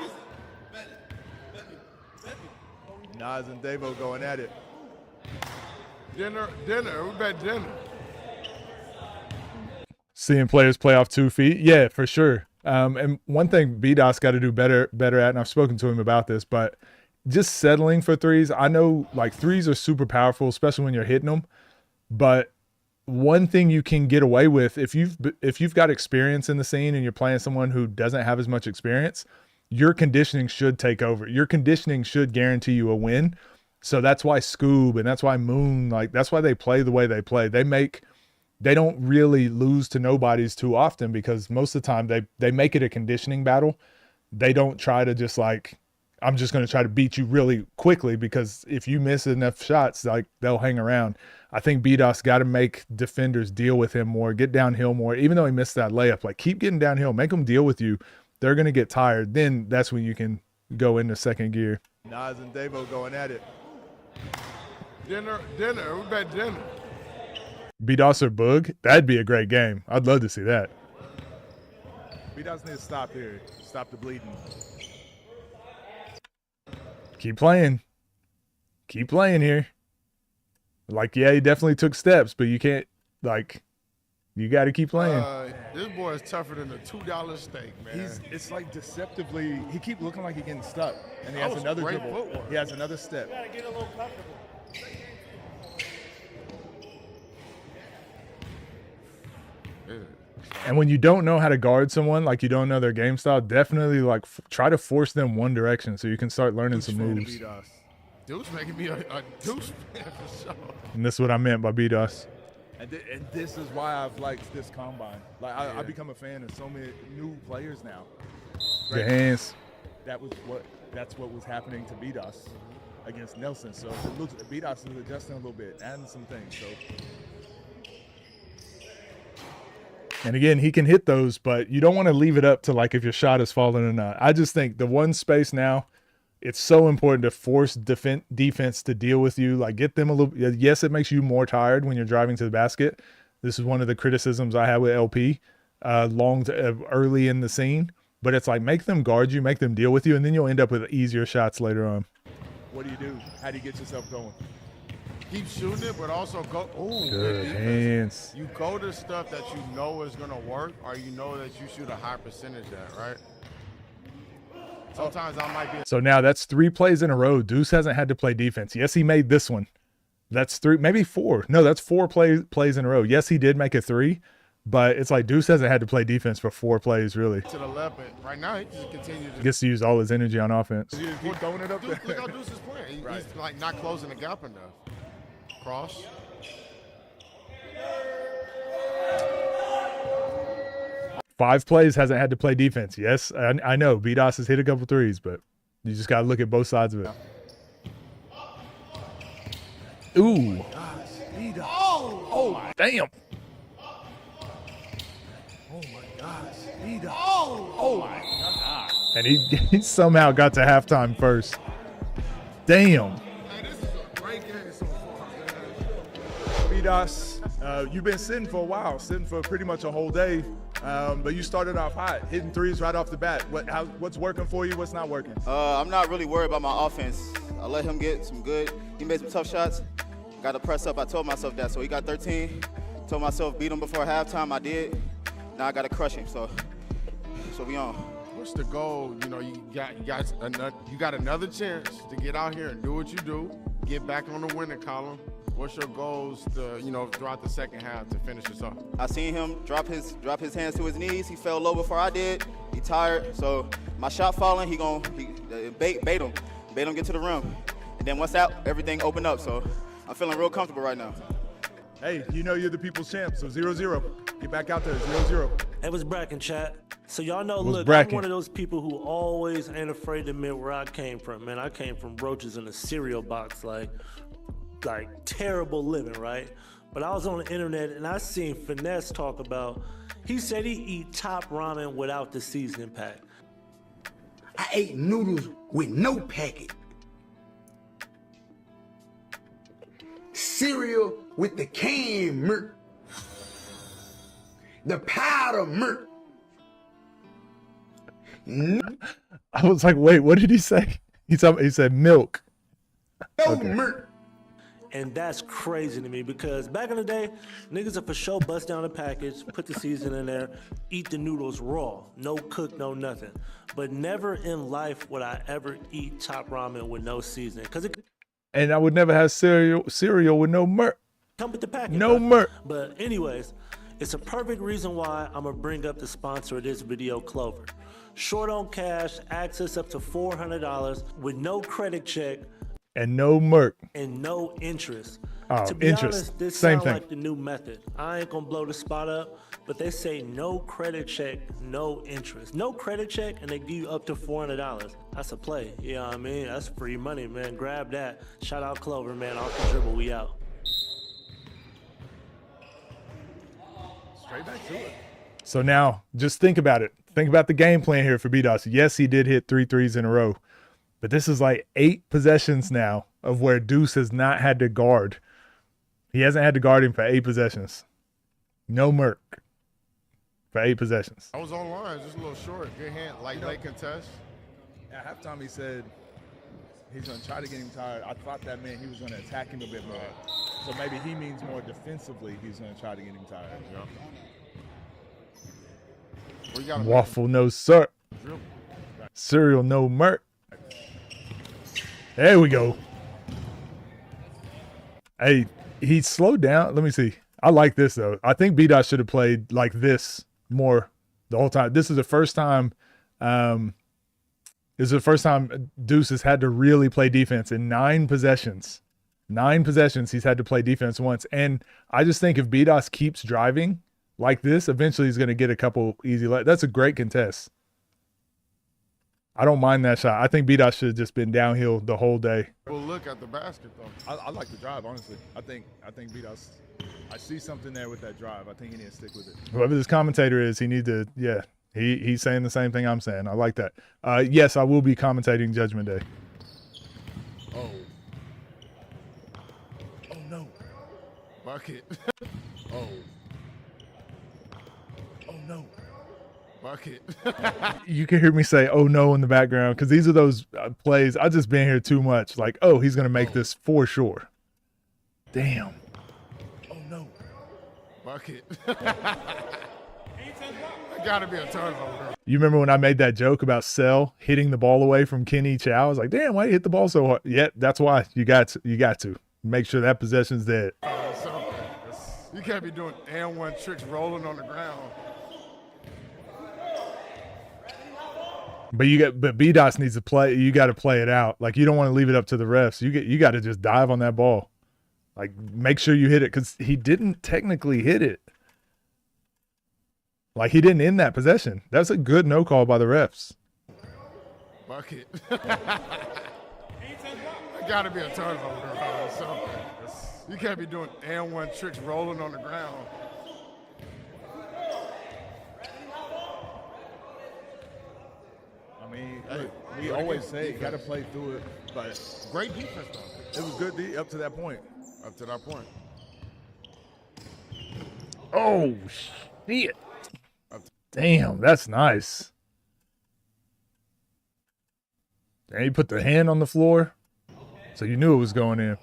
Nas and Davo going at it. Dinner. We bet dinner. Seeing players play off 2 feet, yeah, for sure. And one thing BDOS got to do better at, and I've spoken to him about this, but just settling for threes. I know like threes are super powerful, especially when you're hitting them. But one thing you can get away with if you've got experience in the scene and you're playing someone who doesn't have as much experience, your conditioning should take over. Your conditioning should guarantee you a win. So that's why Skoob and that's why Moon, like that's why they play the way they play. They don't really lose to nobodies too often because most of the time they make it a conditioning battle. They don't try to just like, I'm just going to try to beat you really quickly because if you miss enough shots, like they'll hang around. I think BDOS got to make defenders deal with him more, get downhill more, even though he missed that layup, like keep getting downhill, make them deal with you. They're going to get tired. Then that's when you can go into second gear. Nas and Davo going at it. Dinner. We bet dinner. BDOS or Boog, that'd be a great game. I'd love to see that. BDOS need to stop here. Stop the bleeding. Keep playing here. Like, yeah, he definitely took steps, but you can't, like, you got to keep playing. This boy is tougher than a $2 steak, man. It's like deceptively, he keep looking like he getting stuck. And he That has was another great dribble. footwork. He has another step. You gotta get a little comfortable. And when you don't know how to guard someone, like you don't know their game style, definitely like try to force them one direction so you can start learning some moves. Deuce making me a Deuce fan for sure. And this is what I meant by BDOS. And this is why I've liked this combine. Like I become a fan of so many new players now. Good hands. That's what was happening to BDOS against Nelson. So it looks BDOS is adjusting a little bit, adding some things. So. And again, he can hit those, but you don't want to leave it up to like if your shot is falling or not. I just think the one space now, it's so important to force defense to deal with you. Like get them a little. Yes, it makes you more tired when you're driving to the basket. This is one of the criticisms I had with LP early in the scene. But it's like make them guard you, make them deal with you, and then you'll end up with easier shots later on. What do? How do you get yourself going? Keep shooting it, but also go. Ooh, good hands. You go to stuff that you know is gonna work, or you know that you shoot a high percentage at, right? Sometimes I might be. So now that's 3 plays in a row. Deuce hasn't had to play defense. Yes, he made this one. That's 3, maybe 4. No, that's 4 plays in a row. Yes, he did make a 3, But it's like Deuce hasn't had to play defense for 4 plays, really. To the left, but right now he just continues He to gets to use all his energy on offense. He just keep throwing it up there. Look how Deuce is playing. He's like not closing the gap enough. Cross. 5 plays, hasn't had to play defense. Yes, I know. B-Dos has hit a couple threes, but you just got to look at both sides of it. Ooh. Oh, damn. Oh my gosh. Oh my God. And he somehow got to halftime first. Damn. B-Dos, you've been sitting for a while, sitting for pretty much a whole day, but you started off hot, hitting threes right off the bat. What's working for you? What's not working? I'm not really worried about my offense. I let him get some good. He made some tough shots. Got to press up. I told myself that. So he got 13. Told myself beat him before halftime. I did. Now I got to crush him. So we on. What's the goal? You know, you got another chance to get out here and do what you do. Get back on the winning column. What's your goals to, throughout the second half to finish this off? I seen him drop his hands to his knees. He fell low before I did. He tired. So my shot falling, he bait him get to the rim. And then once that, everything opened up. So I'm feeling real comfortable right now. Hey, you know you're the people's champ, so 0-0. Get back out there, 0-0. It was Bracken, chat. So y'all know, look, Bracken. I'm one of those people who always ain't afraid to admit where I came from. Man, I came from roaches in a cereal box, like terrible living, right? But I was on the internet and I seen Finesse talk about, he said he eat top ramen without the seasoning pack. I ate noodles with no packet. Cereal with the canned milk. The powder milk. I was like, wait, what did he say? He said milk. No milk. And that's crazy to me because back in the day, niggas would for sure bust down the package, put the seasoning in there, eat the noodles raw, no cook, no nothing. But never in life would I ever eat top ramen with no seasoning. And I would never have cereal with no milk. Come with the package. No milk. But anyways, it's a perfect reason why I'm gonna bring up the sponsor of this video, Clover. Short on cash, access up to $400 with no credit check. And no milk. And no interest. Oh, to be interest. honest, this Same sounds thing. like the new method. I ain't gonna blow the spot up, but they say no credit check, no interest. No credit check, and they give you up to $400. That's a play. You know what I mean? That's free money, man. Grab that. Shout out Clover, man. Off the dribble, we out. Straight back to it. So now, just think about it. Think about the game plan here for B-Dos. Yes, he did hit 3 threes in a row. But this is like 8 possessions now of where Deuce has not had to guard. He hasn't had to guard him for 8 possessions. No Merc for 8 possessions. I was online, just a little short. Good hand, late contest. At halftime, he said he's going to try to get him tired. I thought that meant he was going to attack him a bit more. So maybe he means more defensively he's going to try to get him tired. Waffle, no sir. Cereal, no Merc. There we go. Hey, he slowed down. Let me see. I like this, though. I think B-Dot should have played like this more the whole time. This is the first time Deuce has had to really play defense in 9 possessions. 9 possessions, he's had to play defense once. And I just think if B-Dot keeps driving like this, eventually he's going to get a couple easy. That's a great contest. I don't mind that shot. I think B-Dot should have just been downhill the whole day. Well, look at the basket, though. I like the drive, honestly. I think B-Dot's, I see something there with that drive. I think he needs to stick with it. Whoever this commentator is, he need to, yeah. He's saying the same thing I'm saying. I like that. Yes, I will be commentating Judgment Day. Oh. Oh, no. Bucket. Oh. Oh, no. Bucket. You can hear me say, oh, no, in the background, because these are those plays. I've just been here too much. Like, oh, he's going to make this for sure. Damn. Oh, no. Bucket. Gotta be a turnover. You remember when I made that joke about Sell hitting the ball away from Kenny Chow? I was like, damn, why you hit the ball so hard? Yeah, that's why. You got to. Make sure that possession's dead. You can't be doing and one tricks rolling on the ground. But B-Dots needs to play. You got to play it out. Like, you don't want to leave it up to the refs. You got to just dive on that ball. Like, make sure you hit it, because he didn't technically hit it. Like, he didn't end that possession. That's a good no call by the refs. Bucket. It got to be a turnover. So you can't be doing and one tricks rolling on the ground. I mean, look, we always say you got to play through it, but Great defense, though. it was good up to that point. Up to that point. Oh, shit. Damn, that's nice. And he put the hand on the floor, so you knew it was going in.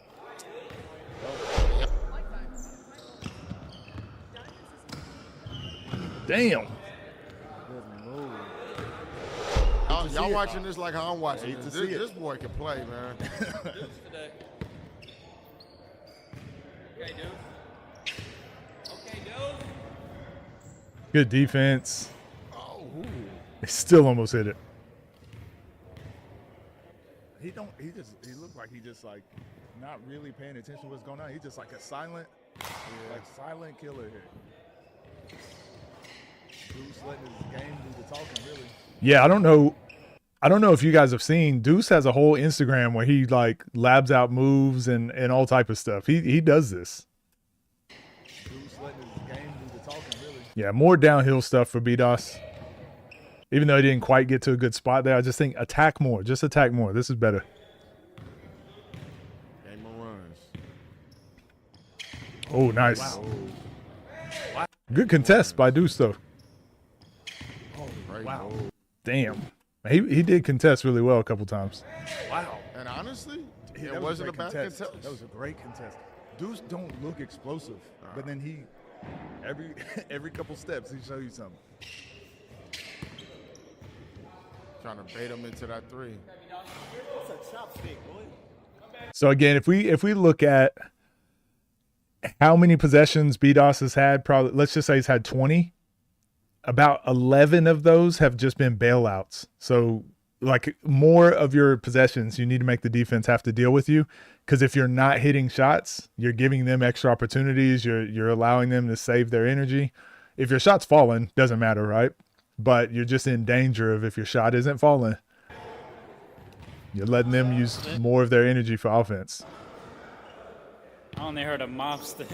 Damn. Y'all watching this like how I'm watching this. see it. This boy can play, man. Good defense. He still almost hit it. He looked like he just like not really paying attention to what's going on. He's just like a silent killer here. Deuce letting his game do the talking, really. Yeah, I don't know if you guys have seen, Deuce has a whole Instagram where he like labs out moves and all type of stuff. He does this. Deuce letting his game do the talking, really. Yeah, more downhill stuff for B-Dos. Even though he didn't quite get to a good spot there, I just think attack more. Just attack more. This is better. Game of runs. Oh, nice. Wow. Good contest by Deuce, though. Wow. Damn. He did contest really well a couple times. Wow. And honestly, it That wasn't a great bad contest. That was a great contest. Deuce don't look explosive, but then he every couple steps he show you something. Trying to bait him into that three. That's a chopstick, boy. So again, if we look at how many possessions B-Dos has had, probably let's just say he's had 20. About 11 of those have just been bailouts. So like more of your possessions, you need to make the defense have to deal with you, because if you're not hitting shots, you're giving them extra opportunities. You're allowing them to save their energy. If your shot's falling, doesn't matter, right? But you're just in danger of, if your shot isn't falling, you're letting them use more of their energy for offense. I only heard a mop stick.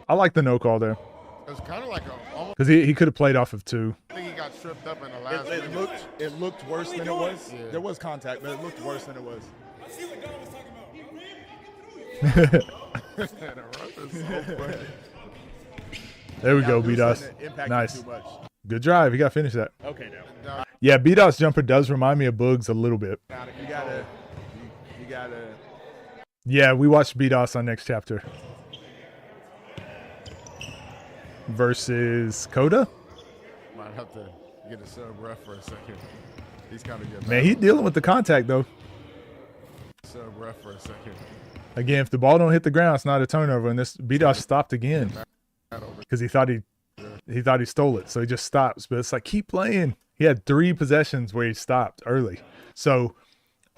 I like the no call there, It's kind of like almost. because he could have played off of 2. I think he got tripped up in the last. It looked worse than it was. Yeah. There was contact, but it looked worse than it was. I see what Don was talking about. The run is so funny. There we go, Deuce B-Dos. letting it impact Nice. you too much. Good drive. You got to finish that. Okay, now. Yeah, B-Dos jumper does remind me of Boogs a little bit. You gotta. Yeah, we watched B-Dos on Next Chapter. Versus Coda. Might have to get a sub ref for a second. He's kind of getting. Man, he's dealing with the contact, though. Sub ref for a second. Again, if the ball don't hit the ground, it's not a turnover. And this B-Dos stopped again because he thought he stole it. So he just stops. But it's like, keep playing. He had 3 possessions where he stopped early. So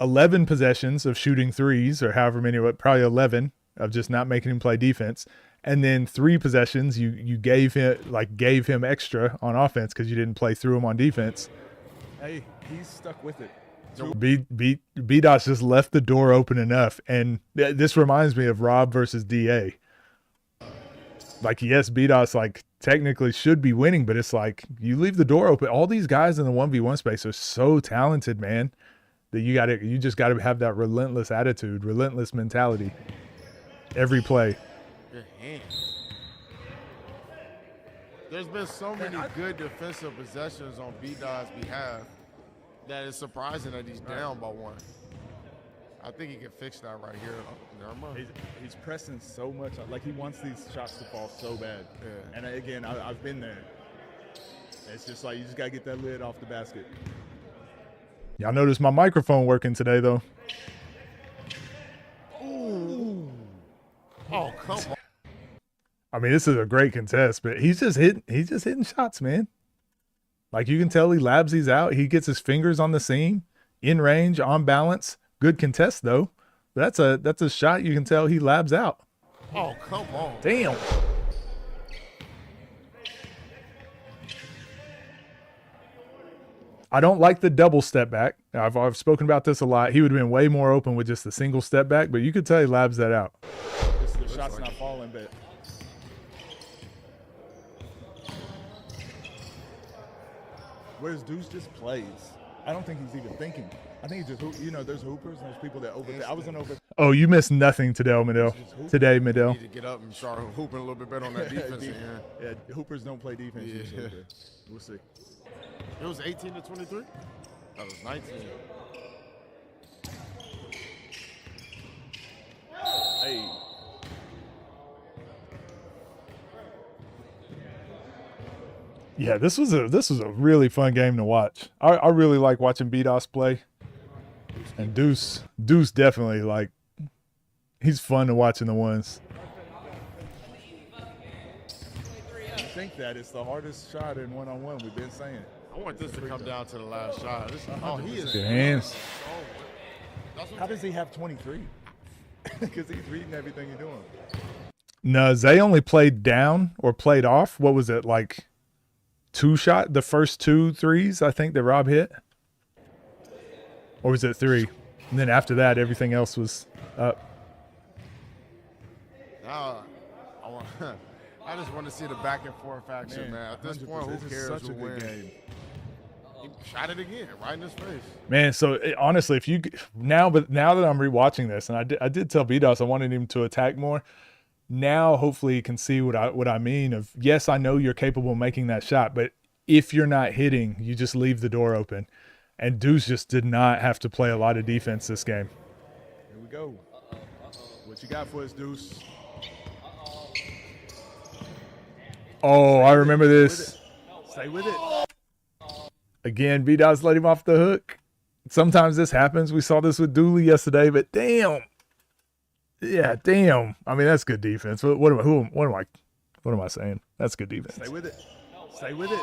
11 possessions of shooting threes, or however many, probably 11 of just not making him play defense. And then 3 possessions you gave him extra on offense because you didn't play through him on defense. Hey, he's stuck with it. B-Dots just left the door open enough. And this reminds me of Rob versus DA. Like, yes, B-Dots like technically should be winning, but it's like you leave the door open. All these guys in the 1v1 space are so talented, man, that you just gotta have that relentless attitude, relentless mentality every play. Good hand. There's been so many good defensive possessions on B-Dot's behalf that it's surprising that he's down by 1. I think he can fix that right here. Never mind. He's pressing so much. Like, he wants these shots to fall so bad. Yeah. And again, I've been there. It's just like you just gotta get that lid off the basket. Y'all notice my microphone working today, though. Ooh. Oh, come on. I mean, this is a great contest, but he's just hitting shots, man. Like you can tell he labs these out. He gets his fingers on the seam, in range, on balance. Good contest though. That's a shot you can tell he labs out. Oh, come on. Damn. I don't like the double step back. I've spoken about this a lot. He would have been way more open with just the single step back, but you could tell he labs that out. Just the shot's not falling, but whereas Deuce just plays. I don't think he's even thinking. I think he just, you know, there's hoopers and there's people that overthink. I was an over. Oh, you missed nothing today, Midell. Today, Midell. Need to get up and start hooping a little bit better on that defense. Yeah, hoopers don't play defense. Yeah. We'll see. It was 18 to 23? That was 19. Hey. Yeah, this was a really fun game to watch. I really like watching BDOS play. And Deuce definitely, like, he's fun to watch in the ones. I think that it's the hardest shot in one-on-one. We've been saying. I want this to come down to the last shot. He is. Good hands. How does he have 23? Because he's reading everything you're doing. No, Zay only played down or played off. What was it, like the first 2 threes, I think, that Rob hit? Or was it 3? And then after that, everything else was up. Now, I just want to see the back and forth action, man. At this point, who cares such who a good wins? game. He shot it again, right in his face. Man, so honestly, if you now that I'm rewatching this, and I did tell BDOS I wanted him to attack more. Now, hopefully, you can see what I mean. Of yes, I know you're capable of making that shot, but if you're not hitting, you just leave the door open. And Deuce just did not have to play a lot of defense this game. Here we go. What you got for us, Deuce? Oh, I remember this. Stay with it. Again, BDOS let him off the hook. Sometimes this happens. We saw this with Dooley yesterday, but damn. Yeah, damn. I mean, that's good defense. What am I saying? That's good defense. Stay with it. Stay with it.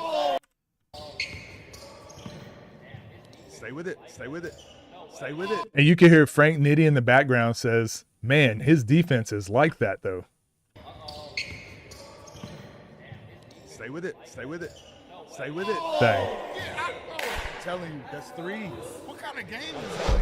Stay with it. Stay with it. Stay with it. And you can hear Frank Nitti in the background says, man, his defense is like that, though. Stay with it. Stay with it. Stay with it. Dang. I'm telling you, that's 3. What kind of game is that?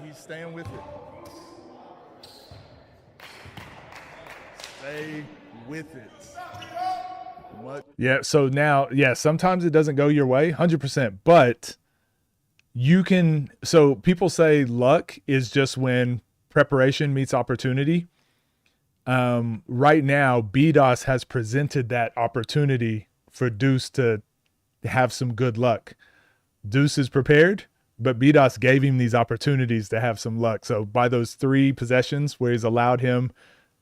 He's staying with it. Stay with it. What? Yeah, so now, yeah, sometimes it doesn't go your way, 100%, but you can, so people say luck is just when preparation meets opportunity. Right now, BDOS has presented that opportunity for Deuce to have some good luck. Deuce is prepared, but BDOS gave him these opportunities to have some luck. So by those 3 possessions where he's allowed him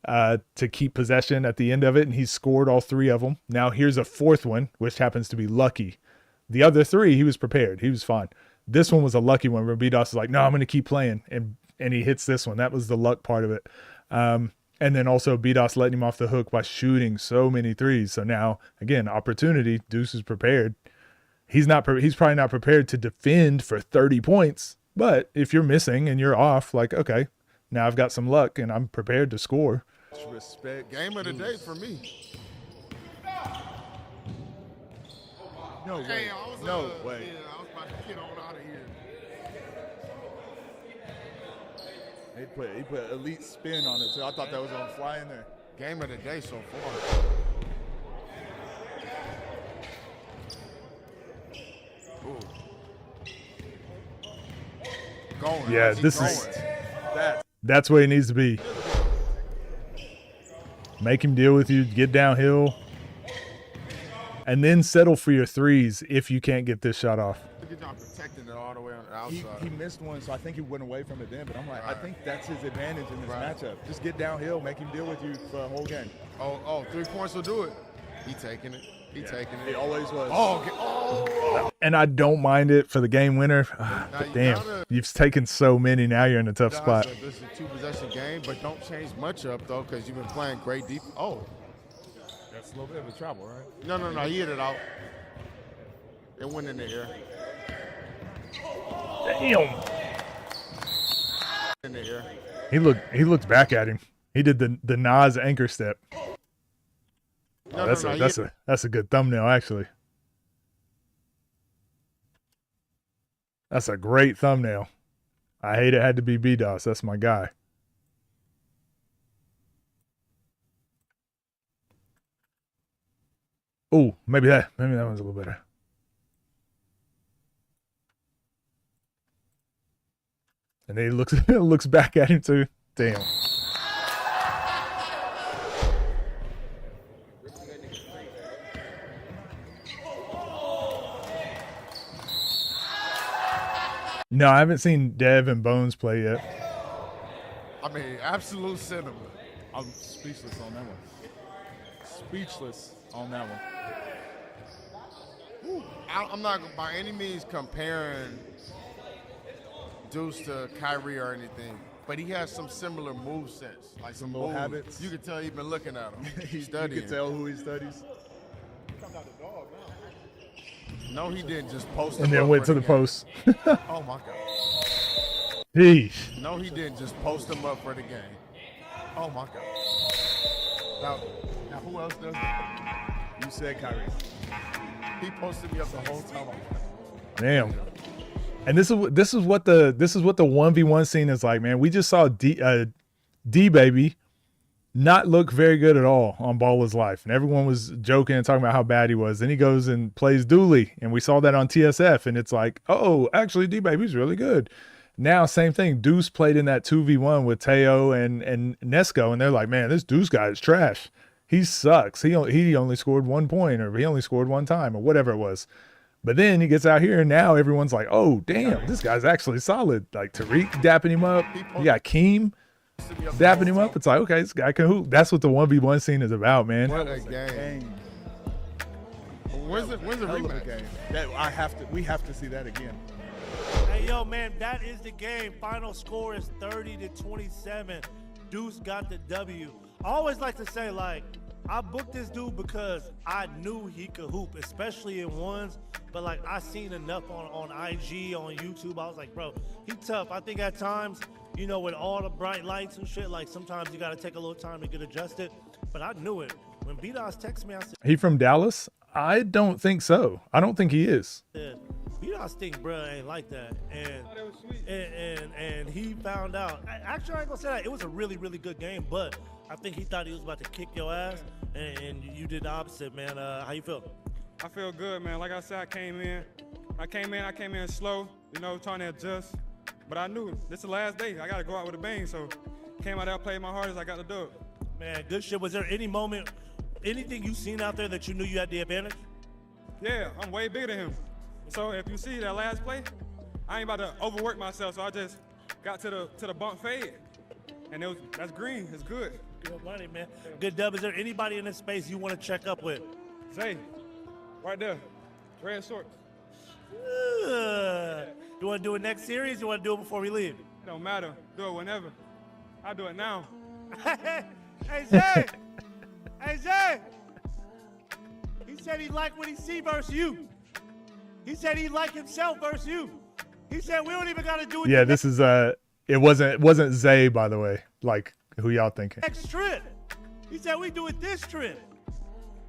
to keep possession at the end of it, and he's scored all 3 of them. Now here's a 4th one, which happens to be lucky. The other 3, he was prepared. He was fine. This one was a lucky one where BDOS is like, no, I'm going to keep playing. And he hits this one. That was the luck part of it. And then also BDOS letting him off the hook by shooting so many threes. So now, again, opportunity. Deuce is prepared. He's probably not prepared to defend for 30 points. But if you're missing and you're off, like, okay, now I've got some luck and I'm prepared to score. Respect. Game of the day for me. No way. Hey, No way. Yeah, I was about to get on out of here. He put elite spin on it too. I thought that was gonna fly in there. Game of the day so far. Ooh. Going. Yeah, this is that's where he needs to be. Make him deal with you, get downhill, and then settle for your threes if you can't get this shot off. Good job protecting it all the way on the outside. He missed one, so I think he went away from it then. But I'm like, I think that's his advantage in this matchup. Just get downhill, make him deal with you for a whole game. Oh, 3 points will do it. He taking it. He taking it. He always was. Oh, okay. Oh. And I don't mind it for the game winner. Now But you damn, gotta- you've taken so many. Now you're in a tough spot. This is a 2-possession game, but don't change much up though, because you've been playing great deep. Oh, That's a little bit of a travel, right? no, he hit it out. It went in the air. Damn. In the air. He looked back at him. He did the Nas anchor step. Oh, that's a good thumbnail, actually. That's a great thumbnail. I hate it had to be B-Dos. That's my guy. Oh, maybe that one's a little better. And then he looks back at him too. Damn. No, I haven't seen Dev and Bones play yet. I mean, absolute cinema. I'm speechless on that one. Speechless on that one. I'm not by any means comparing Deuce to Kyrie or anything, but he has some similar move sets, like Some little moves. habits. You can tell he's been looking at him. He's You studying. can tell who he studies. No, he didn't just post. And him then up went for to the game. post. Oh my God. Yeesh. No, he didn't just post him up for the game. Oh my God. Now who else does that? You said Kyrie. He posted me up the whole time. Damn. And this is what the 1v1 scene is like, man. We just saw D Baby not look very good at all on Baller's Life. And everyone was joking and talking about how bad he was. Then he goes and plays Dooley. And we saw that on TSF. And it's like, oh, actually, D Baby's really good. Now, same thing. Deuce played in that 2v1 with Teo and Nesco. And they're like, man, this Deuce guy is trash. He sucks. He only scored 1 point, or he only scored 1 time, or whatever it was. But then he gets out here, and now everyone's like, oh, damn, this guy's actually solid. Like Tariq dapping him up. You got Keem dapping him up. It's like, okay, this guy can hoop. That's what the 1v1 scene is about, man. What a game. When's the rematch? Game. We have to see that again. Hey, yo, man, that is the game. Final score is 30-27. Deuce got the W. I always like to say, like, I booked this dude because I knew he could hoop, especially in ones. But, like, I seen enough on IG, on YouTube. I was like, bro, he tough. I think at times, you know, with all the bright lights and shit, like, sometimes you got to take a little time to get adjusted. But I knew it. When B-Dos texted me, I said, He from Dallas? I don't think so. I don't think he is. B-Dos think bruh ain't like that. And he found out. Actually, I ain't gonna say that. It was a really, really good game, but I think he thought he was about to kick your ass, and you did the opposite, man. How you feel? I feel good, man. Like I said, I came in slow, you know, trying to adjust. But I knew this is the last day. I got to go out with a bang, so came out there, played my hardest. I got the dub. Man, good shit. Was there any moment, anything you seen out there that you knew you had the advantage? Yeah, I'm way bigger than him. So if you see that last play, I ain't about to overwork myself, so I just got to the bump fade. And that's green. It's good. Good money, man. Good dub. Is there anybody in this space you want to check up with? Zay, right there. Red shorts. You want to do it next series? You want to do it before we leave? It don't matter. Do it whenever. I do it now. Hey, Zay! Hey, Zay! He said he liked what he see versus you. He said he liked himself versus you. He said we don't even got to do it. Yeah, this is it wasn't Zay, by the way. Like, who y'all thinking? Next trip. He said we do it this trip.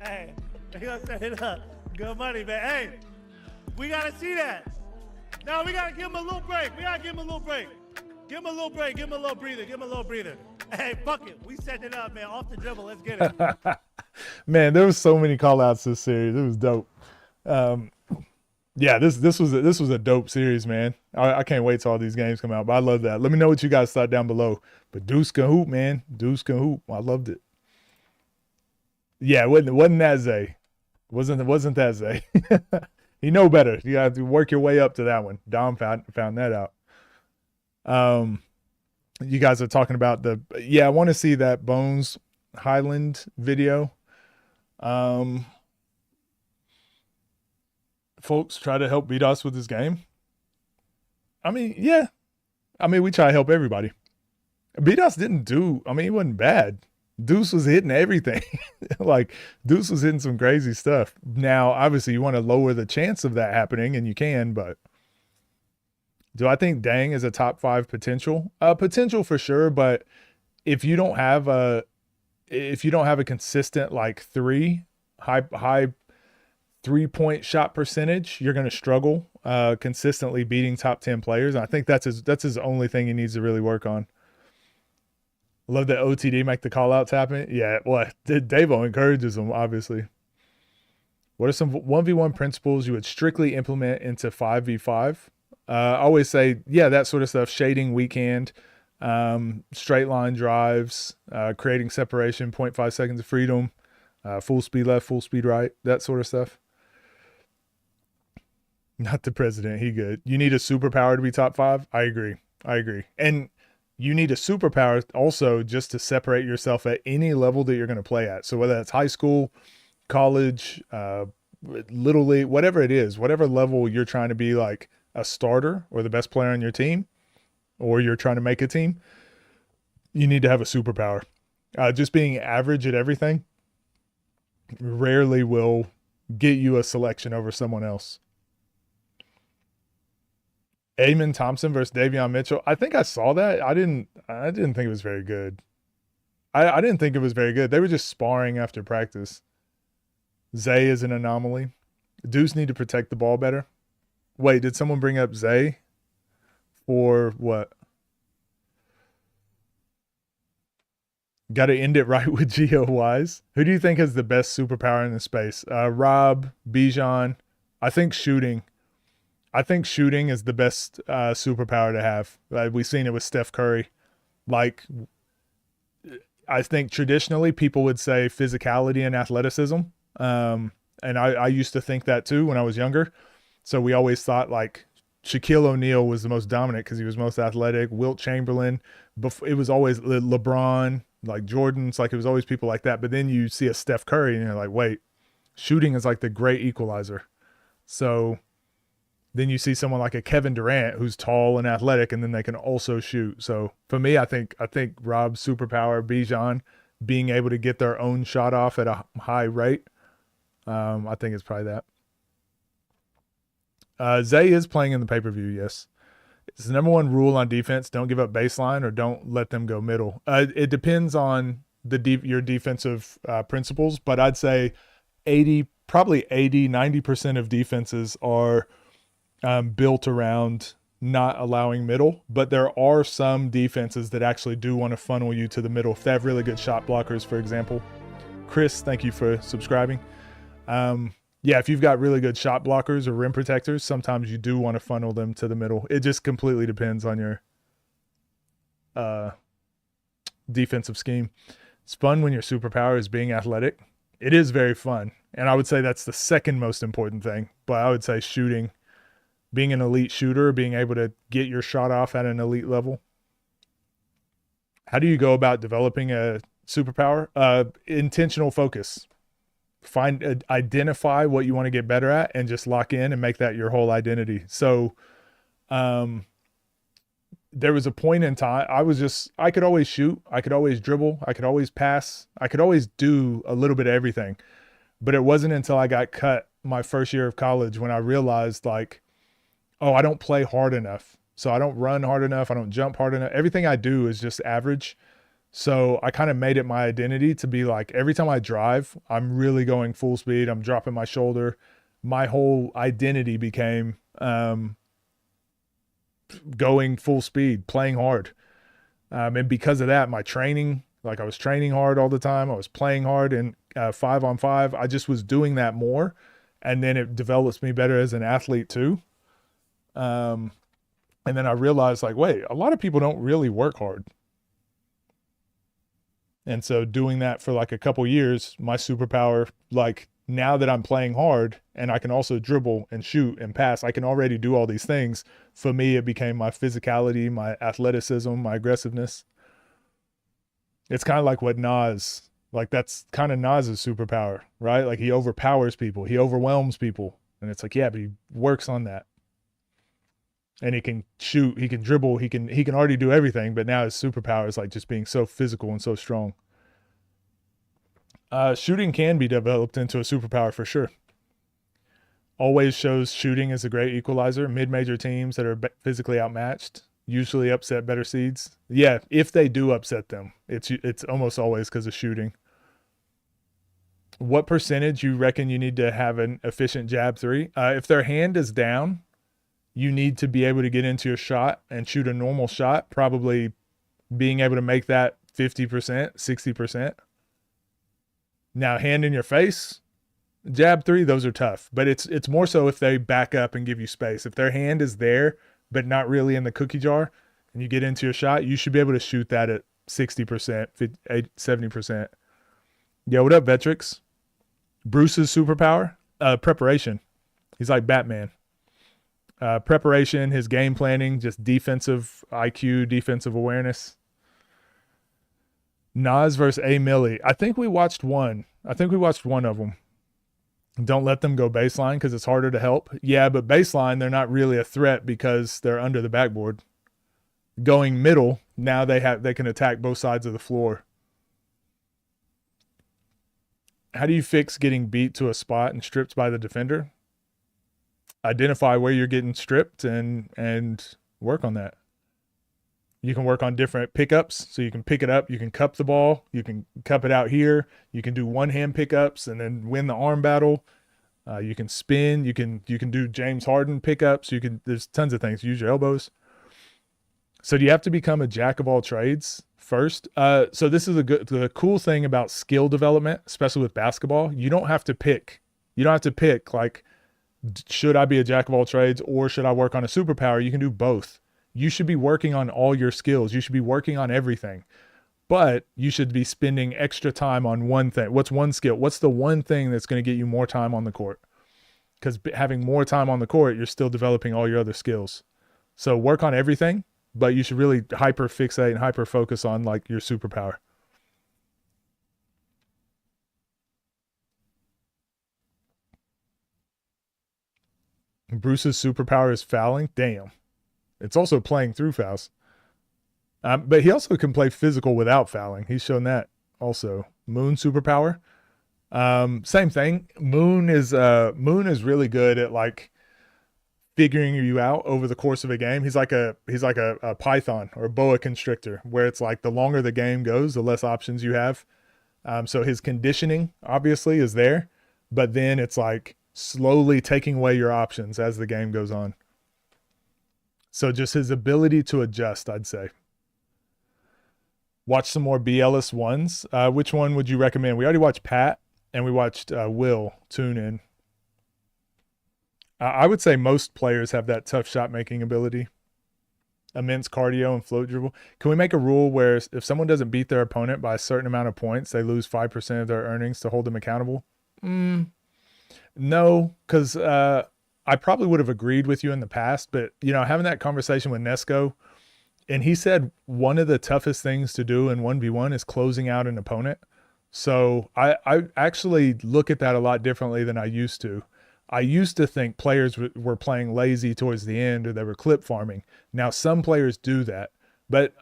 Hey, you know what I'm saying? Good money, man. Hey, we got to see that. Now we got to give him a little break. Give him a little break. Give him a little breather. Give him a little breather. Hey, fuck it. We set it up, man. Off the dribble. Let's get it. Man, there was so many call outs this series. It was dope. Yeah, this was a dope series, man. I can't wait till all these games come out. But I love that. Let me know what you guys thought down below. But Deuce can hoop, man. Deuce can hoop. I loved it. Yeah, it wasn't that Zay. Wasn't that Zay. You know better. You got to work your way up to that one. Dom found that out. You guys are talking about I want to see that Bones Highland video. Folks try to help BDOS with his game. I mean, yeah. I mean, we try to help everybody. BDOS didn't do, I mean, he wasn't bad. Deuce was hitting everything. Like, Deuce was hitting some crazy stuff. Now, obviously, you want to lower the chance of that happening, and you can, but do I think Dang is a top 5 potential? Potential for sure, but if you don't have a consistent like high 3-point shot percentage, you're going to struggle consistently beating top 10 players. And I think that's his only thing he needs to really work on. Love that OTD make the call outs happen. Yeah, well, Davo encourages them, obviously. What are some 1v1 principles you would strictly implement into 5v5? I always say, yeah, that sort of stuff. Shading weak hand, straight line drives, creating separation, 0.5 seconds of freedom, full speed left, full speed right, that sort of stuff. Not the president. He good. You need a superpower to be top 5. I agree. And you need a superpower also just to separate yourself at any level that you're going to play at. So whether that's high school, college, little league, whatever it is, whatever level you're trying to be like a starter or the best player on your team, or you're trying to make a team, you need to have a superpower. Just being average at everything rarely will get you a selection over someone else. Eamon Thompson versus Davion Mitchell. I think I saw that. I didn't think it was very good. I didn't think it was very good. They were just sparring after practice. Zay is an anomaly. Deuce need to protect the ball better. Wait, did someone bring up Zay? For what? Got to end it right with Geo Wise. Who do you think has the best superpower in the space? Rob, Bijan. I think shooting. I think shooting is the best superpower to have. We've seen it with Steph Curry. Like, I think traditionally people would say physicality and athleticism. And I used to think that too when I was younger. So we always thought like Shaquille O'Neal was the most dominant because he was most athletic. Wilt Chamberlain. It was always LeBron, like Jordan's. Like, it was always people like that. But then you see a Steph Curry and you're like, wait, shooting is like the great equalizer. So then you see someone like a Kevin Durant who's tall and athletic, and then they can also shoot. So for me, I think Rob's superpower, Bijan, being able to get their own shot off at a high rate, I think it's probably that. Zay is playing in the pay-per-view, yes. It's the number 1 rule on defense: don't give up baseline or don't let them go middle. It depends on your defensive principles, but I'd say 90% of defenses are built around not allowing middle, but there are some defenses that actually do want to funnel you to the middle if they have really good shot blockers, for example. Chris, thank you for subscribing. Yeah, if you've got really good shot blockers or rim protectors, sometimes you do want to funnel them to the middle. It just completely depends on your defensive scheme. It's fun when your superpower is being athletic. It is very fun, and I would say that's the second most important thing, but I would say shooting. Being an elite shooter, being able to get your shot off at an elite level. How do you go about developing a superpower? Intentional focus. Identify what you want to get better at and just lock in and make that your whole identity. So there was a point in time I could always shoot, I could always dribble, I could always pass, I could always do a little bit of everything. But it wasn't until I got cut my first year of college when I realized, like, oh, I don't play hard enough. So I don't run hard enough. I don't jump hard enough. Everything I do is just average. So I kind of made it my identity to be like, every time I drive, I'm really going full speed. I'm dropping my shoulder. My whole identity became going full speed, playing hard. And because of that, my training, like I was training hard all the time. I was playing hard in 5-on-5. I just was doing that more. And then it develops me better as an athlete too. And then I realized, like, wait, a lot of people don't really work hard. And so doing that for like a couple years, my superpower, like now that I'm playing hard and I can also dribble and shoot and pass, I can already do all these things. For me, it became my physicality, my athleticism, my aggressiveness. It's kind of like what Nas Like that's kind of Nas's superpower, right? Like he overpowers people, he overwhelms people, and it's like, yeah, but he works on that. And he can shoot, he can dribble, he can already do everything, but now his superpower is like just being so physical and so strong. Shooting can be developed into a superpower for sure. Always shows shooting is a great equalizer. Mid-major teams that are physically outmatched usually upset better seeds. Yeah, if they do upset them, it's almost always because of shooting. What percentage you reckon you need to have an efficient jab three? If their hand is down, you need to be able to get into your shot and shoot a normal shot, probably being able to make that 50%, 60%. Now, hand in your face, jab three, those are tough. But it's more so if they back up and give you space. If their hand is there, but not really in the cookie jar, and you get into your shot, you should be able to shoot that at 60%, 50, 70%. Yeah, what up, Vetrix? Bruce's superpower? Preparation. He's like Batman. Preparation, his game planning, just defensive IQ, defensive awareness. Nas versus A. Millie. I think we watched one of them. Don't let them go baseline because it's harder to help. Yeah, but baseline, they're not really a threat because they're under the backboard. Going middle, now they can attack both sides of the floor. How do you fix getting beat to a spot and stripped by the defender? Identify where you're getting stripped and work on that. You can work on different pickups. So you can pick it up, you can cup the ball, you can cup it out here, you can do one-hand pickups and then win the arm battle. You can spin, you can do James Harden pickups, there's tons of things. Use your elbows. So do you have to become a jack of all trades first? So this is the cool thing about skill development, especially with basketball. You don't have to pick. You don't have to pick like, should I be a jack of all trades or should I work on a superpower? You can do both. You should be working on all your skills. You should be working on everything, but you should be spending extra time on one thing. What's one skill? What's the one thing that's going to get you more time on the court? Because having more time on the court, you're still developing all your other skills. So work on everything, but you should really hyper fixate and hyper focus on like your superpower. Bruce's superpower is fouling. Damn. It's also playing through fouls. But he also can play physical without fouling. He's shown that also. Moon superpower. Same thing. Moon is really good at like figuring you out over the course of a game. He's like a python or a boa constrictor, where it's like the longer the game goes, the less options you have. So his conditioning obviously is there, but then it's like slowly taking away your options as the game goes on. So just his ability to adjust, I'd say. Watch some more BLS ones. Which one would you recommend? We already watched Pat and we watched Will tune in. I would say most players have that tough shot making ability. Immense cardio and float dribble. Can we make a rule where if someone doesn't beat their opponent by a certain amount of points, they lose 5% of their earnings to hold them accountable? No, because I probably would have agreed with you in the past, but having that conversation with Nesco, and he said one of the toughest things to do in 1v1 is closing out an opponent. So I actually look at that a lot differently than I used to. I used to think players were playing lazy towards the end or they were clip farming. Now some players do that, but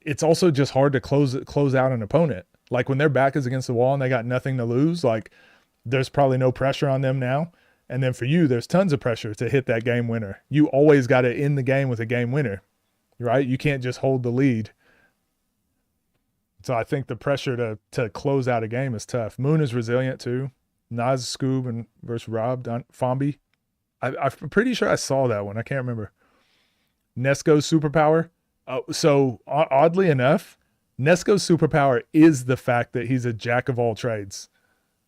it's also just hard to close out an opponent. Like when their back is against the wall and they got nothing to lose, like there's probably no pressure on them now. And then for you, there's tons of pressure to hit that game winner. You always got to end the game with a game winner, right? You can't just hold the lead. So I think the pressure to close out a game is tough. Moon is resilient too. Nas, Skoob, and versus Rob Fombi. I'm pretty sure I saw that one. I can't remember. Nesco's superpower. So oddly enough, Nesco's superpower is the fact that he's a jack of all trades.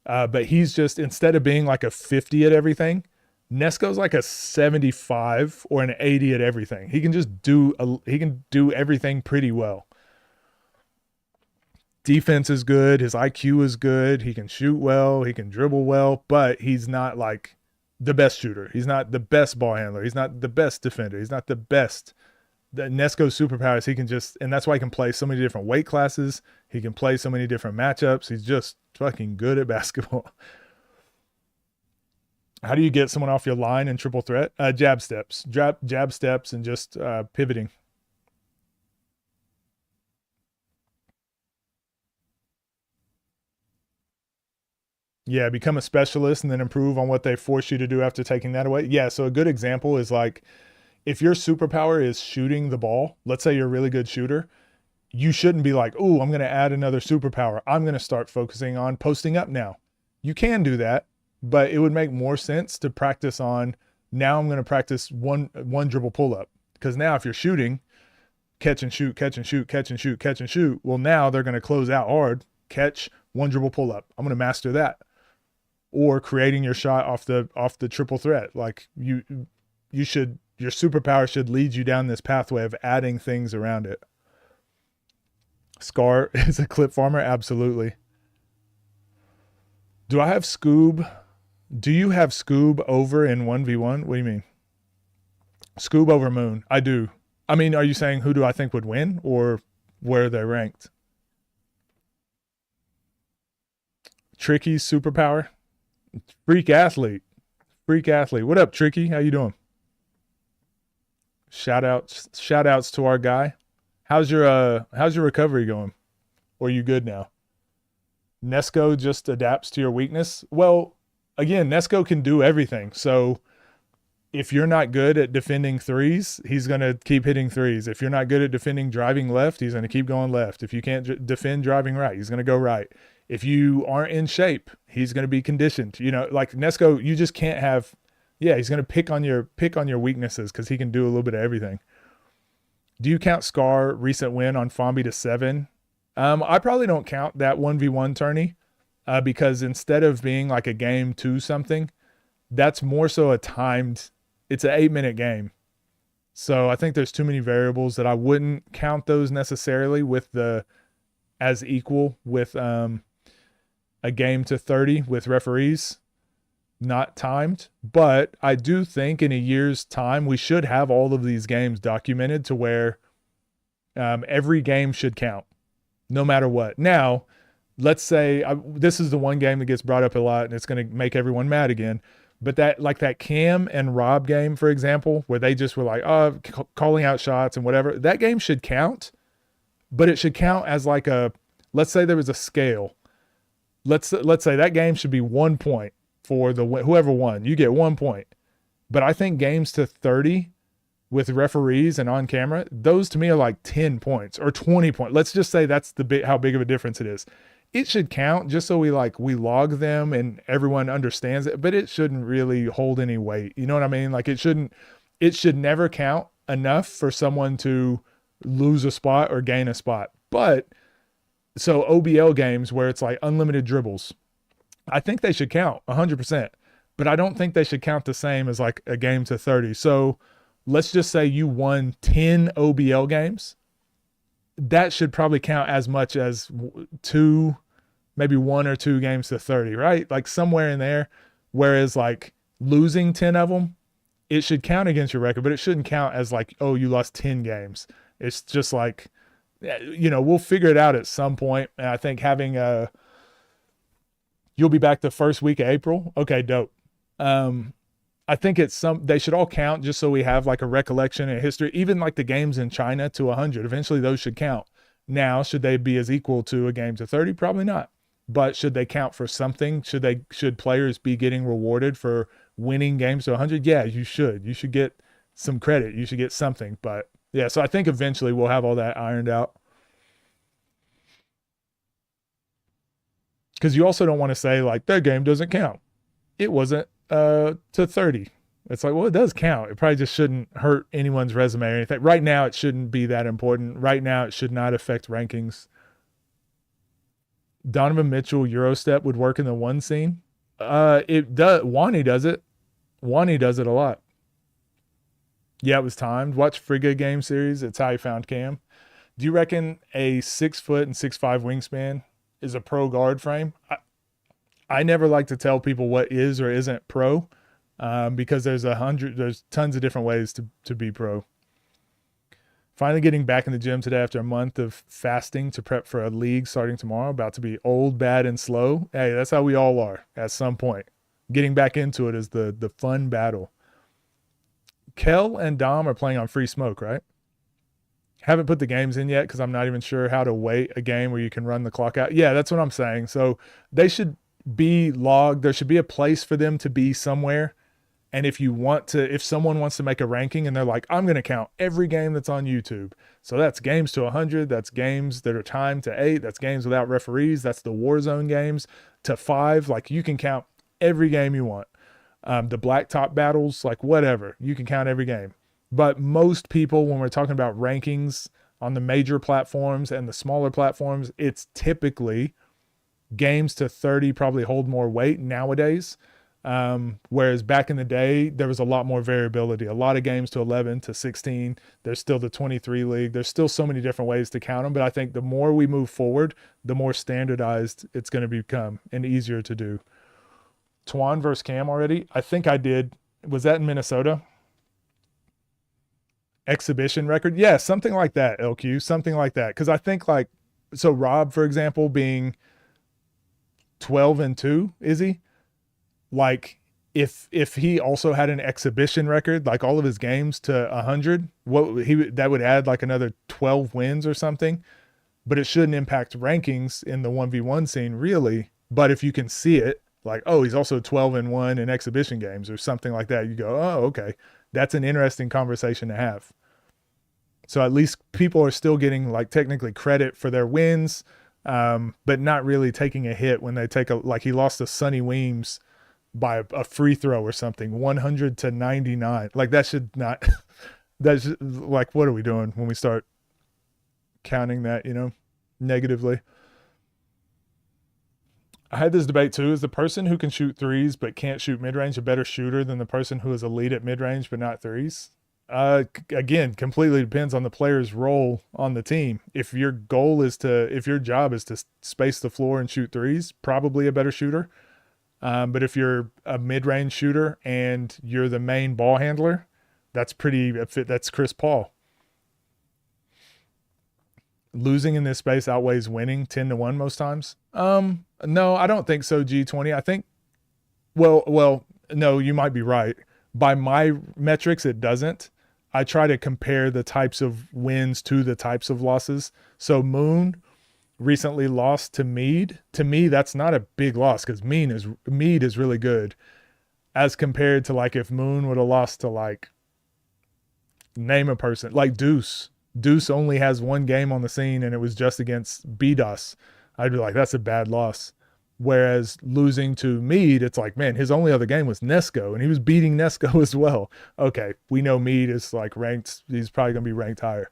But he's just, instead of being like a 50 at everything, Nesco's like a 75 or an 80 at everything. He can just do everything pretty well. Defense is good. His IQ is good. He can shoot well. He can dribble well, but he's not like the best shooter. He's not the best ball handler. He's not the best defender. He's not the best the Nesco's superpowers, he can just, and that's why he can play so many different weight classes. He can play so many different matchups. He's just fucking good at basketball. How do you get someone off your line in triple threat? Jab steps, jab steps, and just pivoting. Yeah, become a specialist and then improve on what they force you to do after taking that away. Yeah, so a good example is like if your superpower is shooting the ball, let's say you're a really good shooter, you shouldn't be like, oh, I'm going to add another superpower. I'm going to start focusing on posting up now. You can do that, but it would make more sense to practice on, now I'm going to practice one dribble pull up. Because now if you're shooting, catch and shoot, catch and shoot, catch and shoot, catch and shoot. Well, now they're going to close out hard, catch, one dribble pull up. I'm going to master that. Or creating your shot off the triple threat. Like you should, your superpower should lead you down this pathway of adding things around it. Scar is a clip farmer? Absolutely. Do I have Skoob? Do you have Skoob over in 1v1? What do you mean? Skoob over Moon. I do. I mean, are you saying who do I think would win or where they're ranked? Tricky's superpower? Freak athlete. Freak athlete. What up, Tricky? How you doing? Shout outs to our guy. How's your recovery going? Or are you good now? Nesco just adapts to your weakness. Well, again, Nesco can do everything. So if you're not good at defending threes, he's going to keep hitting threes. If you're not good at defending driving left, he's going to keep going left. If you can't defend driving right, he's going to go right. If you aren't in shape, he's going to be conditioned. You know, like Nesco, you just can't have, yeah, he's going to pick on your weaknesses because he can do a little bit of everything. Do you count Scar recent win on Fombi to 7? I probably don't count that 1v1 tourney because instead of being like a game 2 something, that's more so a timed, it's an 8-minute game. So I think there's too many variables that I wouldn't count those necessarily with as equal with a game to 30 with referees, not timed. But I do think in a year's time, we should have all of these games documented to where every game should count, no matter what. Now, let's say this is the one game that gets brought up a lot and it's going to make everyone mad again. But that Cam and Rob game, for example, where they just were like, calling out shots and whatever, that game should count, but it should count as like let's say there was a scale. Let's say that game should be 1 point for whoever won. You get 1 point. But I think games to 30 with referees and on camera, those to me are like 10 points or 20 points. Let's just say that's how big of a difference it is. It should count just so we log them and everyone understands it, but it shouldn't really hold any weight. You know what I mean? Like it should never count enough for someone to lose a spot or gain a spot. But so OBL games where it's like unlimited dribbles, I think they should count 100%, but I don't think they should count the same as like a game to 30. So let's just say you won 10 OBL games. That should probably count as much as 2, maybe 1 or 2 games to 30, right? Like somewhere in there. Whereas like losing 10 of them, it should count against your record, but it shouldn't count as like, oh, you lost 10 games. It's just like, you know, we'll figure it out at some point. And I think having you'll be back the first week of April. Okay, dope. I think they should all count just so we have like a recollection and history, even like the games in China to 100. Eventually those should count. Now, should they be as equal to a game to 30? Probably not. But should they count for something? Should players be getting rewarded for winning games to 100? Yeah, you should. You should get some credit. You should get something. But yeah, so I think eventually we'll have all that ironed out. Because you also don't want to say like that game doesn't count. It wasn't to 30. It's like, well, it does count. It probably just shouldn't hurt anyone's resume or anything. Right now, it shouldn't be that important. Right now, it should not affect rankings. Donovan Mitchell Eurostep would work in the 1 scene. It does. Wani does it. Wani does it a lot. Yeah, it was timed. Watch Frigga game series. It's how he found Cam. Do you reckon a 6 foot and 6'5" wingspan is a pro guard frame? I never like to tell people what is or isn't pro because there's tons of different ways to be pro. Finally getting back in the gym today after a month of fasting to prep for a league starting tomorrow. About to be old, bad, and slow. Hey, that's how we all are at some point. Getting back into it is the fun battle. Kel and Dom are playing on free smoke, right? Haven't put the games in yet because I'm not even sure how to wait a game where you can run the clock out. Yeah, that's what I'm saying. So they should be logged. There should be a place for them to be somewhere. And if someone wants to make a ranking and they're like, I'm going to count every game that's on YouTube. So that's games to 100. That's games that are timed to 8. That's games without referees. That's the Warzone games to 5. Like, you can count every game you want. The blacktop battles, like whatever. You can count every game. But most people, when we're talking about rankings on the major platforms and the smaller platforms, it's typically games to 30 probably hold more weight nowadays. Whereas back in the day, there was a lot more variability, a lot of games to 11 to 16. There's still the 23 league. There's still so many different ways to count them. But I think the more we move forward, the more standardized it's going to become and easier to do. Twan versus Cam already. I think I did. Was that in Minnesota? Exhibition record? Yeah, something like that, LQ, something like that. Because I think so Rob, for example, being 12-2, is he? Like, if he also had an exhibition record, like all of his games to 100, that would add like another 12 wins or something. But it shouldn't impact rankings in the 1v1 scene, really. But if you can see it, like, oh, he's also 12-1 in exhibition games or something like that, you go, oh, okay. That's an interesting conversation to have. So at least people are still getting like technically credit for their wins, but not really taking a hit when they take like he lost to Sonny Weems by a free throw or something, 100-99. Like that should not, that's like, what are we doing when we start counting that, negatively? I had this debate too. Is the person who can shoot threes but can't shoot mid-range a better shooter than the person who is elite at mid-range but not threes? Again, completely depends on the player's role on the team. If your job is to space the floor and shoot threes, probably a better shooter. But if you're a mid-range shooter and you're the main ball handler, that's Chris Paul. Losing in this space outweighs winning 10-1 most times. No, I don't think so, G20. I think, well, no, you might be right. By my metrics, it doesn't. I try to compare the types of wins to the types of losses. So Moon recently lost to Mead. To me, that's not a big loss because Mead is really good as compared to like if Moon would have lost to like, name a person, like Deuce. Deuce only has one game on the scene and it was just against BDOS. I'd be like, that's a bad loss. Whereas losing to Mead, it's like, man, his only other game was Nesco and he was beating Nesco as well. Okay, we know Mead is like ranked. He's probably going to be ranked higher.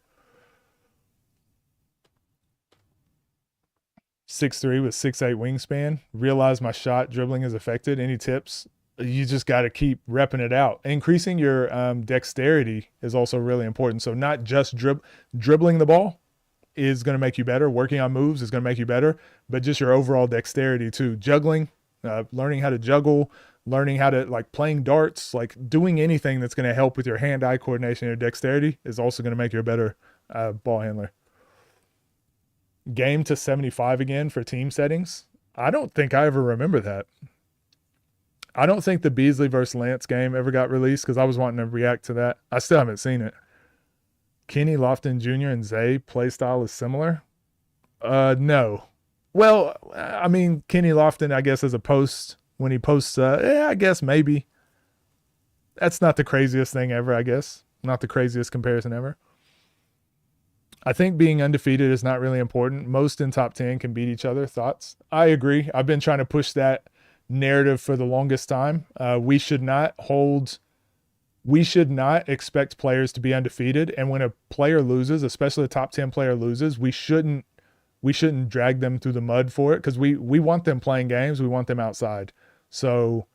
6'3" with 6'8" wingspan. Realize my shot dribbling is affected. Any tips? You just got to keep repping it out. Increasing your dexterity is also really important. So not just dribbling the ball is going to make you better. Working on moves is going to make you better, but just your overall dexterity too. Juggling, learning how to juggle, learning how to like playing darts, like doing anything that's going to help with your hand-eye coordination and your dexterity is also going to make you a better ball handler. Game to 75 again for team settings. I don't think I ever remember that. I don't think the Beasley versus Lance game ever got released because I was wanting to react to that. I still haven't seen it. Kenny Lofton Jr. and Zay play style is similar? No. Well, I mean, Kenny Lofton, I guess, as a post, when he posts, I guess maybe. That's not the craziest thing ever, I guess. Not the craziest comparison ever. I think being undefeated is not really important. Most in top 10 can beat each other. Thoughts? I agree. I've been trying to push that narrative for the longest time. We should not expect players to be undefeated. And when a player loses, especially a top 10 player loses, we shouldn't drag them through the mud for it because we want them playing games. We want them outside. So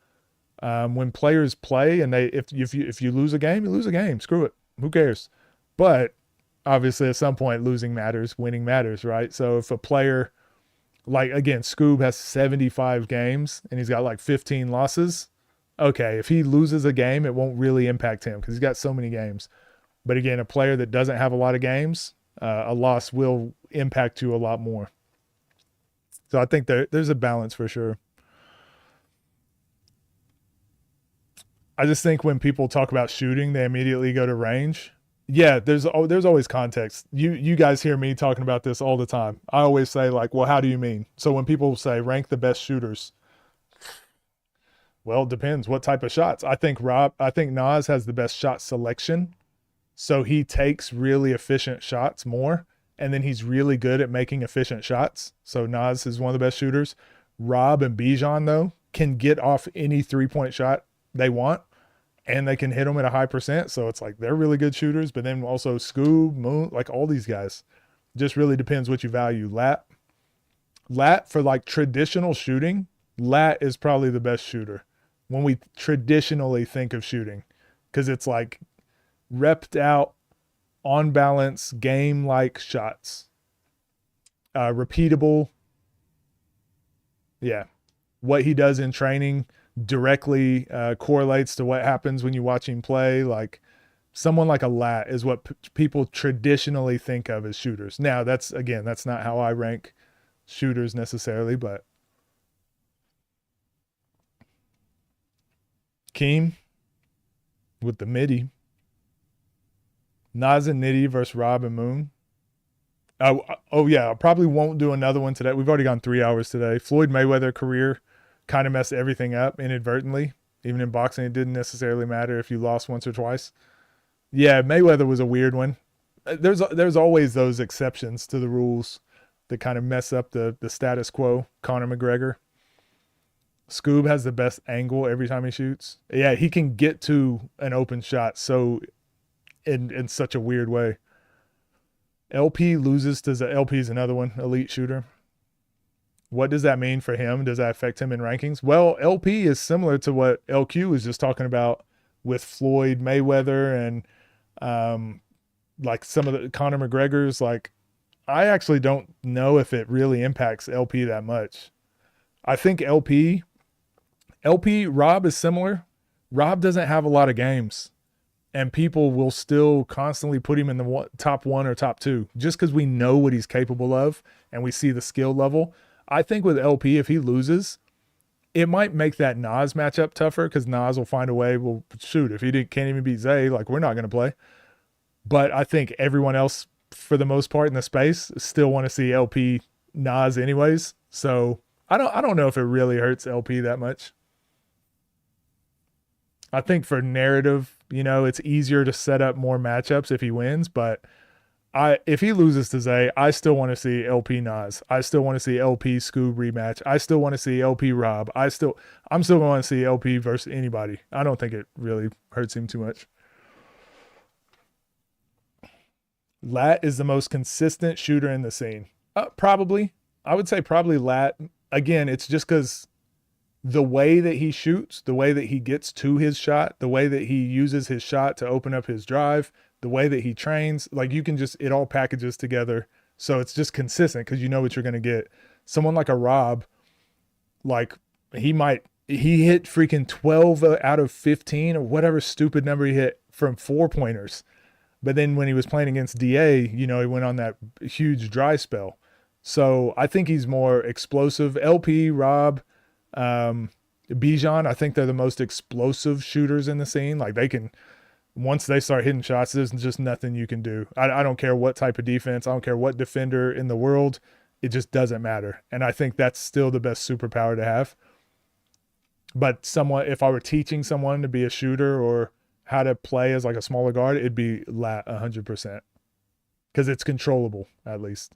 when players play and if you lose a game, you lose a game. Screw it. Who cares? But obviously at some point losing matters, winning matters, right? So if a player, like again, Skoob has 75 games and he's got like 15 losses. Okay, if he loses a game, it won't really impact him because he's got so many games. But again, a player that doesn't have a lot of games, a loss will impact you a lot more. So I think there's a balance for sure. I just think when people talk about shooting, they immediately go to range. Yeah, there's always context. You guys hear me talking about this all the time. I always say like, well, how do you mean? So when people say rank the best shooters, well, it depends what type of shots. I think Nas has the best shot selection. So he takes really efficient shots more, and then he's really good at making efficient shots. So Nas is one of the best shooters. Rob and Bijan, though, can get off any three-point shot they want, and they can hit them at a high percent. So it's like they're really good shooters. But then also Skoob, Moon, like all these guys. Just really depends what you value. Lat for like traditional shooting, Lat is probably the best shooter when we traditionally think of shooting, because it's like repped out, on balance, game-like shots. Repeatable. Yeah. What he does in training directly correlates to what happens when you watch him play. Like someone like a Lat is what people traditionally think of as shooters. Now, that's not how I rank shooters necessarily, but Keem with the midi. Nas and Nitty versus Rob and Moon. Oh yeah, I probably won't do another one today. We've already gone 3 hours today. Floyd Mayweather career kind of messed everything up inadvertently. Even in boxing, it didn't necessarily matter if you lost once or twice. Yeah, Mayweather was a weird one. There's always those exceptions to the rules that kind of mess up the status quo. Conor McGregor. Skoob has the best angle every time he shoots. Yeah, he can get to an open shot so in such a weird way. LP loses to LP is another one, elite shooter. What does that mean for him? Does that affect him in rankings? Well, LP is similar to what LQ was just talking about with Floyd Mayweather and like some of the Conor McGregor's. Like, I actually don't know if it really impacts LP that much. I think Rob is similar. Rob doesn't have a lot of games, and people will still constantly put him in the top one or top two just because we know what he's capable of and we see the skill level. I think with LP, if he loses, it might make that Nas matchup tougher because Nas will find a way. Well, shoot, if he can't even beat Zay, like, we're not going to play. But I think everyone else, for the most part in the space, still want to see LP Nas anyways. So I don't know if it really hurts LP that much. I think for narrative, it's easier to set up more matchups if he wins, but if he loses to Zay, I still want to see LP Nas. I still want to see LP Skoob rematch. I still want to see LP Rob. I'm still going to see LP versus anybody. I don't think it really hurts him too much. Lat is the most consistent shooter in the scene. Probably. I would say probably Lat. Again, it's just because the way that he shoots, the way that he gets to his shot, the way that he uses his shot to open up his drive, the way that he trains, like it all packages together. So it's just consistent because you know what you're going to get. Someone like a Rob, like he hit freaking 12 out of 15 or whatever stupid number he hit from 4-pointers. But then when he was playing against DA, he went on that huge dry spell. So I think he's more explosive. LP, Rob, Bijan, I think they're the most explosive shooters in the scene. Like once they start hitting shots, there's just nothing you can do. I don't care what type of defense. I don't care what defender in the world. It just doesn't matter. And I think that's still the best superpower to have. But if I were teaching someone to be a shooter or how to play as like a smaller guard, it'd be Lat 100%. Because it's controllable, at least.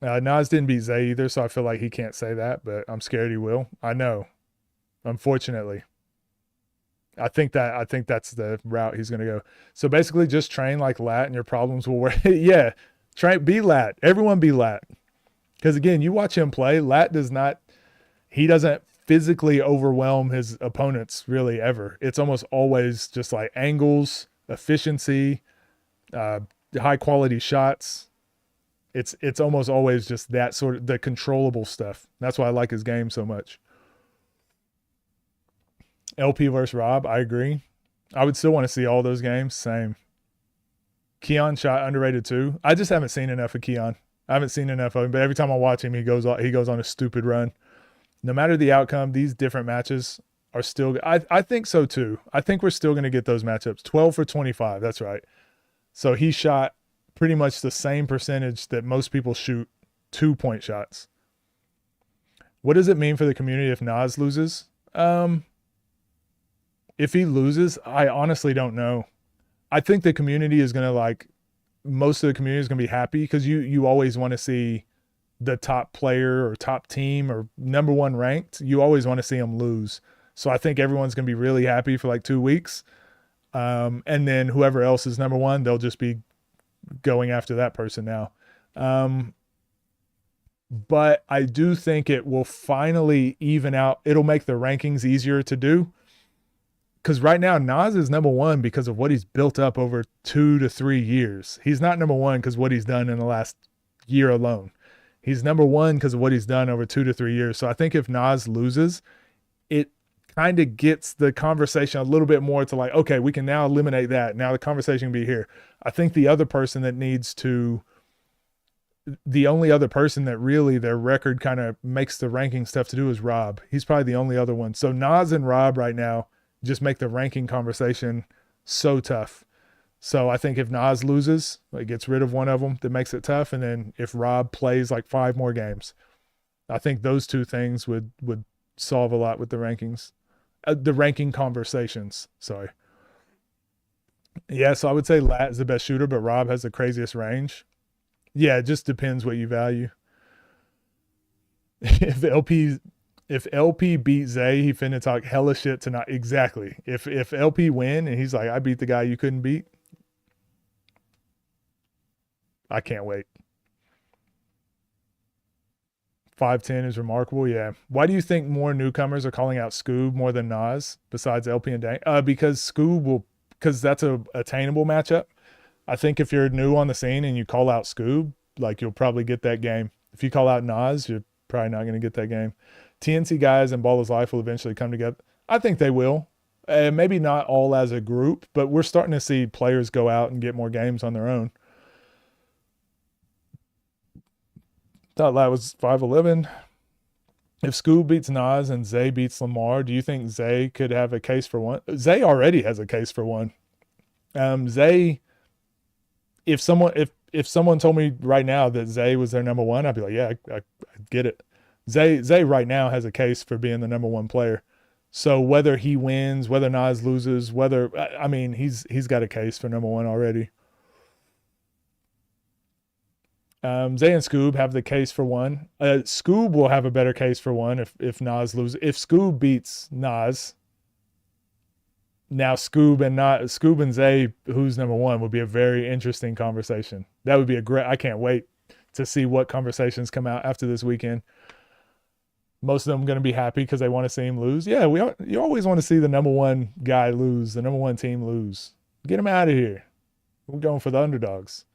Nas didn't beat Zay either, so I feel like he can't say that, but I'm scared he will. I know. Unfortunately. I think that's the route he's going to go. So basically just train like Lat and your problems will work. Yeah. Be Lat. Everyone be Lat. Because again, you watch him play, Lat doesn't physically overwhelm his opponents really ever. It's almost always just like angles, efficiency, high quality shots. It's almost always just that sort of the controllable stuff. That's why I like his game so much. LP versus Rob, I agree. I would still want to see all those games. Same. Keon shot underrated too. I just haven't seen enough of Keon. I haven't seen enough of him, but every time I watch him, he goes on a stupid run. No matter the outcome, these different matches are still. I think so too. I think we're still going to get those matchups. 12 for 25. That's right. So he shot pretty much the same percentage that most people shoot 2-point shots. What does it mean for the community if Nas loses? If he loses, I honestly don't know. I think the community is going to most of the community is going to be happy because you always want to see the top player or top team or number one ranked. You always want to see them lose. So I think everyone's going to be really happy for 2 weeks. And then whoever else is number one, they'll just be going after that person now. But I do think it will finally even out. It'll make the rankings easier to do. Because right now, Nas is number one because of what he's built up over 2 to 3 years. He's not number one because of what he's done in the last year alone. He's number one because of what he's done over 2 to 3 years. So I think if Nas loses, it kind of gets the conversation a little bit more to okay, we can now eliminate that. Now the conversation can be here. I think the other person that the only other person that really their record kind of makes the ranking stuff to do is Rob. He's probably the only other one. So Nas and Rob right now just make the ranking conversation so tough. So I think if Nas loses, gets rid of one of them, that makes it tough. And then if Rob plays 5 more games, I think those two things would solve a lot with the rankings, the ranking conversations. Sorry. Yeah, so I would say Lat is the best shooter, but Rob has the craziest range. Yeah, it just depends what you value. If LP beat Zay, he finna talk hella shit tonight. Exactly. If LP win and he's like, I beat the guy you couldn't beat, I can't wait. 5'10" is remarkable. Yeah. Why do you think more newcomers are calling out Skoob more than Nas besides LP and Dang? Because because that's a attainable matchup. I think if you're new on the scene and you call out Skoob, you'll probably get that game. If you call out Nas, you're probably not going to get that game. TNC guys and Ball is Life will eventually come together. I think they will. Maybe not all as a group, but we're starting to see players go out and get more games on their own. Thought that was 5'11". If Skoob beats Nas and Zay beats Lamar, do you think Zay could have a case for one? Zay already has a case for one. Zay, if someone told me right now that Zay was their number one, I'd be like, yeah, I get it. Zay right now has a case for being the number one player. So whether he wins, whether Nas loses, he's got a case for number one already. Zay and Skoob have the case for one. Skoob will have a better case for one if Nas loses. If Skoob beats Nas, now Skoob and Zay, who's number one, would be a very interesting conversation. That would be I can't wait to see what conversations come out after this weekend. Most of them going to be happy because they want to see him lose. Yeah, you always want to see the number one guy lose, the number one team lose. Get him out of here. We're going for the underdogs.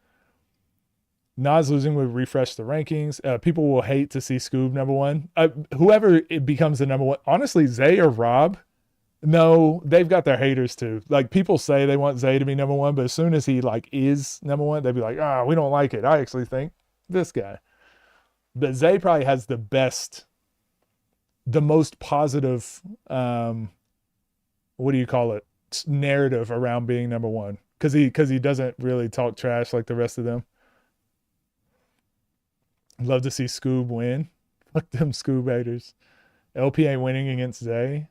Nas losing would refresh the rankings. People will hate to see Skoob number one. Whoever it becomes the number one, honestly, Zay or Rob, no, they've got their haters too. People say they want Zay to be number one, but as soon as he is number one, they'd be like, we don't like it. I actually think this guy. But Zay probably has the most positive, narrative around being number one. Because he doesn't really talk trash like the rest of them. Love to see Skoob win. Fuck them Skoob haters. LP ain't winning against Zay.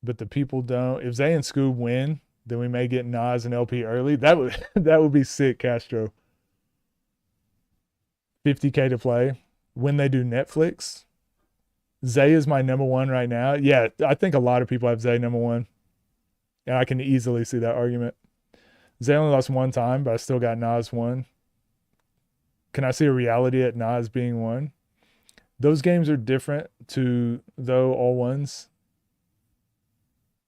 But the people don't. If Zay and Skoob win, then we may get Nas and LP early. That would be sick, Castro. $50K to play. When they do Netflix, Zay is my number one right now. Yeah, I think a lot of people have Zay number one. And I can easily see that argument. Zay only lost one time, but I still got Nas one. Can I see a reality at Nas being one? Those games are different though all ones.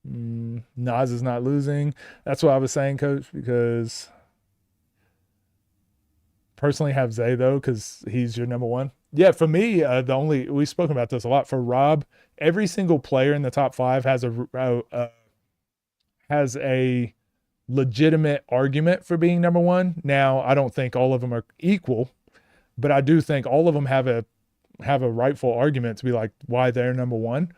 Nas is not losing. That's what I was saying, Coach, because personally have Zay though, because he's your number one. Yeah, for me, we've spoken about this a lot. For Rob, every single player in the top 5 has a legitimate argument for being number one. Now, I don't think all of them are equal, but I do think all of them have a rightful argument to be like why they're number one.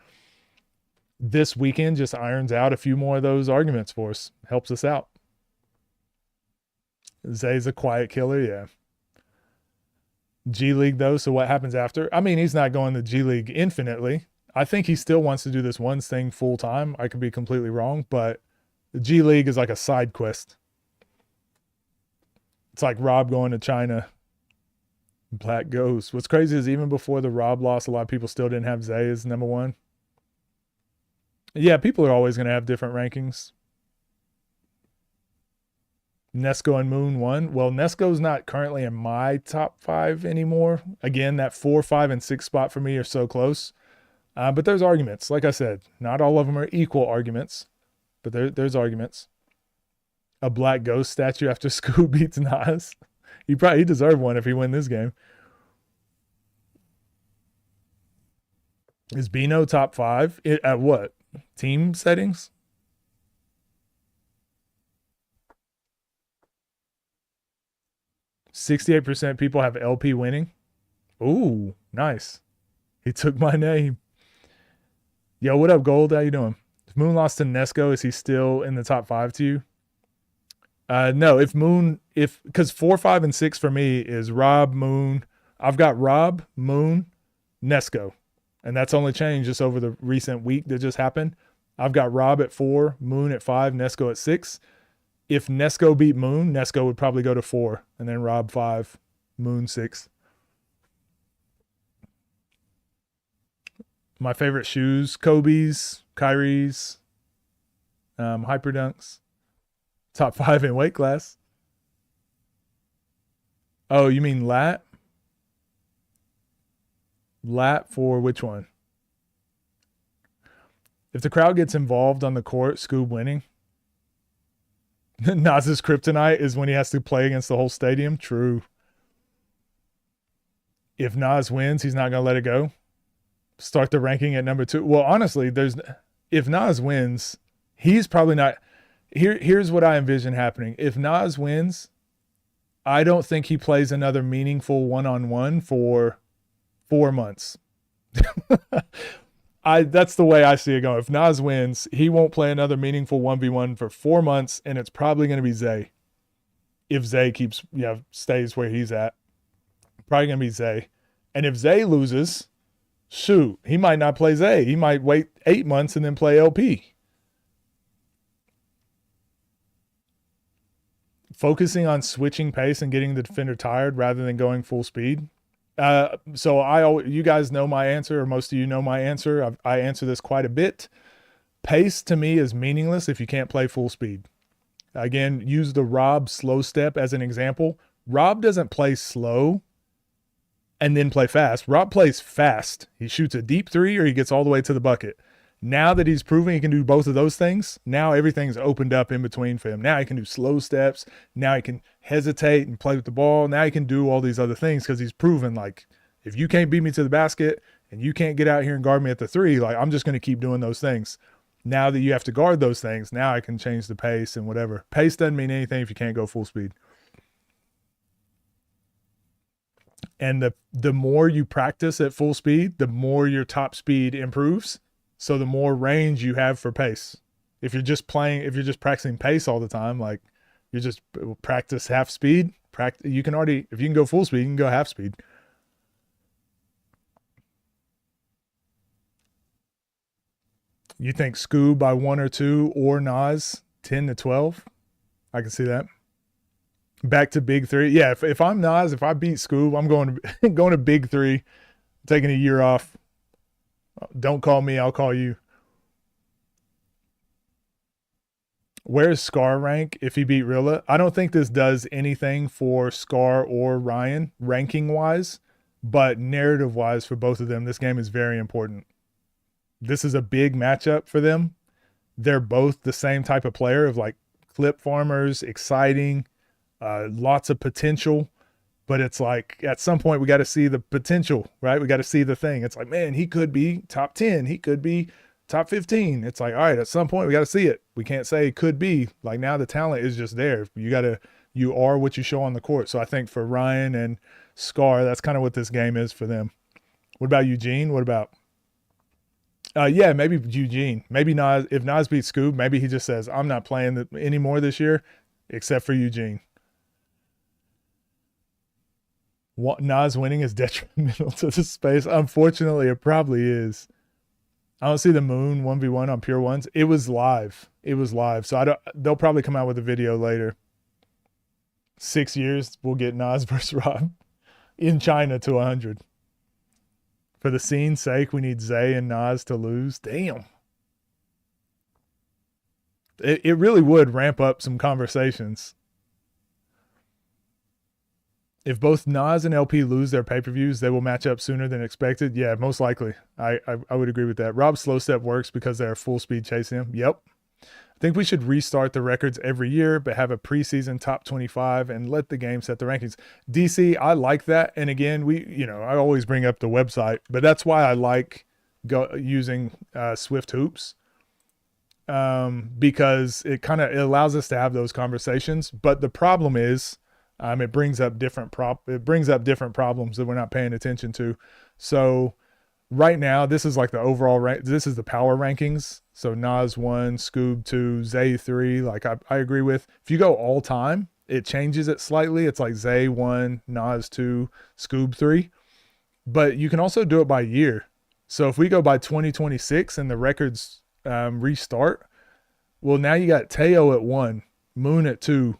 This weekend just irons out a few more of those arguments for us. Helps us out. Zay's a quiet killer, yeah. G League though, so what happens after? I mean, he's not going to G League infinitely. I think he still wants to do this one thing full time. I could be completely wrong, but the G League is like a side quest. It's like Rob going to China. Black Ghost. What's crazy is even before the Rob loss, a lot of people still didn't have Zay as number one. Yeah, people are always going to have different rankings. Nesco and Moon 1. Well, Nesco's not currently in my top 5 anymore. Again, that 4, 5, and 6 spot for me are so close. But there's arguments. Like I said, not all of them are equal arguments, but there's arguments. A Black Ghost statue after Skoob beats Nas. He deserved one if he win this game. Is Bino top 5? At what? Team settings? %68% people have LP winning. Ooh, nice. He took my name. Yo, what up, Gold? How you doing? If Moon lost to Nesco, is he still in the top 5 to you? No, because 4, 5, and 6 for me is Rob, Moon. I've got Rob, Moon, Nesco. And that's only changed just over the recent week that just happened. I've got Rob at 4, Moon at 5, Nesco at 6. If Nesco beat Moon, Nesco would probably go to 4, and then Rob 5, Moon 6. My favorite shoes, Kobe's, Kyrie's, Hyperdunks. Top 5 in weight class. Oh, you mean lat? Lat for which one? If the crowd gets involved on the court, Skoob winning. Nas's kryptonite is when he has to play against the whole stadium. True. If Nas wins, he's not going to let it go. Start the ranking at number 2. Well, honestly, if Nas wins, he's probably not. Here's what I envision happening. If Nas wins, I don't think he plays another meaningful one-on-one for 4 months. That's the way I see it going. If Nas wins, he won't play another meaningful 1v1 for 4 months, and it's probably going to be Zay. If Zay stays where he's at. Probably going to be Zay. And if Zay loses, shoot, he might not play Zay. He might wait 8 months and then play LP. Focusing on switching pace and getting the defender tired rather than going full speed. So you guys know my answer, or most of you know my answer. I answer this quite a bit. Pace to me is meaningless if you can't play full speed. Again, use the Rob slow step as an example. Rob doesn't play slow and then play fast. Rob plays fast. He shoots a deep 3 or he gets all the way to the bucket. Now that he's proven he can do both of those things, now everything's opened up in between for him. Now he can do slow steps. Now he can hesitate and play with the ball. Now he can do all these other things because he's proven, like, if you can't beat me to the basket and you can't get out here and guard me at the 3, like, I'm just going to keep doing those things. Now that you have to guard those things, now I can change the pace and whatever. Pace doesn't mean anything if you can't go full speed. And the more you practice at full speed, the more your top speed improves. So the more range you have for pace. If you're just practicing pace all the time, like you just practice half speed, if you can go full speed, you can go half speed. You think Skoob by 1 or 2 or Nas 10 to 12? I can see that. Back to big 3. Yeah, if I'm Nas, if I beat Skoob, I'm going to big 3, taking a year off. Don't call me, I'll call you. Where's Scar rank if he beat Rilla? I don't think this does anything for Scar or Ryan ranking-wise, but narrative-wise for both of them, this game is very important. This is a big matchup for them. They're both the same type of player of like clip farmers, exciting, lots of potential. But it's like at some point we got to see the potential, right? We got to see the thing. It's like, man, he could be top 10. He could be top 15. It's like, all right, at some point we got to see it. We can't say could be. Like now the talent is just there. You are what you show on the court. So I think for Ryan and Scar, that's kind of what this game is for them. What about Eugene? What about? Yeah, maybe Eugene. Maybe Nas. If Nas beats Skoob, maybe he just says, I'm not playing anymore this year, except for Eugene. Nas winning is detrimental to the space. Unfortunately, it probably is. I don't see the Moon 1v1 on Pure Ones. It was live. So they'll probably come out with a video later. 6 years, we'll get Nas versus Rob in China to 100. For the scene's sake, we need Zay and Nas to lose. Damn. It really would ramp up some conversations. If both Nas and LP lose their pay-per-views, they will match up sooner than expected. Yeah, most likely. I would agree with that. Rob's slow step works because they're full speed chasing him. Yep. I think we should restart the records every year, but have a preseason top 25 and let the game set the rankings. DC, I like that. And again, I always bring up the website, but that's why I like using Swift Hoops. Because it allows us to have those conversations. But the problem is, it brings up different problems that we're not paying attention to. So right now, this is like the overall rank. This is the power rankings. So Nas 1, Skoob 2, Zay 3. Like I agree with. If you go all time, it changes it slightly. It's like Zay 1, Nas 2, Skoob 3. But you can also do it by year. So if we go by 2026 and the records restart, well, now you got Teo at 1, Moon at 2,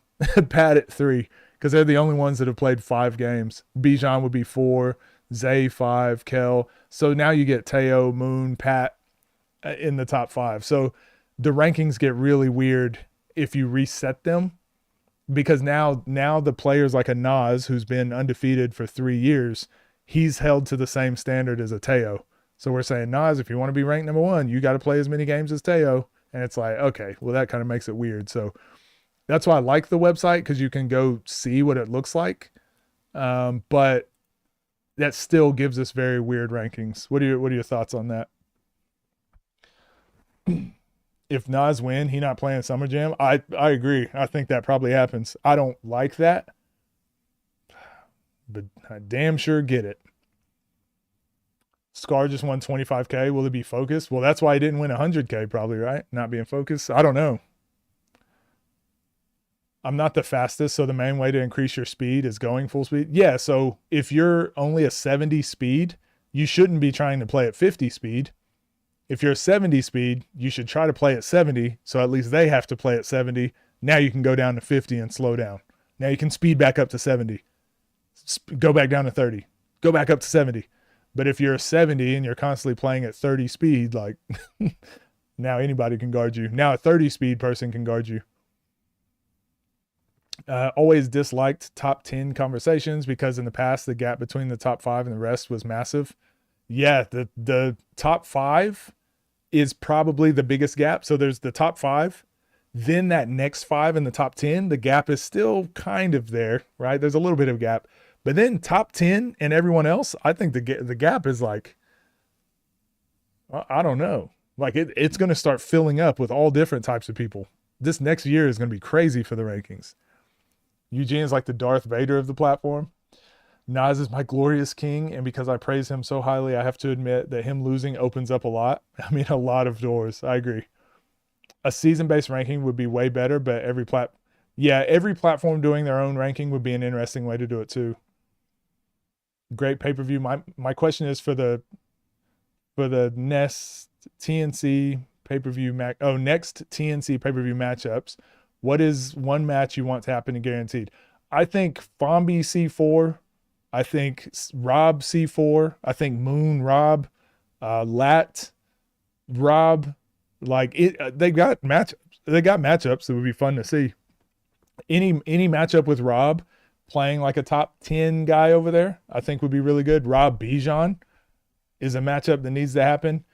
Pat at 3. Because they're the only ones that have played 5 games. Bijan would be 4, Zay 5, Kel. So now you get Teo, Moon, Pat in the top 5. So the rankings get really weird if you reset them. Because now the players like a Nas, who's been undefeated for 3 years, he's held to the same standard as a Teo. So we're saying, Nas, if you want to be ranked number 1, you got to play as many games as Teo. And it's like, okay, well, that kind of makes it weird. So that's why I like the website, because you can go see what it looks like. But that still gives us very weird rankings. What are your thoughts on that? If Nas win, he not playing Summer Jam. I agree. I think that probably happens. I don't like that, but I damn sure get it. Scar just won 25K. Will it be focused? Well, that's why he didn't win 100K probably, right? Not being focused. I don't know. I'm not the fastest, so the main way to increase your speed is going full speed. Yeah, so if you're only a 70 speed, you shouldn't be trying to play at 50 speed. If you're a 70 speed, you should try to play at 70, so at least they have to play at 70. Now you can go down to 50 and slow down. Now you can speed back up to 70. Go back down to 30. Go back up to 70. But if you're a 70 and you're constantly playing at 30 speed, like now anybody can guard you. Now a 30 speed person can guard you. Always disliked top 10 conversations because in the past the gap between the top 5 and the rest was massive. Yeah, the top 5 is probably the biggest gap. So there's the top 5, then that next 5 in the top 10, the gap is still kind of there, right? There's a little bit of gap. But then top 10 and everyone else, I think the gap is like, I don't know. Like it's going to start filling up with all different types of people. This next year is going to be crazy for the rankings. Eugene is like the Darth Vader of the platform. Nas is my glorious king, and because I praise him so highly, I have to admit that him losing opens up a lot. I mean, a lot of doors. I agree. A season-based ranking would be way better, but every platform doing their own ranking would be an interesting way to do it too. Great pay-per-view. My question is for the next TNC pay-per-view next TNC pay-per-view matchups. What is one match you want to happen and guaranteed? I think Fombi C4. I think Rob C4. I think Moon Rob, Lat Rob. Like it, they got matchups. They got matchups that would be fun to see. Any matchup with Rob playing like a top 10 guy over there, I think would be really good. Rob Bijan is a matchup that needs to happen.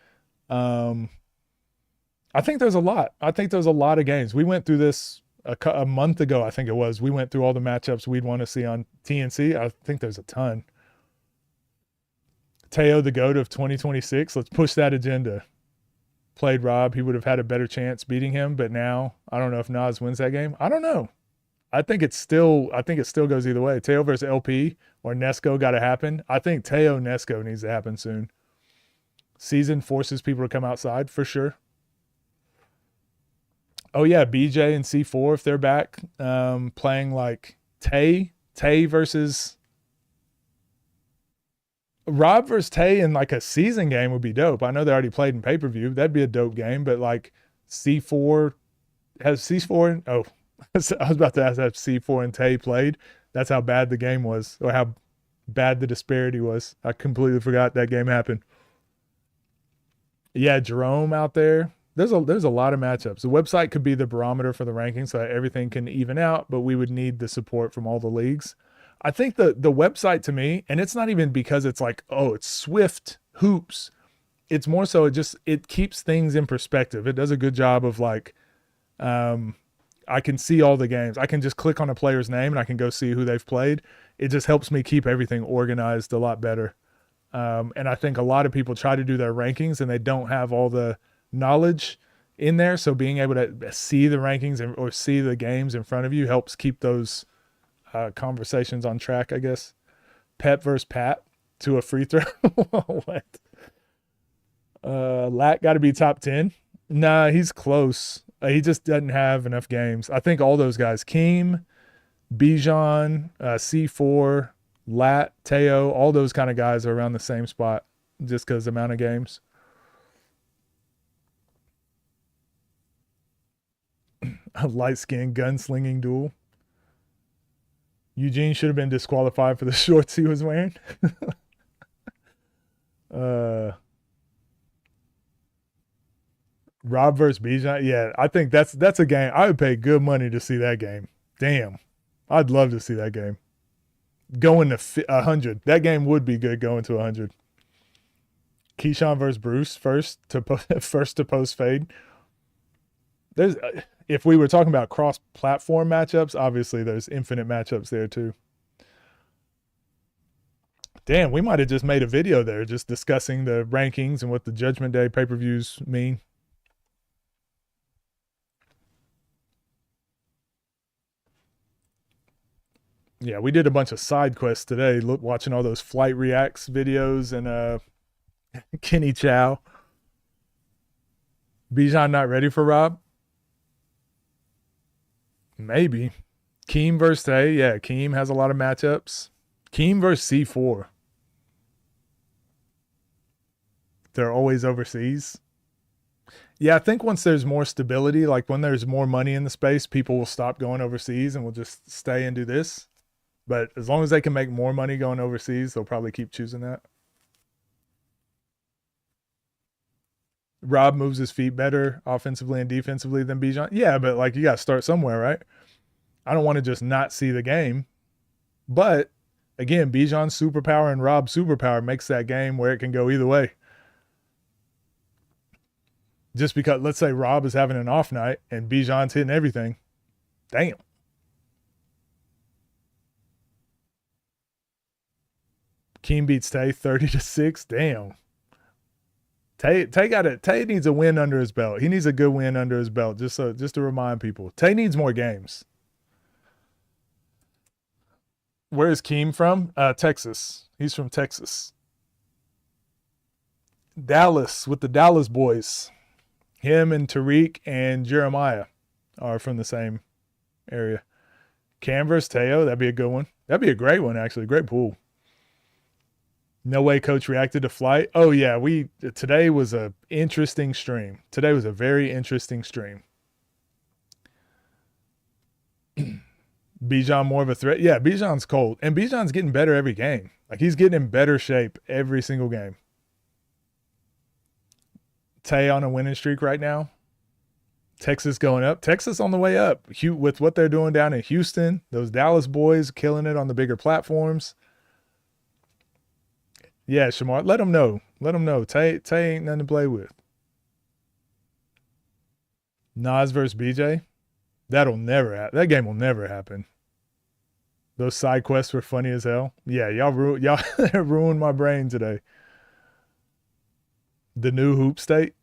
I think there's a lot. I think there's a lot of games. We went through this a month ago, I think it was, we went through all the matchups we'd want to see on TNC. I think there's a ton. Teo, the GOAT of 2026. Let's push that agenda. Played Rob, he would have had a better chance beating him, but now I don't know if Nas wins that game. I don't know. I think it still goes either way. Teo versus LP or Nesco got to happen. I think Teo Nesco needs to happen soon. Season forces people to come outside for sure. Oh yeah, BJ and C4 if they're back, playing like Tay versus Rob versus Tay in like a season game would be dope. I know they already played in pay-per-view. That'd be a dope game, but like C4 has C4. Oh, I was about to ask if C4 and Tay played. That's how bad the game was, or how bad the disparity was. I completely forgot that game happened. Yeah, Jerome out there. There's a lot of matchups. The website could be the barometer for the rankings so that everything can even out, but we would need the support from all the leagues. I think the website to me, and it's not even because it's like, oh, it's Swift hoops. It's more so it keeps things in perspective. It does a good job of like, I can see all the games. I can just click on a player's name and I can go see who they've played. It just helps me keep everything organized a lot better. And I think a lot of people try to do their rankings and they don't have all the knowledge in there. So being able to see the rankings or see the games in front of you helps keep those conversations on track, I guess. Pep versus Pat to a free throw. What? Lat got to be top 10. Nah, he's close. He just doesn't have enough games. I think all those guys, Keem, Bijan, C4, Lat, Teo, all those kind of guys are around the same spot just because the amount of games. A light-skinned gunslinging duel. Eugene should have been disqualified for the shorts he was wearing. Rob versus Bijan. Yeah, I think that's a game. I would pay good money to see that game. Damn. I'd love to see that game. Going to 100. That game would be good going to 100. Keyshawn versus Bruce first to post fade. There's if we were talking about cross-platform matchups, obviously there's infinite matchups there too. Damn, we might have just made a video there just discussing the rankings and what the Judgment Day pay-per-views mean. Yeah, we did a bunch of side quests today, watching all those Flight Reacts videos and Kenny Chow. Bijan not ready for Rob? Maybe. Keem versus Tay. Yeah, Keem has a lot of matchups. Keem versus C4. They're always overseas. Yeah, I think once there's more stability, like when there's more money in the space, people will stop going overseas and will just stay and do this. But as long as they can make more money going overseas, they'll probably keep choosing that. Rob moves his feet better offensively and defensively than Bijan. Yeah, but like you got to start somewhere, right? I don't want to just not see the game. But again, Bijan's superpower and Rob's superpower makes that game where it can go either way. Just because, let's say Rob is having an off night and Bijan's hitting everything. Damn. Keem beats Tay 30-6. Damn. Tay needs a win under his belt. He needs a good win under his belt, just to remind people. Tay needs more games. Where is Keem from? Texas. He's from Texas. Dallas with the Dallas boys. Him and Tariq and Jeremiah are from the same area. Cam versus Teo, that'd be a good one. That'd be a great one, actually. Great pool. No way coach reacted to Flight. Oh yeah, today was a interesting stream. Today was a very interesting stream. Bijan more of a threat. Yeah, Bijan's cold. And Bijan's getting better every game. Like he's getting in better shape every single game. Tay on a winning streak right now. Texas going up. Texas on the way up. With what they're doing down in Houston. Those Dallas boys killing it on the bigger platforms. Yeah, Shamar, let them know. Let them know. Tay ain't nothing to play with. Nas versus BJ. That'll never happen. That game will never happen. Those side quests were funny as hell. Yeah, y'all ruined my brain today. The new hoop state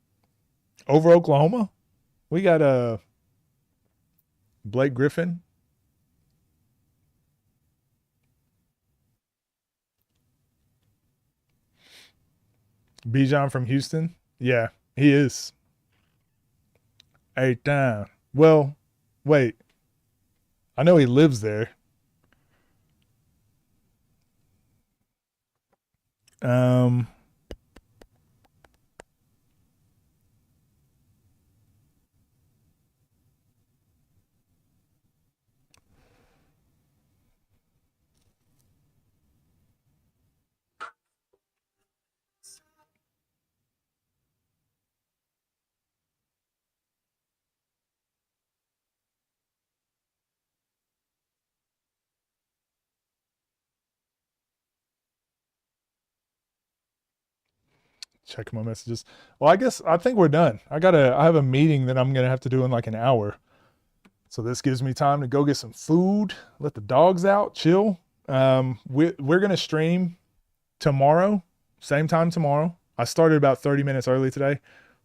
over Oklahoma. We got Blake Griffin. Bijan from Houston. Yeah, he is. Hey, down. Well, wait. I know he lives there. Check my messages. Well, I think we're done. I have a meeting that I'm gonna have to do in like an hour. So this gives me time to go get some food, let the dogs out, chill. We're gonna stream tomorrow, same time tomorrow. I started about 30 minutes early today.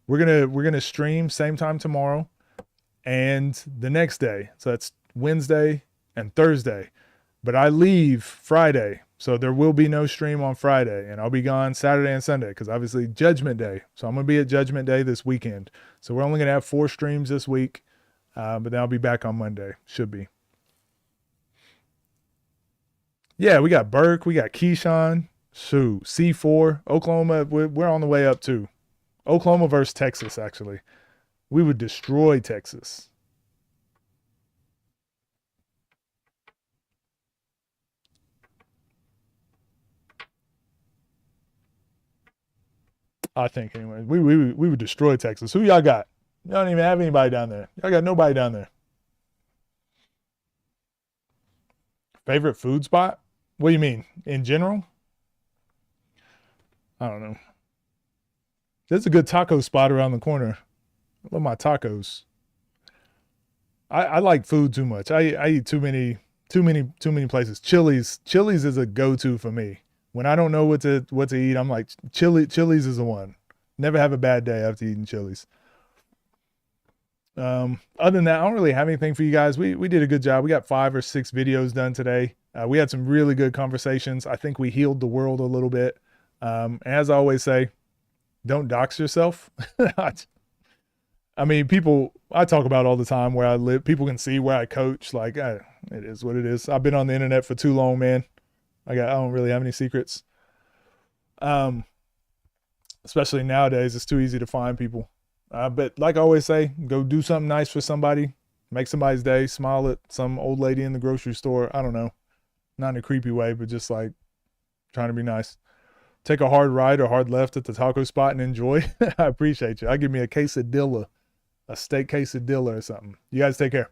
We're gonna stream same time tomorrow and the next day. So that's Wednesday and Thursday. But I leave Friday, so there will be no stream on Friday, and I'll be gone Saturday and Sunday because obviously Judgment Day. So I'm gonna be at Judgment Day this weekend. So we're only gonna have 4 streams this week, but then I'll be back on Monday. Should be. Yeah, we got Burke, we got Keyshawn, C4, Oklahoma. We're on the way up too. Oklahoma versus Texas, actually. We would destroy Texas. I think anyway. We would destroy Texas. Who y'all got? Y'all don't even have anybody down there. Y'all got nobody down there. Favorite food spot? What do you mean? In general? I don't know. There's a good taco spot around the corner. I love my tacos. I like food too much. I eat too many places. Chili's is a go-to for me. When I don't know what to eat, I'm like, Chili's is the one. Never have a bad day after eating Chili's. Other than that, I don't really have anything for you guys. We did a good job. We got 5 or 6 videos done today. We had some really good conversations. I think we healed the world a little bit. As I always say, don't dox yourself. I mean, I talk about all the time where I live. People can see where I coach. Like, it is what it is. I've been on the internet for too long, man. I don't really have any secrets. Especially nowadays, it's too easy to find people. But like I always say, go do something nice for somebody. Make somebody's day. Smile at some old lady in the grocery store. I don't know. Not in a creepy way, but just like trying to be nice. Take a hard right or hard left at the taco spot and enjoy. I appreciate you. I'll give me a quesadilla, a steak quesadilla or something. You guys take care.